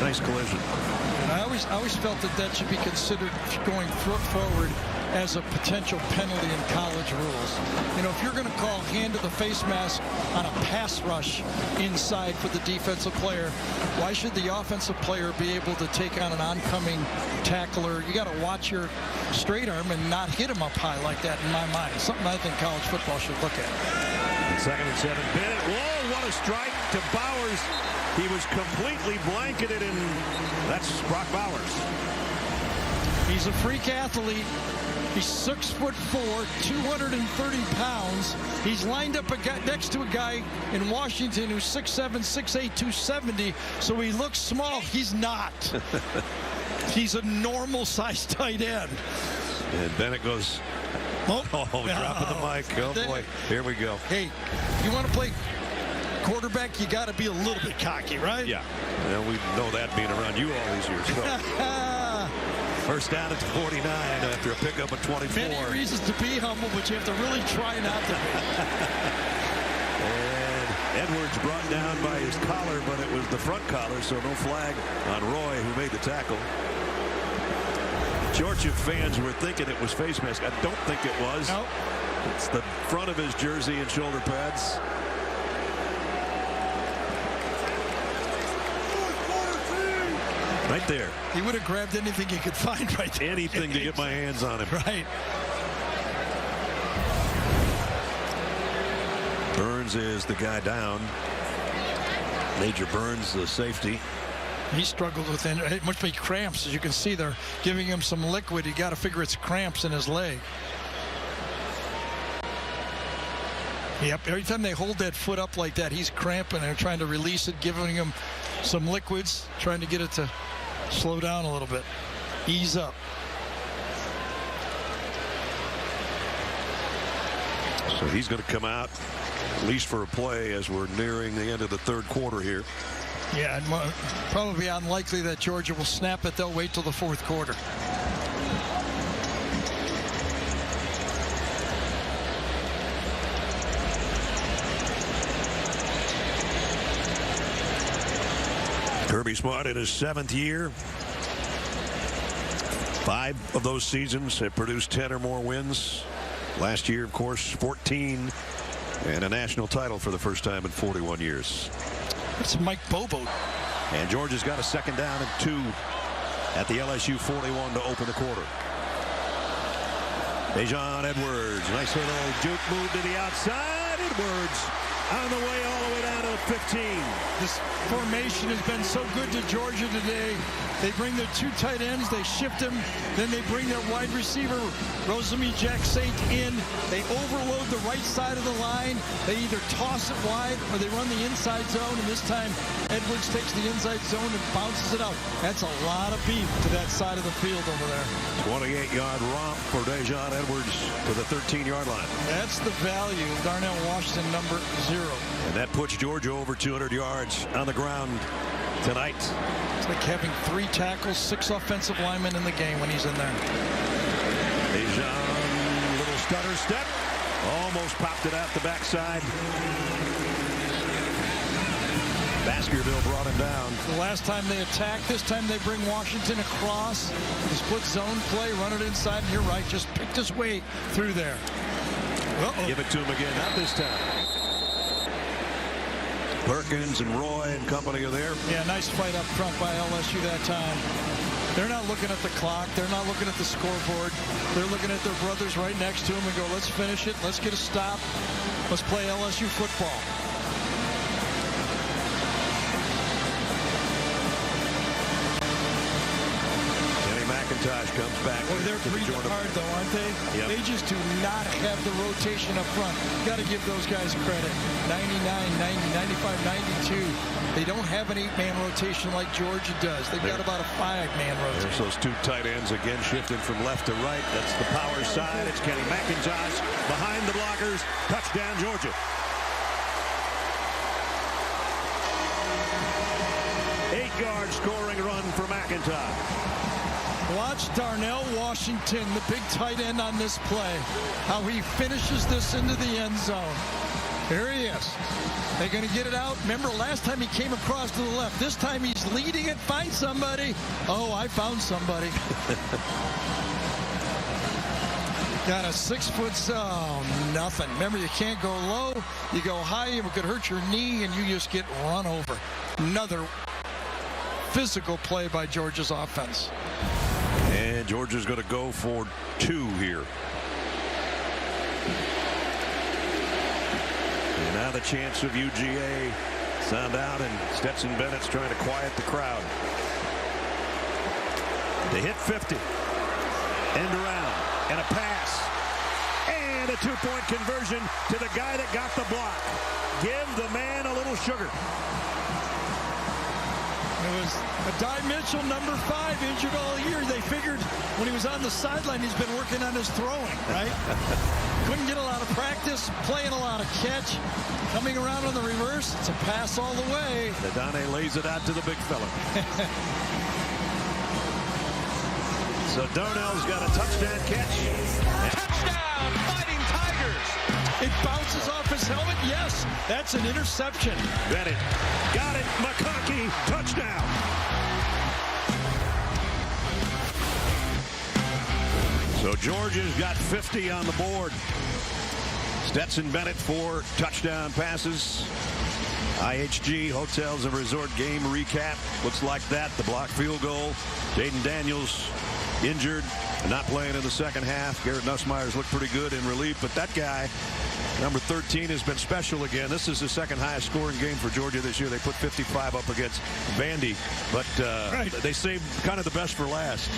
Nice collision. And I always felt that should be considered going forward as a potential penalty in college rules. You know, if you're going to call hand to the face mask on a pass rush inside for the defensive player, why should the offensive player be able to take on an oncoming tackler? You got to watch your straight arm and not hit him up high like that, in my mind. Something I think college football should look at. And 2nd and 7. Bennett. Whoa, what a strike to Bowers. He was completely blanketed, and that's Brock Bowers. He's a freak athlete. He's 6'4", 230 pounds. He's lined up next to a guy in Washington who's 6'7", 6'8", 270. So he looks small. He's not. He's a normal-sized tight end. And Bennett goes. Dropping the mic. Oh boy, here we go. Hey, you want to play quarterback? You got to be a little bit cocky, right? Yeah. Well, we know that being around you all these years. First down at the 49 after a pickup of 24. Many reasons to be humble, but you have to really try not to be. And Edwards brought down by his collar, but it was the front collar, so no flag on Roy, who made the tackle. Georgia fans were thinking it was face mask. I don't think it was. Nope. It's the front of his jersey and shoulder pads. Right there. He would have grabbed anything he could find right there. Anything to get my hands on him. Right. Burns is the guy down. Major Burns, the safety. He struggled with it. It must be cramps. As you can see, they're giving him some liquid. You got to figure it's cramps in his leg. Yep, every time they hold that foot up like that, he's cramping. They're trying to release it, giving him some liquids, trying to get it to slow down a little bit, ease up. So he's going to come out, at least for a play, as we're nearing the end of the 3rd quarter here. Yeah, and probably unlikely that Georgia will snap it. They'll wait till the 4th quarter. Kirby Smart in his 7th year. 5 of those seasons have produced 10 or more wins. Last year, of course, 14 and a national title for the first time in 41 years. It's Mike Bobo. And Georgia's got a 2nd down and 2 at the LSU 41 to open the quarter. Dejon Edwards, nice little juke move to the outside. Edwards on the way all the way down to the 15. This formation has been so good to Georgia today. They bring their 2 tight ends, they shift them, then they bring their wide receiver, Rosemy Jack Saint, in. They overload the right side of the line. They either toss it wide or they run the inside zone, and this time Edwards takes the inside zone and bounces it out. That's a lot of beef to that side of the field over there. 28-yard romp for Dejon Edwards to the 13-yard line. That's the value of Darnell Washington, number 0. And that puts Georgia over 200 yards on the ground tonight. It's like having 3 tackles, 6 offensive linemen in the game when he's in there. Dejon, little stutter step. Almost popped it out the backside. Baskerville brought him down. The last time they attacked, this time they bring Washington across. The split zone play, run it inside, and you're right, just picked his way through there. Give it to him again, not this time. Perkins and Roy and company are there. Yeah, nice fight up front by LSU that time. They're not looking at the clock. They're not looking at the scoreboard. They're looking at their brothers right next to them and go, let's finish it. Let's get a stop. Let's play LSU football. McIntosh comes back. Boy, they're breathing hard, though, aren't they? Yep. They just do not have the rotation up front. Got to give those guys credit. 99, 90, 95, 92. They don't have an 8-man rotation like Georgia does. They've got about a 5-man rotation. There's those 2 tight ends again shifting from left to right. That's the power side. It's Kenny McIntosh behind the blockers. Touchdown, Georgia. 8-yard scoring run for McIntosh. Watch Darnell Washington, the big tight end on this play, how he finishes this into the end zone. Here he is. They're going to get it out. Remember, last time he came across to the left. This time he's leading it. Find somebody. Oh, I found somebody. Got a 6-foot zone. Nothing. Remember, you can't go low. You go high, it could hurt your knee, and you just get run over. Another physical play by Georgia's offense. And Georgia's going to go for 2 here. And now the chance of UGA sound out, and Stetson Bennett's trying to quiet the crowd. They hit 50. End around. And a pass. And a 2-point conversion to the guy that got the block. Give the man a little sugar. It was Adai Mitchell, number 5, injured all year. They figured when he was on the sideline, he's been working on his throwing, right? Couldn't get a lot of practice, playing a lot of catch. Coming around on the reverse, it's a pass all the way. Adane lays it out to the big fella. So Darnell's got a touchdown catch. Touchdown, Fighting Tigers. It bounces off his helmet. Yes, that's an interception. Bennett got it. McConkey, touchdown. So Georgia's got 50 on the board. Stetson Bennett 4 touchdown passes. IHG Hotels and Resort game recap. Looks like that. The blocked field goal. Jaden Daniels injured, not playing in the second half. Garrett Nussmeier's looked pretty good in relief, but that guy, number 13, has been special again. This is the second highest scoring game for Georgia this year. They put 55 up against Vandy, but they saved kind of the best for last.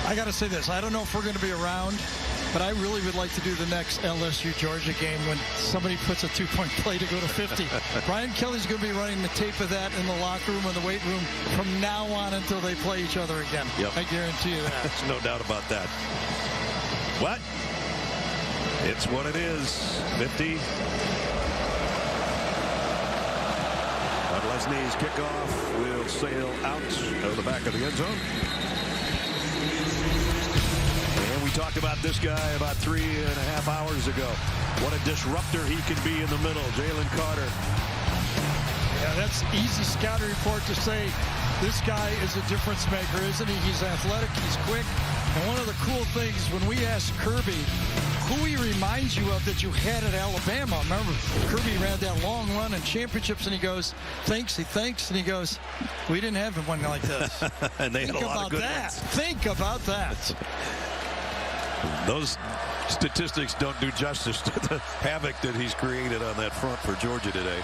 I got to say this. I don't know if we're going to be around, but I really would like to do the next LSU-Georgia game when somebody puts a 2-point play to go to 50. Brian Kelly's going to be running the tape of that in the locker room and the weight room from now on until they play each other again. Yep. I guarantee you that. There's no doubt about that. What? It's what it is. 50. Lesney's kickoff will sail out of the back of the end zone. And we talked about this guy about 3.5 hours ago. What a disruptor he can be in the middle. Jalen Carter. Yeah, that's easy scouting report to say this guy is a difference maker, isn't he? He's athletic, he's quick. And one of the cool things, when we asked Kirby who he reminds you of that you had at Alabama. Remember, Kirby ran that long run in championships, and he goes, thanks, and he goes, we didn't have one like this. And they had a lot of good ones. Think about that. Those statistics don't do justice to the havoc that he's created on that front for Georgia today.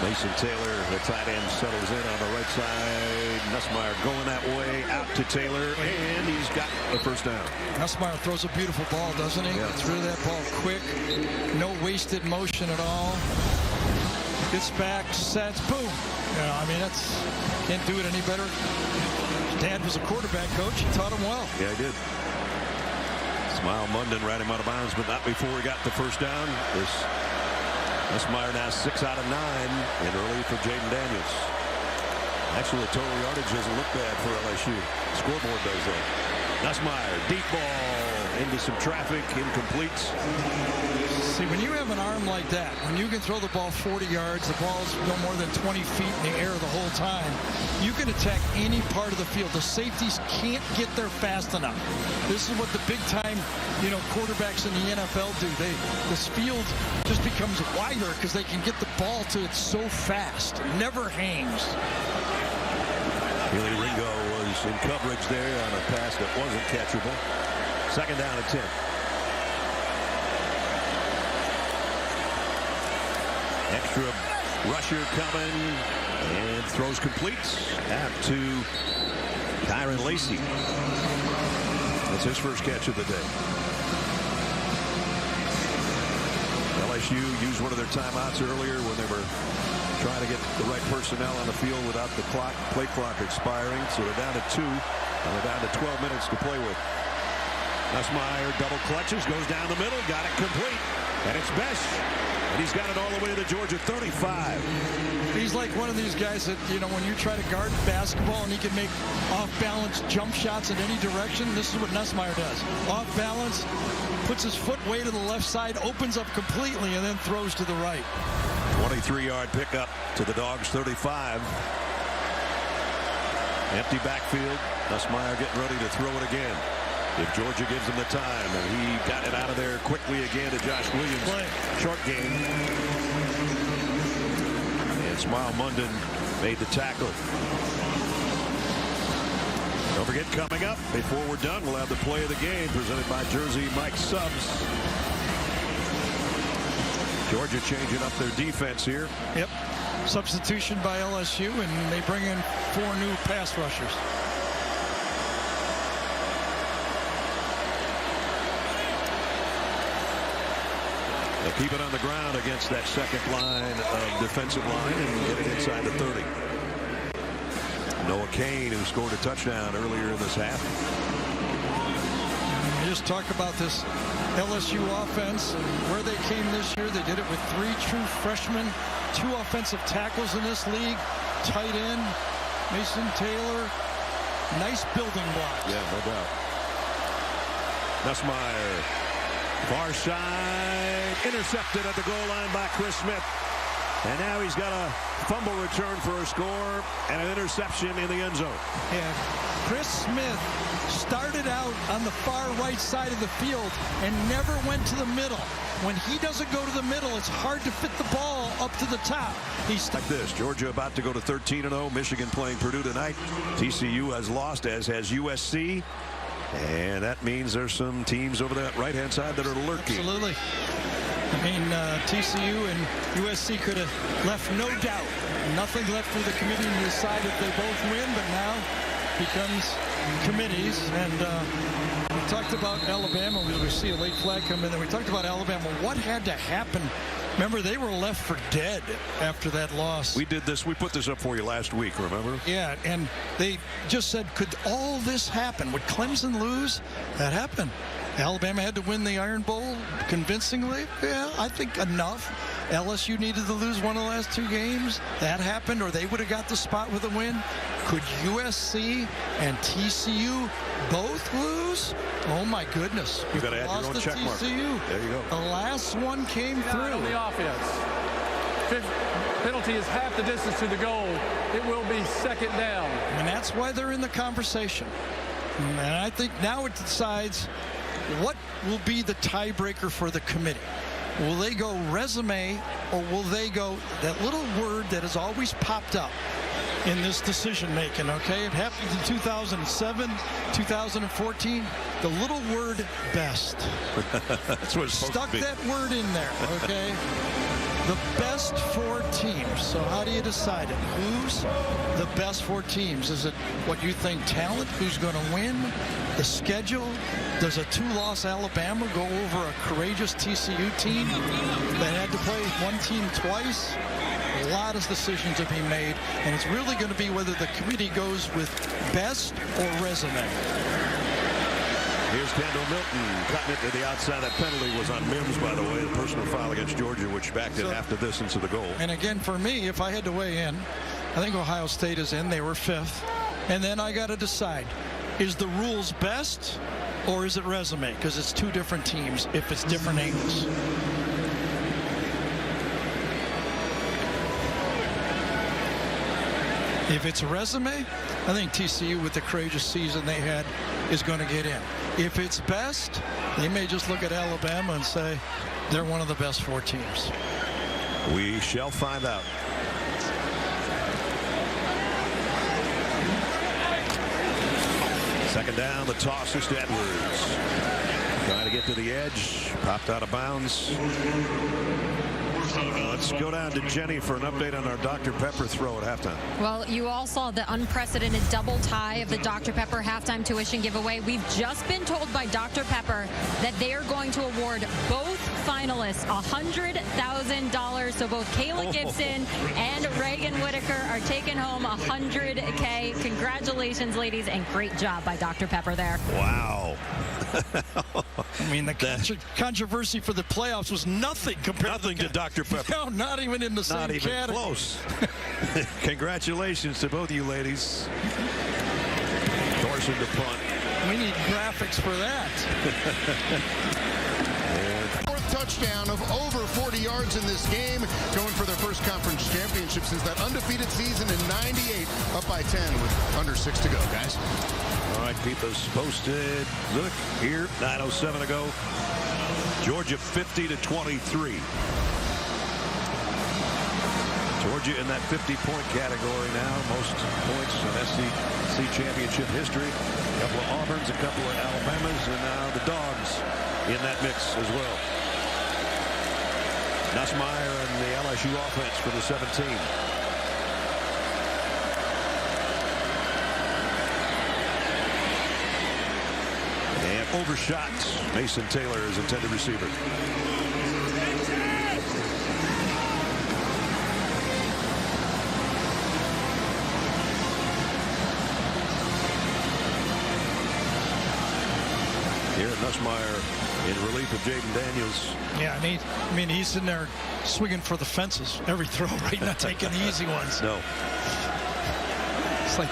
Mason Taylor, the tight end, settles in on the right side. Nussmeier going that way, out to Taylor, and he's got the first down. Nussmeier throws a beautiful ball, doesn't he? Yeah. Threw that ball quick. No wasted motion at all. Gets back, sets, boom. You know, I mean, can't do it any better. His dad was a quarterback coach. He taught him well. Yeah, he did. Smile Munden ran him out of bounds, but not before he got the first down. Nussmeier now 6 out of 9, and early for Jaden Daniels. Actually, the total yardage doesn't look bad for LSU. Scoreboard does that. Nussmeier, deep ball into some traffic, incomplete. See, when you have an arm like that, when you can throw the ball 40 yards, the ball's no more than 20 feet in the air the whole time, you can attack any part of the field. The safeties can't get there fast enough. This is what the big-time, quarterbacks in the NFL do. This field just becomes wider because they can get the ball to it so fast. It never hangs. Billy Ringo was in coverage there on a pass that wasn't catchable. Second down and 10. Extra rusher coming and throws complete out to Kyron Lacey. That's his first catch of the day. LSU used one of their timeouts earlier when they were trying to get the right personnel on the field without the play clock expiring. So they're down to 2, and they're down to 12 minutes to play with. Nussmeier double clutches, goes down the middle, got it complete, and it's Besh. And he's got it all the way to the Georgia 35. He's like one of these guys that, when you try to guard basketball and he can make off-balance jump shots in any direction, this is what Nussmeier does. Off-balance, puts his foot way to the left side, opens up completely, and then throws to the right. 23-yard pickup to the Dogs 35. Empty backfield. Nussmeier getting ready to throw it again. If Georgia gives him the time, and he got it out of there quickly again to Josh Williams. Short game. And Smile Munden made the tackle. Don't forget, coming up, before we're done, we'll have the play of the game presented by Jersey Mike Subs. Georgia changing up their defense here. Yep. Substitution by LSU, and they bring in 4 new pass rushers. They'll keep it on the ground against that second line of defensive line and get it inside the 30. Noah Kane, who scored a touchdown earlier in this half. We just talk about this LSU offense and where they came this year. They did it with 3 true freshmen, 2 offensive tackles in this league, tight end, Mason Taylor. Nice building blocks. Yeah, no doubt. Nussmeier, far side, intercepted at the goal line by Chris Smith. And now he's got a fumble return for a score and an interception in the end zone. Yeah, Chris Smith started out on the far right side of the field and never went to the middle. When he doesn't go to the middle, it's hard to fit the ball up to the top. He's like this. Georgia about to go to 13-0. Michigan playing Purdue tonight. TCU has lost, as has USC. And that means there's some teams over that right-hand side that are lurking. Absolutely. I mean, TCU and USC could have left no doubt. Nothing left for the committee to decide if they both win, but now becomes committees. And we talked about Alabama. We see a late flag come in there. We talked about Alabama. What had to happen? Remember, they were left for dead after that loss. We did this. We put this up for you last week, remember? Yeah, and they just said, could all this happen? Would Clemson lose? That happened. Alabama had to win the Iron Bowl convincingly. Yeah, I think enough. LSU needed to lose one of the last 2 games. That happened, or they would have got the spot with a win. Could USC and TCU both lose? Oh, my goodness. You've got to add your own check mark. TCU. There you go. The last one came through. On the offense. penalty is half the distance to the goal, it will be second down. And that's why they're in the conversation. And I think now it decides what will be the tiebreaker for the committee. Will they go resume, or will they go that little word that has always popped up in this decision making? Okay, it happened in 2007, 2014. The little word best. That's what it's stuck that word in there. Okay. The best 4 teams. So how do you decide it? Who's the best 4 teams? Is it what you think talent? Who's going to win? The schedule? Does a 2-loss Alabama go over a courageous TCU team that had to play one team twice? A lot of decisions to be made, and it's really going to be whether the committee goes with best or resume. Here's Kendall Milton cutting it to the outside. That penalty was on Mims, by the way, the personal foul against Georgia, which backed it half the distance of the goal. And again, for me, if I had to weigh in, I think Ohio State is in. They were 5th. And then I got to decide, is the rules best or is it resume? Because it's 2 different teams if it's different angles. If it's resume, I think TCU, with the courageous season they had, is going to get in. If it's best, they may just look at Alabama and say they're one of the best 4 teams. We shall find out. Second down, the toss is to Edwards. Trying to get to the edge, popped out of bounds. Let's go down to Jenny for an update on our Dr. Pepper throw at halftime. Well, you all saw the unprecedented double tie of the Dr. Pepper halftime tuition giveaway. We've just been told by Dr. Pepper that they are going to award both finalists $100,000. So both Kayla Gibson and Reagan Whitaker are taking home $100K. Congratulations, ladies, and great job by Dr. Pepper there. Wow. I mean, the controversy for the playoffs was nothing compared to Dr. Pepper. No, not even in the same category. Not even close. Congratulations to both of you ladies. Thorson to punt. We need graphics for that. Fourth touchdown of over 40 yards in this game, going for their first conference championship since that undefeated season in '98, up by 10 with under 6 to go, guys. All right, keep us posted. Look here, 9:07 to go. Georgia 50-23. Georgia in that 50-point category now, most points in SEC championship history. A couple of Auburns, a couple of Alabamas, and now the Dogs in that mix as well. Nussmeier and the LSU offense for the 17. And overshot. Mason Taylor is intended receiver. Here, Nussmeier in relief of Jaden Daniels. Yeah, I mean, he's in there swinging for the fences every throw, right? Not taking the easy ones. No. It's like...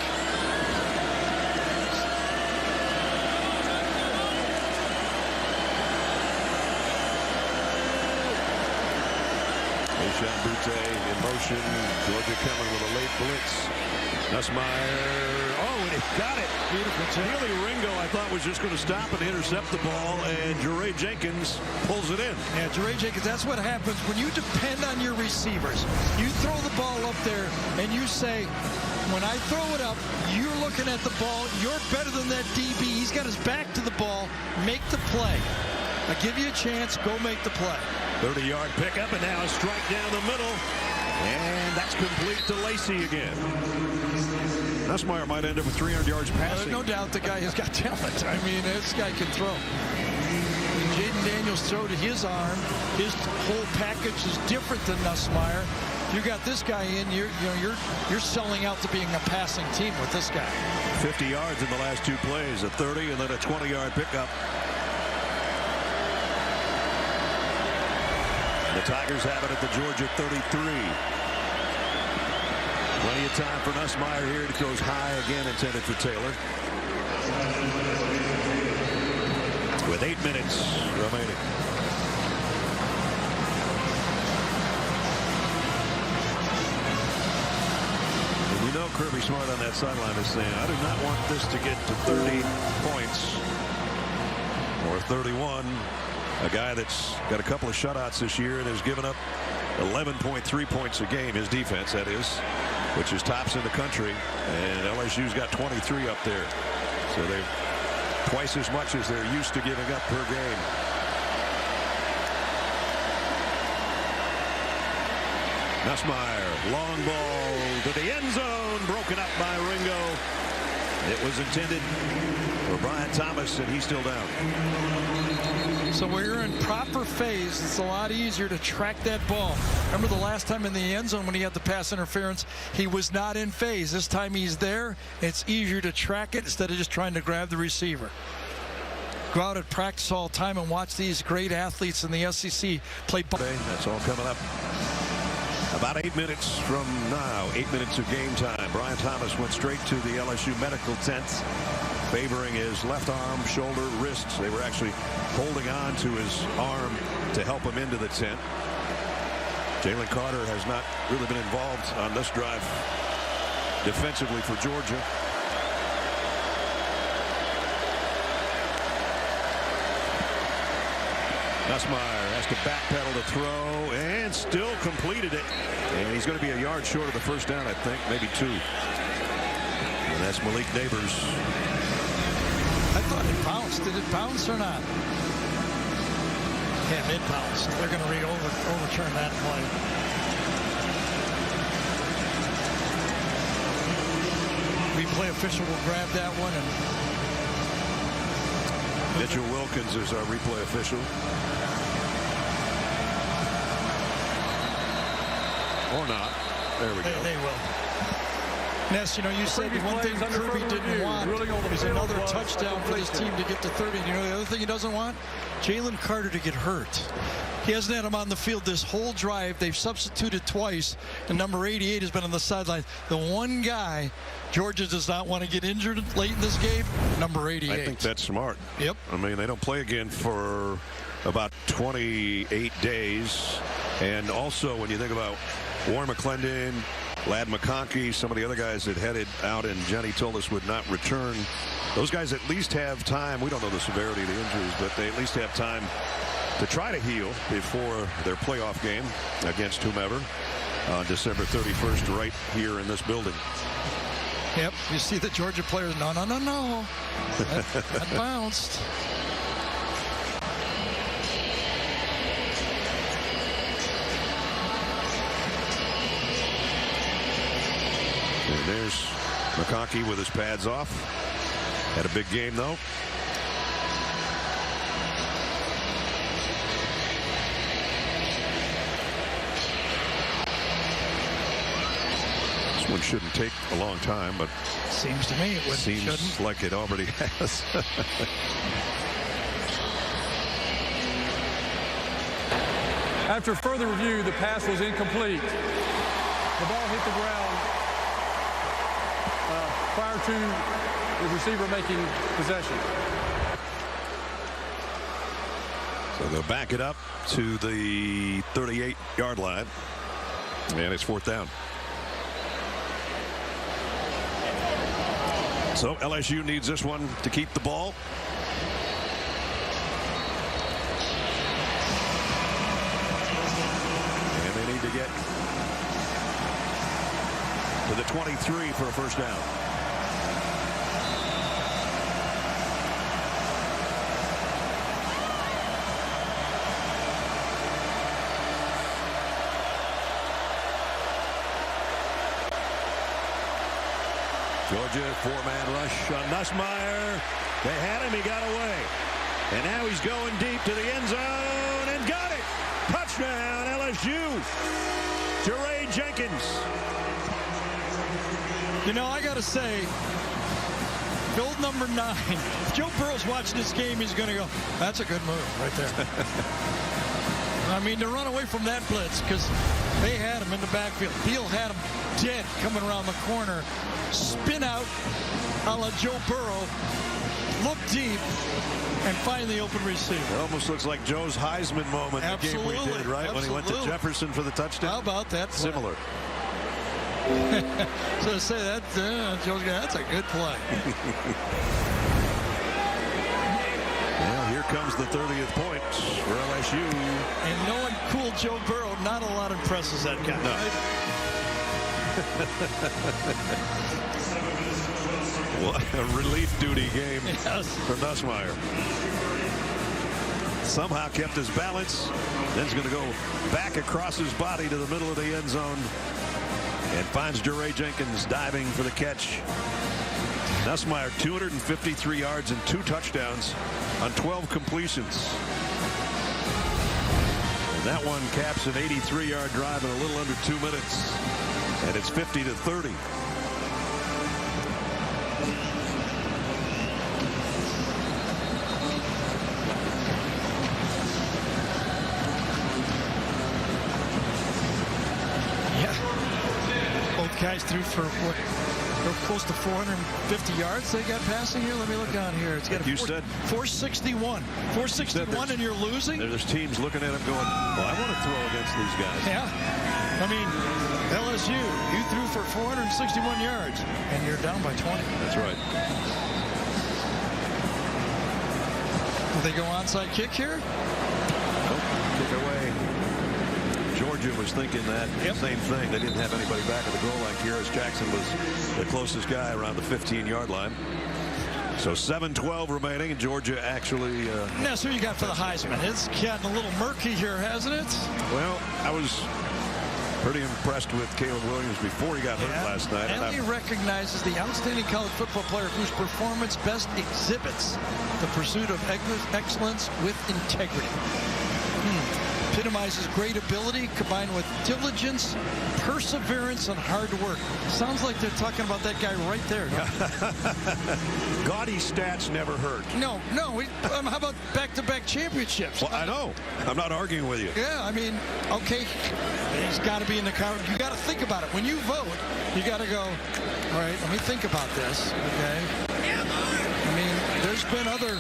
Sean Butte in motion. Georgia coming with a late blitz. Nussmeier. Oh, and he got it. Beautiful. Nearly Ringo, I thought, was just going to stop and intercept the ball, and Jeray Jenkins pulls it in. Yeah, Jeray Jenkins, that's what happens when you depend on your receivers. You throw the ball up there, and you say, when I throw it up, you're looking at the ball. You're better than that DB. He's got his back to the ball. Make the play. I give you a chance. Go make the play. 30-yard pickup, and now a strike down the middle. And that's complete to Lacey again. Nussmeier might end up with 300 yards passing. No doubt the guy has got talent. I mean, this guy can throw. Jaden Daniels throw to his arm. His whole package is different than Nussmeier. You got this guy in, you're selling out to being a passing team with this guy. 50 yards in the last 2 plays, a 30 and then a 20-yard pickup. The Tigers have it at the Georgia 33. Plenty of time for Nussmeier here. He throws high again, intended for Taylor. With 8 minutes remaining. know Kirby Smart on that sideline is saying, I do not want this to get to 30 points or 31. A guy that's got a couple of shutouts this year and has given up 11.3 points a game, his defense, that is, which is tops in the country. And LSU's got 23 up there. So they're twice as much as they're used to giving up per game. Nussmeier, long ball to the end zone, broken up by Ringo. It was intended for Brian Thomas, and he's still down. So when you're in proper phase, it's a lot easier to track that ball. Remember the last time in the end zone when he had the pass interference, he was not in phase. This time he's there. It's easier to track it instead of just trying to grab the receiver. Go out at practice all the time and watch these great athletes in the SEC play ball. That's all coming up. About 8 minutes from now, 8 minutes of game time. Brian Thomas went straight to the LSU medical tent, favoring his left arm, shoulder, wrists. They were actually holding on to his arm to help him into the tent. Jalen Carter has not really been involved on this drive defensively for Georgia. Nussmeier has to backpedal to throw and still completed it. And he's going to be a yard short of the first down, I think, maybe 2. And that's Malik Neighbors. I thought it bounced. Did it bounce or not? Yeah, it bounced. They're going to overturn that play. Replay official will grab that one. And Mitchell Wilkins is our replay official. Or not. There we go. They will. Ness, you know, you said the one thing Kirby didn't want is another touchdown for this team to get to 30. You know the other thing he doesn't want? Jalen Carter to get hurt. He hasn't had him on the field this whole drive. They've substituted twice, and number 88 has been on the sideline. The one guy Georgia does not want to get injured late in this game, number 88. I think that's smart. Yep. I mean, they don't play again for about 28 days. And also, when you think about Warren McClendon, Ladd McConkey, some of the other guys that headed out and Jenny told us would not return, those guys at least have time. We don't know the severity of the injuries, but they at least have time to try to heal before their playoff game against whomever on December 31st right here in this building. Yep, you see the Georgia players, no. That bounced. And there's McConkey with his pads off. Had a big game, though. This one shouldn't take a long time, but seems to me it seems like it already has. After further review, the pass was incomplete. The ball hit the ground prior to the receiver making possession. So they'll back it up to the 38-yard line. And it's 4th down. So LSU needs this one to keep the ball. And they need to get to the 23 for a first down. Georgia, 4-man rush on Nussmeier. They had him, he got away. And now he's going deep to the end zone and got it. Touchdown, LSU. Jeray Jenkins. You know, I got to say, build number 9. If Joe Burrow's watching this game, he's going to go, that's a good move right there. I mean, to run away from that blitz because they had him in the backfield. Beal had him dead coming around the corner. Spin out a la Joe Burrow. Look deep and find the open receiver. It almost looks like Joe's Heisman moment in the game we did, right? Absolutely. When he went to Jefferson for the touchdown. How about that play? Similar. So to say that, that's a good play. Well, here comes the 30th point for LSU. And knowing cool Joe Burrow, not a lot impresses that guy. No. Right? What a relief duty game for Nussmeier. Somehow kept his balance. Then he's going to go back across his body to the middle of the end zone and finds Jeray Jenkins diving for the catch. Nussmeier 253 yards and 2 touchdowns on 12 completions. And that one caps an 83-yard drive in a little under 2 minutes. And it's 50-30. Guys threw for what? Close to 450 yards they got passing here. Let me look on here. It's got you said 461. 461 and you're losing? There's teams looking at him going, well, I want to throw against these guys. Yeah. I mean, LSU, you threw for 461 yards and you're down by 20. That's right. Will they go onside kick here? Nope. Kick away. Georgia was thinking that same thing. They didn't have anybody back at the goal line. Kearis Jackson was the closest guy around the 15-yard line. So 7:12 remaining, and Georgia actually... That's who you got for the Heisman. It's gotten a little murky here, hasn't it? Well, I was pretty impressed with Caleb Williams before he got hurt last night. And he recognizes the outstanding college football player whose performance best exhibits the pursuit of excellence with integrity. Epitomizes great ability combined with diligence, perseverance, and hard work. Sounds like they're talking about that guy right there. Gaudy stats never hurt. No. How about back-to-back championships? Well, I know. I'm not arguing with you. Yeah, I mean, okay, he's got to be in the car. You got to think about it. When you vote, you got to go, all right, let me think about this, okay? I mean, there's been other...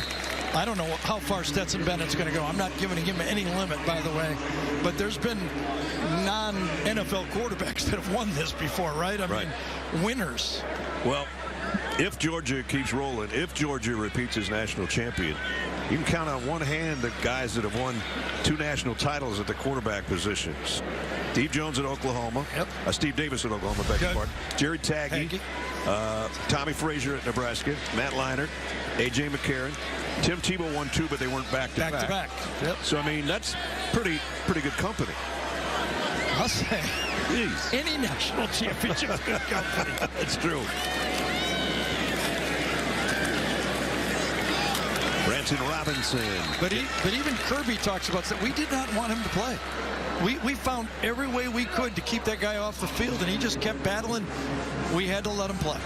I don't know how far Stetson Bennett's going to go. I'm not giving him any limit, by the way. But there's been non-NFL quarterbacks that have won this before, right? I mean, winners. Well, if Georgia keeps rolling, if Georgia repeats as national champion, you can count on one hand the guys that have won 2 national titles at the quarterback positions. Steve Jones at Oklahoma. Steve Davis at Oklahoma, beg your pardon. Jerry Taggy. Tommy Frazier at Nebraska. Matt Leinart. A.J. McCarron. Tim Tebow won 2, but they weren't back-to-back. Back-to-back. Yep. So, I mean, that's pretty good company. I'll say. Jeez. Any national championship is good company. That's true. Branson Robinson. But even Kirby talks about that. We did not want him to play. We found every way we could to keep that guy off the field, and he just kept battling. We had to let him play.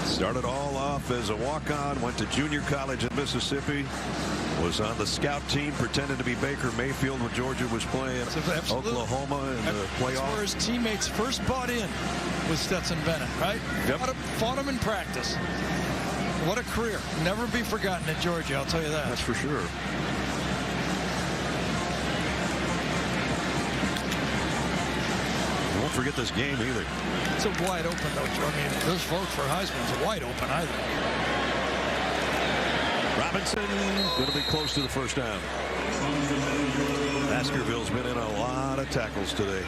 Started all off as a walk-on, went to junior college in Mississippi, was on the scout team pretending to be Baker Mayfield when Georgia was playing Oklahoma in the playoffs. That's where his teammates first bought in with Stetson Bennett, right? Yep. Fought him in practice. What a career. Never be forgotten at Georgia, I'll tell you that. That's for sure. Don't forget this game either. It's a wide open, though. I mean, this vote for Heisman's wide open, I think. Robinson going to be close to the first down. Baskerville's been in a lot of tackles today.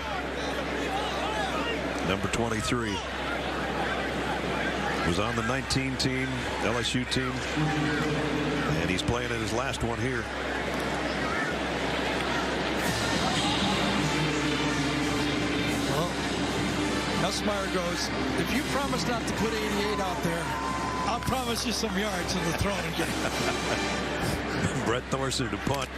Number 23 was on the 19 team, LSU team, and he's playing in his last one here. Nussmeier goes, if you promise not to put 88 out there, I'll promise you some yards in the throwing game. Brett Thorson to punt.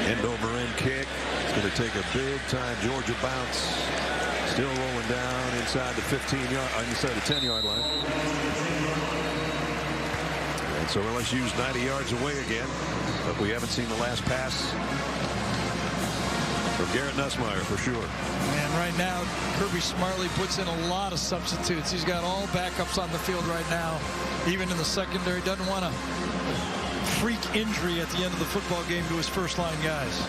End over end kick. It's going to take a big time Georgia bounce. Still rolling down inside the 10-yard line. And so LSU's 90 yards away again, but we haven't seen the last pass for from Garrett Nussmeier for sure. And right now, Kirby Smartley puts in a lot of substitutes. He's got all backups on the field right now, even in the secondary. Doesn't want a freak injury at the end of the football game to his first-line guys.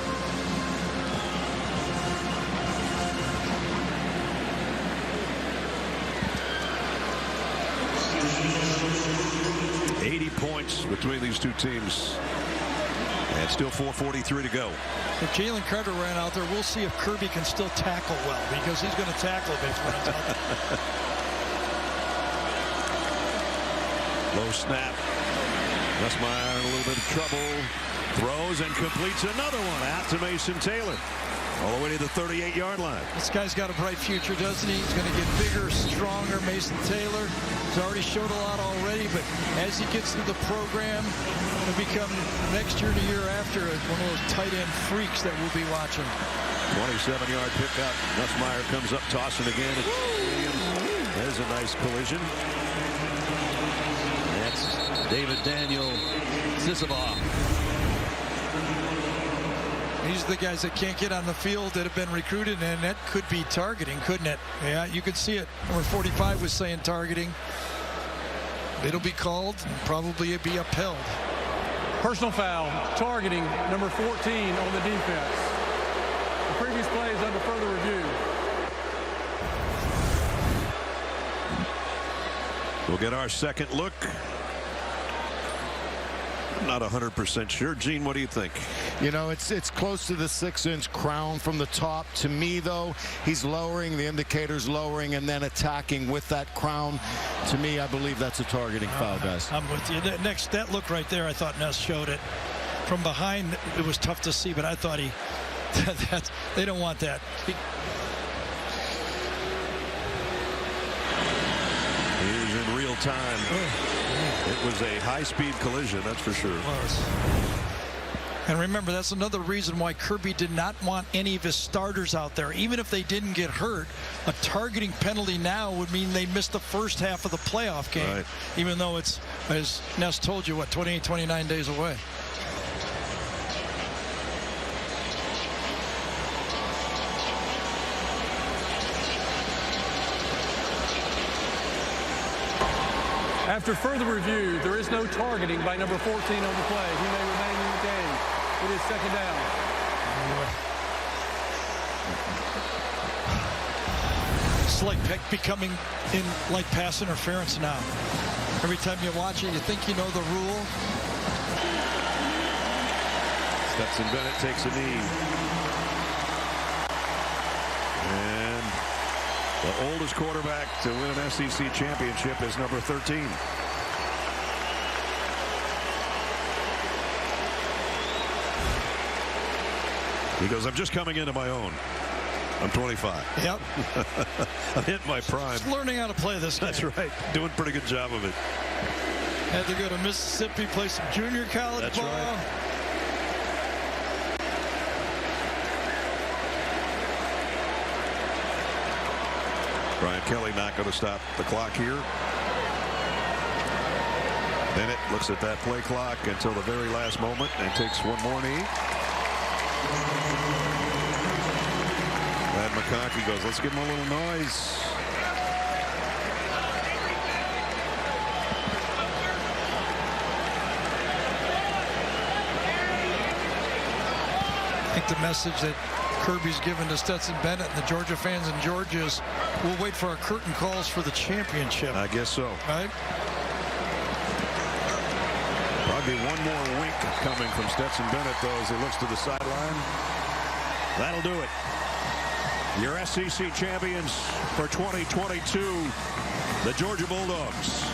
Points between these two teams, and still 4:43 to go. If Jalen Carter ran out there, we'll see if Kirby can still tackle well, because he's going to tackle if he runs out there. Low snap. Nussmeier in a little bit of trouble. Throws and completes another one out to Mason Taylor. All the way to the 38-yard line. This guy's got a bright future, doesn't he? He's going to get bigger, stronger. Mason Taylor has already showed a lot already, but as he gets through the program, he'll become next year and the year after one of those tight end freaks that we'll be watching. 27-yard pickup. Nussmeier comes up tossing again. There's a nice collision. That's David Daniel Zizabah. These are the guys that can't get on the field that have been recruited, and that could be targeting, couldn't it? Yeah, you could see it. Number 45 was saying targeting. It'll be called, and probably be upheld. Personal foul, targeting number 14 on the defense. The previous play is under further review. We'll get our second look. Not 100% sure. Gene, what do you think? You know, it's close to the 6-inch crown from the top. To me, though, he's lowering, the indicator's lowering, and then attacking with that crown. To me, I believe that's a targeting foul, guys. I'm with you. That look right there, I thought Ness showed it. From behind, it was tough to see, but I thought they don't want that. Here's in real time. It was a high-speed collision, that's for sure. It was. And remember, that's another reason why Kirby did not want any of his starters out there. Even if they didn't get hurt, a targeting penalty now would mean they missed the first half of the playoff game. Right. Even though it's, as Ness told you, what, 28, 29 days away. After further review, there is no targeting by number 14 on the play. He may remain in the game. It is second down. It's like becoming in like pass interference now. Every time you watch it, you think you know the rule. Stetson Bennett takes a knee. And the oldest quarterback to win an SEC championship is number 13. He goes, I'm just coming into my own. I'm 25. Yep. I'm hitting my prime. Just learning how to play this game. That's right. Doing a pretty good job of it. Had to go to Mississippi, play some junior college That's ball. Right. Brian Kelly not going to stop the clock here. Bennett looks at that play clock until the very last moment and takes one more knee. Brad McConkey goes, let's give him a little noise. I think the message that Kirby's given to Stetson Bennett and the Georgia fans in Georgia is we'll wait for our curtain calls for the championship. I guess so. Right? Probably one more wink coming from Stetson Bennett, though, as he looks to the sideline. That'll do it. Your SEC champions for 2022, the Georgia Bulldogs.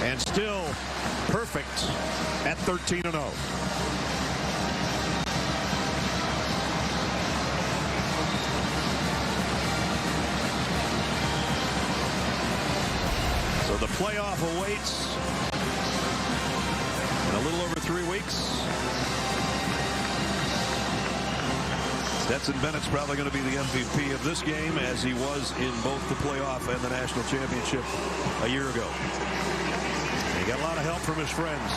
And still perfect at 13-0. So the playoff awaits in a little over 3 weeks. Stetson Bennett's probably going to be the MVP of this game, as he was in both the playoff and the national championship a year ago. He got a lot of help from his friends.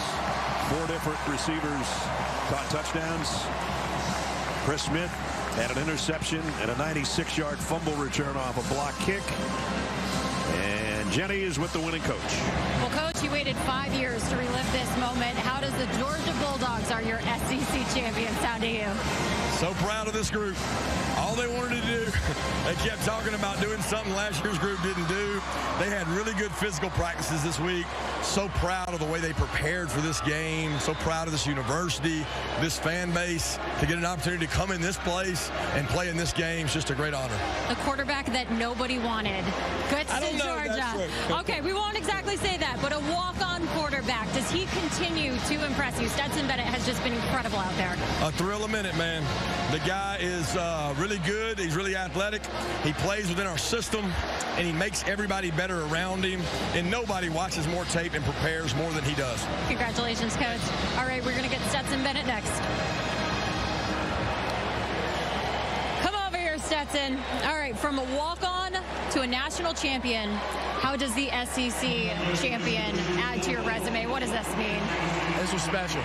4 different receivers caught touchdowns. Chris Smith had an interception and a 96-yard fumble return off a block kick. And Jenny is with the winning coach. Well, Coach, you waited 5 years to relive this moment. How does the Georgia Bulldogs, are your SEC champions, sound to you? So proud of this group. All they wanted to do, they kept talking about doing something last year's group didn't do. They had really good physical practices this week. So proud of the way they prepared for this game. So proud of this university, this fan base, to get an opportunity to come in this place and play in this game. It's just a great honor. The quarterback that nobody wanted. Good to Georgia. Okay, we won't exactly say that, but a walk-on quarterback. Does he continue to impress you? Stetson Bennett has just been incredible out there. A thrill a minute, man. The guy is really good. He's really athletic. He plays within our system, and he makes everybody better around him. And nobody watches more tape and prepares more than he does. Congratulations, Coach. All right, we're going to get Stetson Bennett next. Come over here, Stetson. All right, from a walk-on to a national champion, how does the SEC champion add to your resume? What does this mean? This was special.